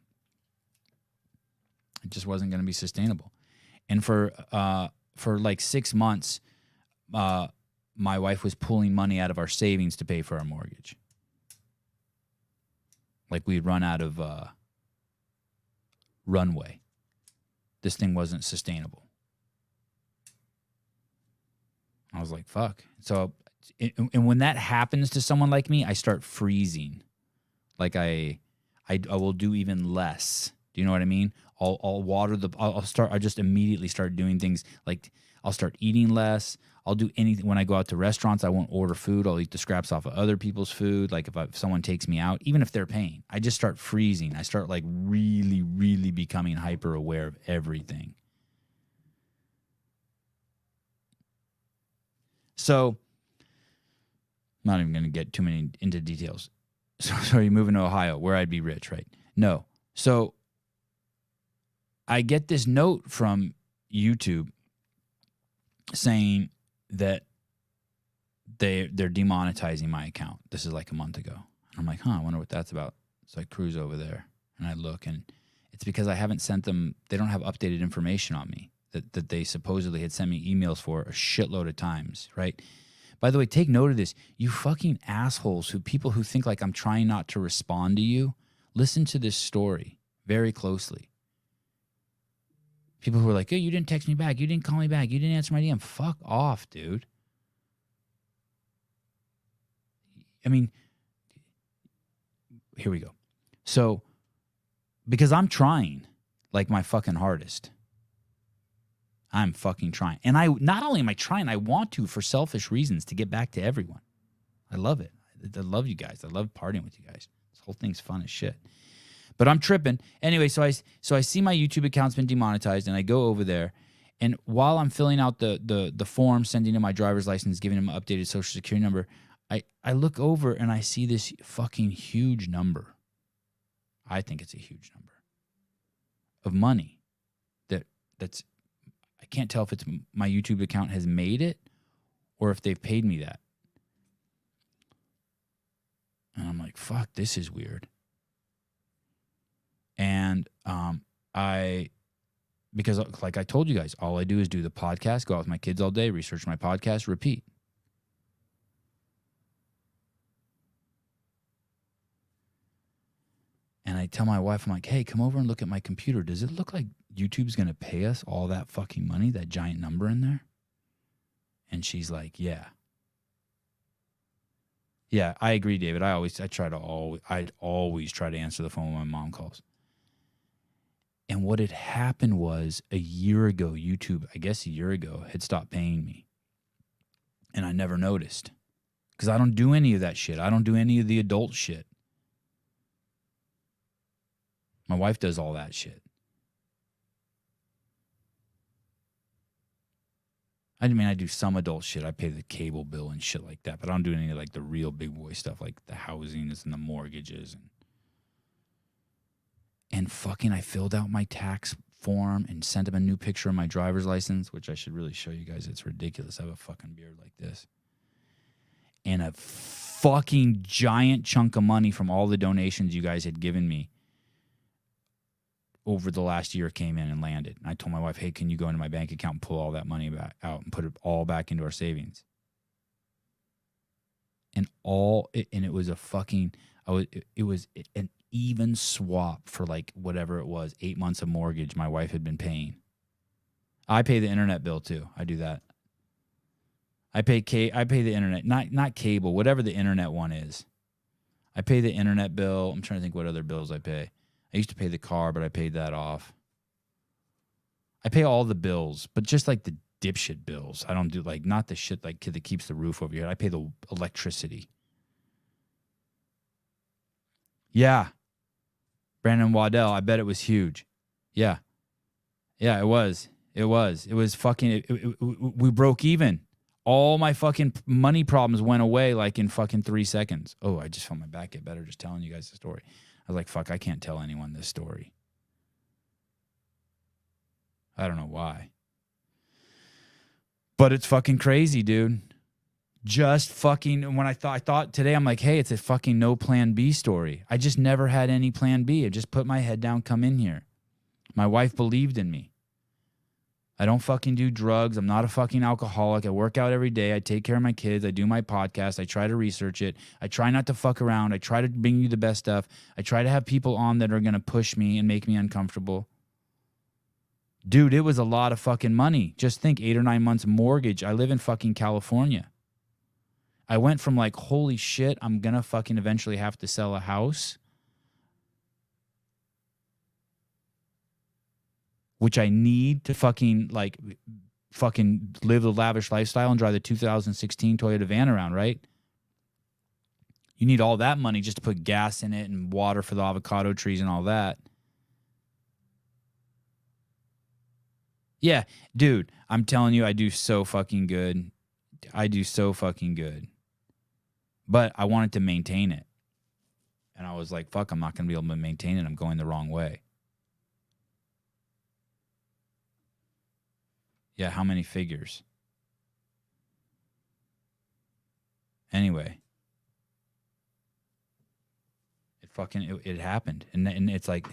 It just wasn't going to be sustainable. And for like 6 months, my wife was pulling money out of our savings to pay for our mortgage. Like, we'd run out of runway. This thing wasn't sustainable. I was like, fuck. So, and when that happens to someone like me, I start freezing. Like, I will do even less. Do you know what I mean? I'll just immediately start doing things like I'll start eating less. I'll do anything. When I go out to restaurants, I won't order food. I'll eat the scraps off of other people's food. Like, if someone takes me out, even if they're paying, I just start freezing. I start like really, really becoming hyper aware of everything. So, I'm not even going to get too many into details. So you're moving to Ohio, where I'd be rich, right? No. So I get this note from YouTube saying that they're demonetizing my account. This is like a month ago. I'm like, I wonder what that's about. So I cruise over there and I look, and it's because I haven't sent them, they don't have updated information on me that they supposedly had sent me emails for a shitload of times, right? By the way, take note of this. You fucking assholes, people who think like I'm trying not to respond to you, listen to this story very closely. People who are like, oh, you didn't text me back. You didn't call me back. You didn't answer my DM. Fuck off, dude. I mean, here we go. So, because I'm trying like my fucking hardest. I'm fucking trying. And not only am I trying, I want to, for selfish reasons, to get back to everyone. I love it. I love you guys. I love partying with you guys. This whole thing's fun as shit. But I'm tripping. Anyway, so I see my YouTube account's been demonetized, and I go over there, and while I'm filling out the form, sending in my driver's license, giving him an updated social security number, I look over and I see this fucking huge number. I think it's a huge number of money that's I can't tell if it's my YouTube account has made it or if they've paid me that. And I'm like, fuck, this is weird. And because like I told you guys, all I do is do the podcast, go out with my kids all day, research my podcast, repeat. And I tell my wife, I'm like, hey, come over and look at my computer. Does it look like YouTube's going to pay us all that fucking money, that giant number in there? And she's like, yeah. Yeah, I agree, David. I'd always try to answer the phone when my mom calls. And And what had happened was a year ago, YouTube, I guess a year ago, had stopped paying me. And I never noticed. Because I don't do any of that shit. I don't do any of the adult shit. My wife does all that shit. I mean, I do some adult shit. I pay the cable bill and shit like that. But I don't do any of like the real big boy stuff like the housings and the mortgages. And fucking I filled out my tax form and sent him a new picture of my driver's license, which I should really show you guys. It's ridiculous. I have a fucking beard like this. And a fucking giant chunk of money from all the donations you guys had given me over the last year came in and landed. And I told my wife, hey, can you go into my bank account and pull all that money back out and put it all back into our savings? And it was a fucking, it was an even swap for like whatever it was, 8 months of mortgage my wife had been paying. I pay the internet bill too. I do that. I pay the internet, not cable, whatever the internet one is. I pay the internet bill. I'm trying to think what other bills I pay. I used to pay the car, but I paid that off. I pay all the bills, but just like the dipshit bills. I don't do like, not the shit like that keeps the roof over your head. I pay the electricity. Yeah. Brandon Waddell, I bet it was huge. Yeah. Yeah, it was. It was fucking, we broke even. All my fucking money problems went away like in fucking 3 seconds. Oh, I just felt my back get better just telling you guys the story. I was like, fuck, I can't tell anyone this story. I don't know why. But it's fucking crazy, dude. Just fucking, when I thought today, I'm like, hey, it's a fucking no plan B story. I just never had any plan B. I just put my head down, come in here. My wife believed in me. I don't fucking do drugs. I'm not a fucking alcoholic. I work out every day. I take care of my kids. I do my podcast. I try to research it. I try not to fuck around. I try to bring you the best stuff. I try to have people on that are going to push me and make me uncomfortable. Dude, it was a lot of fucking money. Just think 8 or 9 months mortgage. I live in fucking California. I went from like, holy shit, I'm going to fucking eventually have to sell a house, which I need to fucking live the lavish lifestyle and drive the 2016 Toyota van around, right? You need all that money just to put gas in it and water for the avocado trees and all that. Yeah, dude, I'm telling you, I do so fucking good. I do so fucking good. But I wanted to maintain it. And I was like, fuck, I'm not going to be able to maintain it. I'm going the wrong way. Yeah, how many figures? Anyway. It happened. And it's like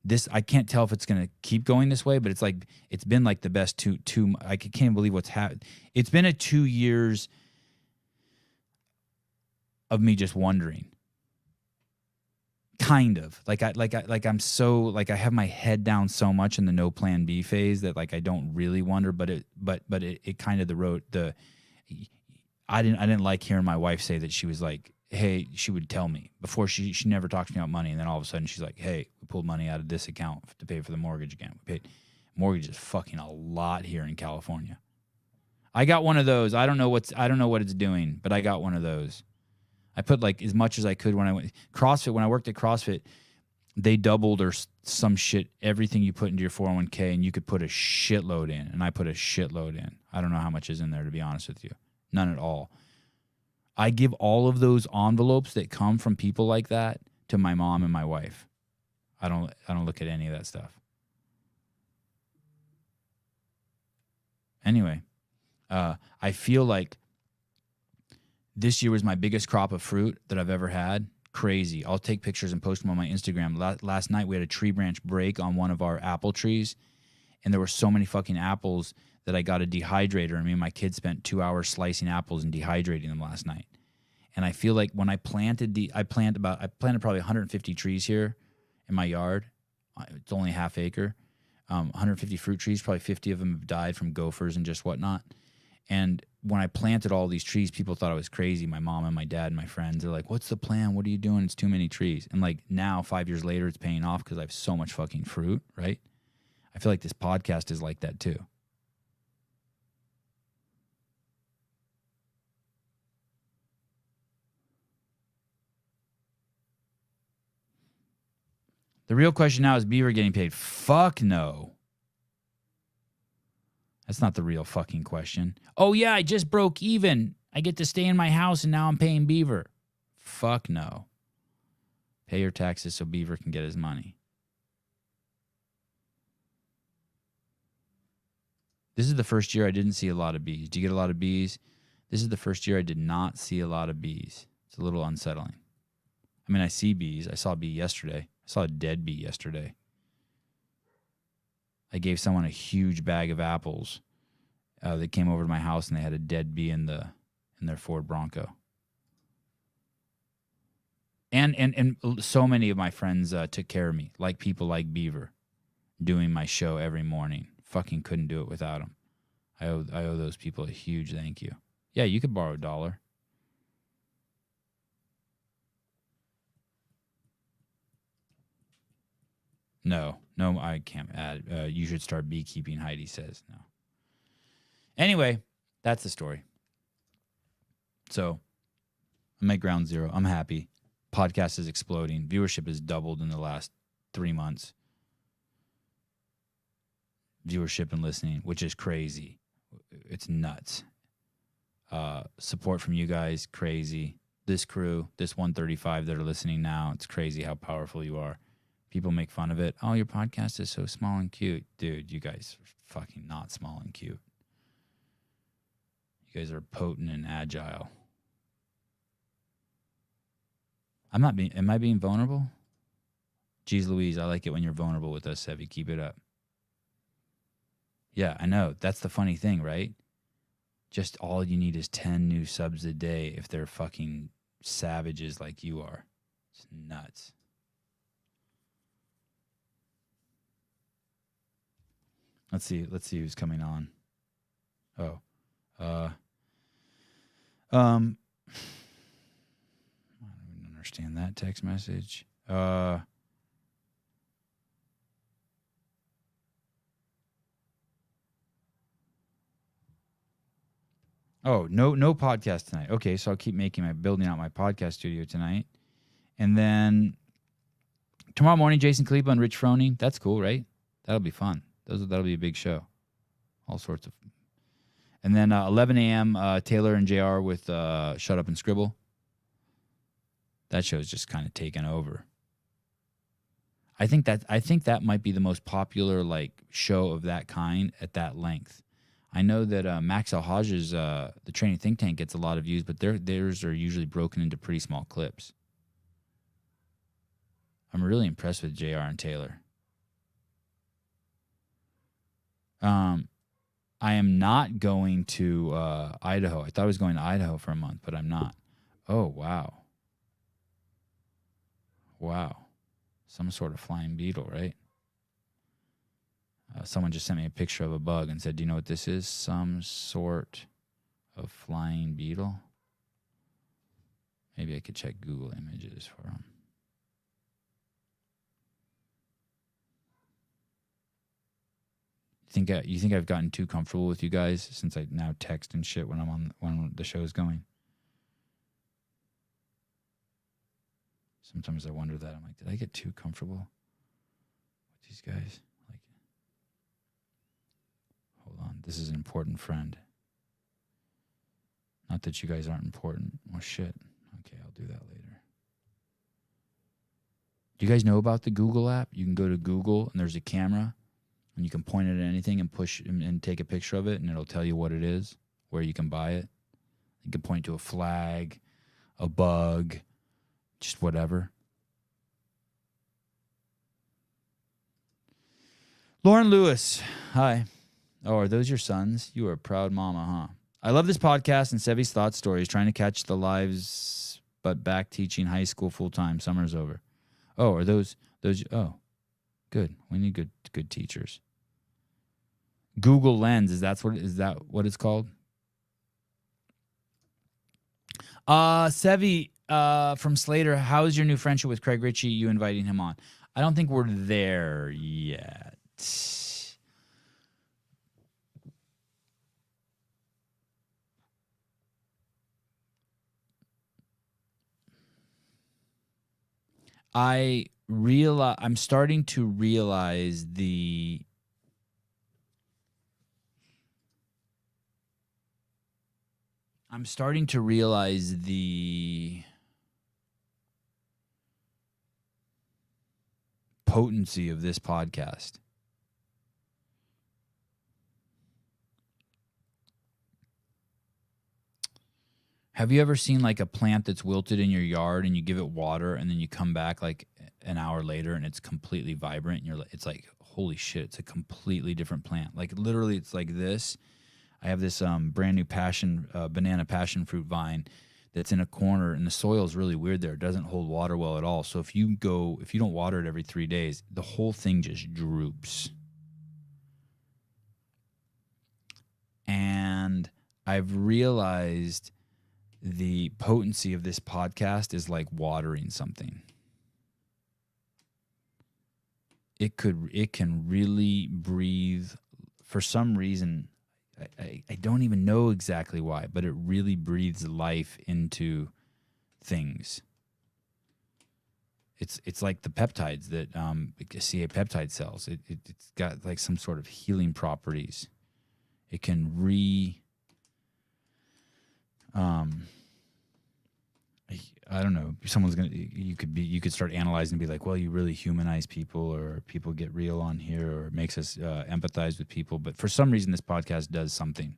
this, I can't tell if it's going to keep going this way, but it's like, it's been like the best two, I can't believe what's happened. It's been a 2 years of me just wondering. Kind of I'm so like, I have my head down so much in the no plan B phase that like, I don't really wonder, but it kind of I didn't like hearing my wife say that. She was like, hey, she would tell me before she never talked to me about money. And then all of a sudden she's like, hey, we pulled money out of this account to pay for the mortgage again. We paid mortgage is fucking a lot here in California. I got one of those. I don't know what it's doing, but I got one of those. I put like as much as I could when I went CrossFit. When I worked at CrossFit, they doubled or some shit, everything you put into your 401k, and you could put a shitload in. And I put a shitload in. I don't know how much is in there, to be honest with you. None at all. I give all of those envelopes that come from people like that to my mom and my wife. I don't look at any of that stuff. Anyway, I feel like this year was my biggest crop of fruit that I've ever had. Crazy. I'll take pictures and post them on my Instagram. Last night we had a tree branch break on one of our apple trees, and there were so many fucking apples that I got a dehydrator, and me and my kids spent 2 hours slicing apples and dehydrating them last night. And I feel like when I planted I planted probably 150 trees here in my yard. It's only a half acre. 150 fruit trees, probably 50 of them have died from gophers and just whatnot. And when I planted all these trees, people thought I was crazy. My mom and my dad and my friends, they're like, what's the plan? What are you doing? It's too many trees. And like now, 5 years later, it's paying off because I have so much fucking fruit, right? I feel like this podcast is like that too. The real question now is Beaver getting paid? Fuck no. That's not the real fucking question. Oh, yeah, I just broke even. I get to stay in my house and now I'm paying Beaver. Fuck no. Pay your taxes so Beaver can get his money. This is the first year I didn't see a lot of bees. Do you get a lot of bees? This is the first year I did not see a lot of bees. It's a little unsettling. I mean, I see bees. I saw a bee yesterday. I saw a dead bee yesterday. I gave someone a huge bag of apples that came over to my house, and they had a dead bee in their Ford Bronco. And so many of my friends took care of me, like people like Beaver, doing my show every morning. Fucking couldn't do it without them. I owe those people a huge thank you. Yeah, you could borrow $1. No, I can't add. You should start beekeeping, Heidi says. No. Anyway, that's the story. So, I'm at ground zero. I'm happy. Podcast is exploding. Viewership has doubled in the last 3 months. Viewership and listening, which is crazy. It's nuts. Support from you guys, crazy. This crew, this 135 that are listening now, it's crazy how powerful you are. People make fun of it. Oh, your podcast is so small and cute. Dude, you guys are fucking not small and cute. You guys are potent and agile. Am I being vulnerable? Geez Louise, I like it when you're vulnerable with us, Sevy. Keep it up. Yeah, I know. That's the funny thing, right? Just all you need is 10 new subs a day if they're fucking savages like you are. It's nuts. Let's see who's coming on. I don't even understand that text message. Oh, no podcast tonight. Okay, so I'll keep building out my podcast studio tonight. And then tomorrow morning, Jason Kleba and Rich Froning. That's cool, right? That'll be fun. That'll be a big show. All sorts of. And then 11 a.m., Taylor and JR with Shut Up and Scribble. That show's just kind of taken over. I think that might be the most popular show of that kind at that length. I know that Max El-Hajj's the Training Think Tank gets a lot of views, but theirs are usually broken into pretty small clips. I'm really impressed with JR and Taylor. I am not going to Idaho. I thought I was going to Idaho for a month, but I'm not. Oh, wow. Wow. Some sort of flying beetle, right? Someone just sent me a picture of a bug and said, do you know what this is? Some sort of flying beetle? Maybe I could check Google Images for them. You think I've gotten too comfortable with you guys since I now text and shit when the show's going? Sometimes I wonder that. I'm like, did I get too comfortable with these guys? Hold on. This is an important friend. Not that you guys aren't important. Oh, shit. Okay, I'll do that later. Do you guys know about the Google app? You can go to Google, and there's a camera, and you can point it at anything and push and take a picture of it, and it'll tell you what it is, where you can buy it. You can point to a flag, a bug, just whatever. Lauren Lewis, hi. Oh, are those your sons? You are a proud mama, huh? I love this podcast and Sevy's thought stories, trying to catch the lives, but back teaching high school full-time. Summer's over. Oh, are those? Oh, good. We need good teachers. Google Lens, is that what it's called? Sevy from Slater, how's your new friendship with Craig Ritchie? You inviting him on? I don't think we're there yet. I'm starting to realize the potency of this podcast. Have you ever seen like a plant that's wilted in your yard and you give it water and then you come back like an hour later and it's completely vibrant and it's like, holy shit, it's a completely different plant. Like literally it's like this. I have this brand new banana passion fruit vine that's in a corner and the soil is really weird there. It doesn't hold water well at all. So if you don't water it every 3 days, the whole thing just droops. And I've realized the potency of this podcast is like watering something. It can really breathe for some reason. I don't even know exactly why, but it really breathes life into things. It's like the peptides that CA peptide cells. It's got like some sort of healing properties. It can I don't know. You could start analyzing and be like, well, you really humanize people, or people get real on here, or it makes us empathize with people. But for some reason, this podcast does something,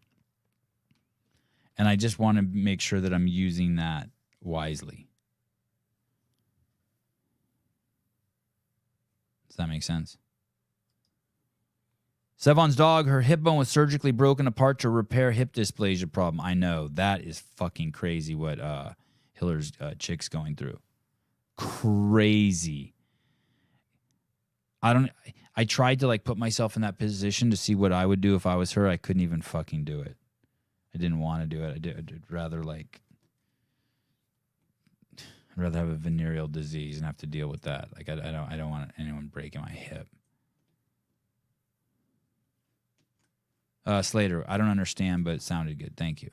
and I just want to make sure that I'm using that wisely. Does that make sense? Sevan's dog, her hip bone was surgically broken apart to repair hip dysplasia problem. I know, that is fucking crazy what Hiller's chick's going through. Crazy. I tried to like put myself in that position to see what I would do if I was her. I couldn't even fucking do it. I didn't want to do it. I'd rather have a venereal disease and have to deal with that. Like I don't want anyone breaking my hip. Slater, I don't understand, but it sounded good. Thank you.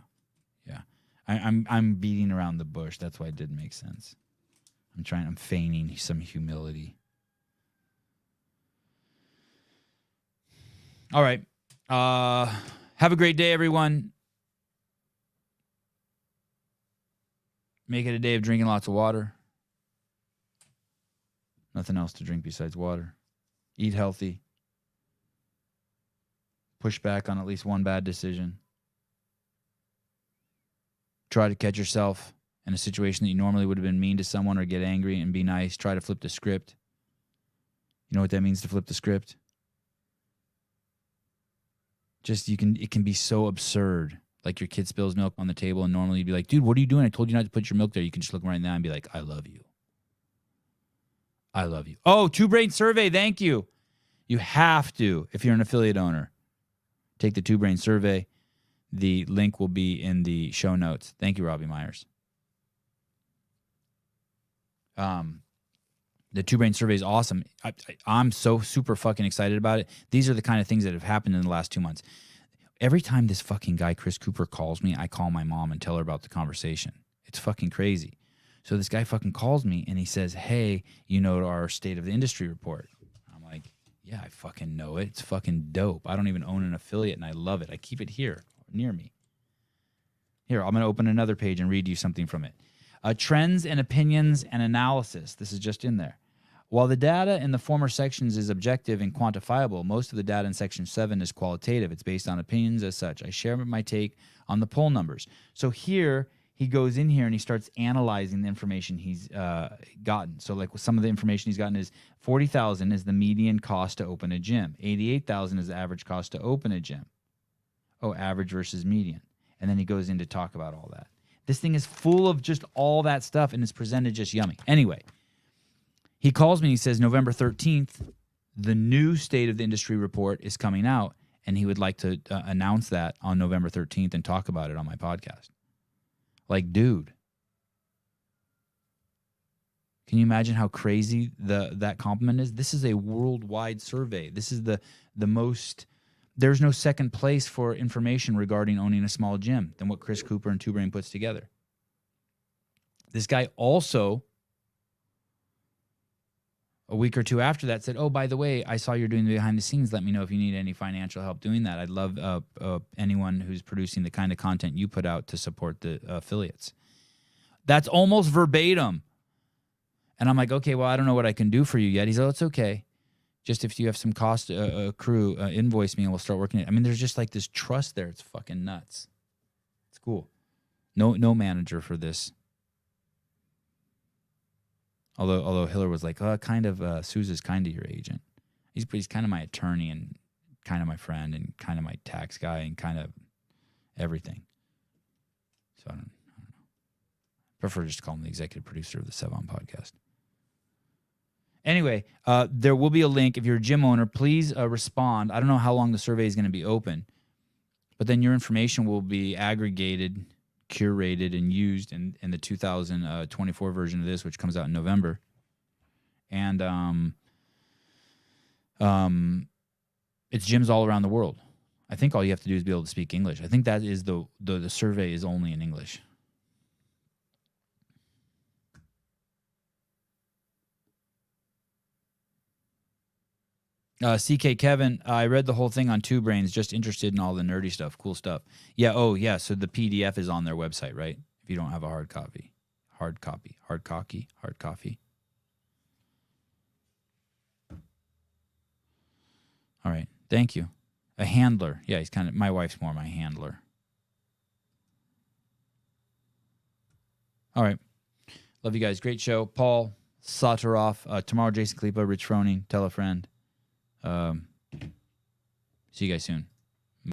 Yeah. I'm beating around the bush. That's why it didn't make sense. I'm feigning some humility. All right. Have a great day, everyone. Make it a day of drinking lots of water. Nothing else to drink besides water. Eat healthy. Push back on at least one bad decision. Try to catch yourself in a situation that you normally would have been mean to someone or get angry and be nice. Try to flip the script. You know what that means to flip the script? It can be so absurd. Like your kid spills milk on the table and normally you'd be like, dude, what are you doing? I told you not to put your milk there. You can just look right now and be like, I love you. I love you. Oh, 2Brain survey. Thank you. You have to, if you're an affiliate owner, take the 2Brain survey. The link will be in the show notes. Thank you, Robbie Myers. The 2Brain survey is awesome. I'm so super fucking excited about it. These are the kind of things that have happened in the last 2 months. Every time this fucking guy, Chris Cooper, calls me, I call my mom and tell her about the conversation. It's fucking crazy. So this guy fucking calls me and he says, hey, you know our State of the Industry report. I'm like, yeah, I fucking know it. It's fucking dope. I don't even own an affiliate and I love it. I keep it here near me. Here, I'm going to open another page and read you something from it. Trends and opinions and analysis. This is just in there. While the data in the former sections is objective and quantifiable, most of the data in Section 7 is qualitative. It's based on opinions as such. I share my take on the poll numbers. So here, he goes in here and he starts analyzing the information he's gotten. So like some of the information he's gotten is $40,000 is the median cost to open a gym. $88,000 is the average cost to open a gym. Oh, average versus median. And then he goes in to talk about all that. This thing is full of just all that stuff and it's presented just yummy. Anyway, he calls me and he says November 13th, the new State of the Industry report is coming out and he would like to announce that on November 13th and talk about it on my podcast. Like, dude, can you imagine how crazy that compliment is? This is a worldwide survey. This is the most, there's no second place for information regarding owning a small gym than what Chris Cooper and 2Brain puts together. This guy also a week or two after that said, oh, by the way, I saw you're doing the behind the scenes. Let me know if you need any financial help doing that. I'd love anyone who's producing the kind of content you put out to support the affiliates. That's almost verbatim. And I'm like, okay, well, I don't know what I can do for you yet. He's like, oh, it's okay. Just if you have some cost accrue, invoice me and we'll start working it. I mean, there's just like this trust there. It's fucking nuts. It's cool. No manager for this. Although Hiller was like, Sousa's kind of your agent. He's kind of my attorney and kind of my friend and kind of my tax guy and kind of everything. So I don't know. Prefer just to call him the executive producer of the Sevan Podcast. Anyway, there will be a link. If you're a gym owner, please respond. I don't know how long the survey is going to be open, but then your information will be aggregated, curated, and used in the 2024 version of this, which comes out in November. And it's gyms all around the world. I think all you have to do is be able to speak English. I think that is the survey is only in English. CK Kevin, I read the whole thing on Two Brains, just interested in all the nerdy stuff, cool stuff. Yeah, so the PDF is on their website, right? If you don't have a hard copy. Hard copy. All right, thank you. A handler. Yeah, he's kind of, my wife's more my handler. All right, love you guys. Great show. Paul Solotaroff. Tomorrow, Jason Kalipa, Rich Froning, tell a friend. See you guys soon.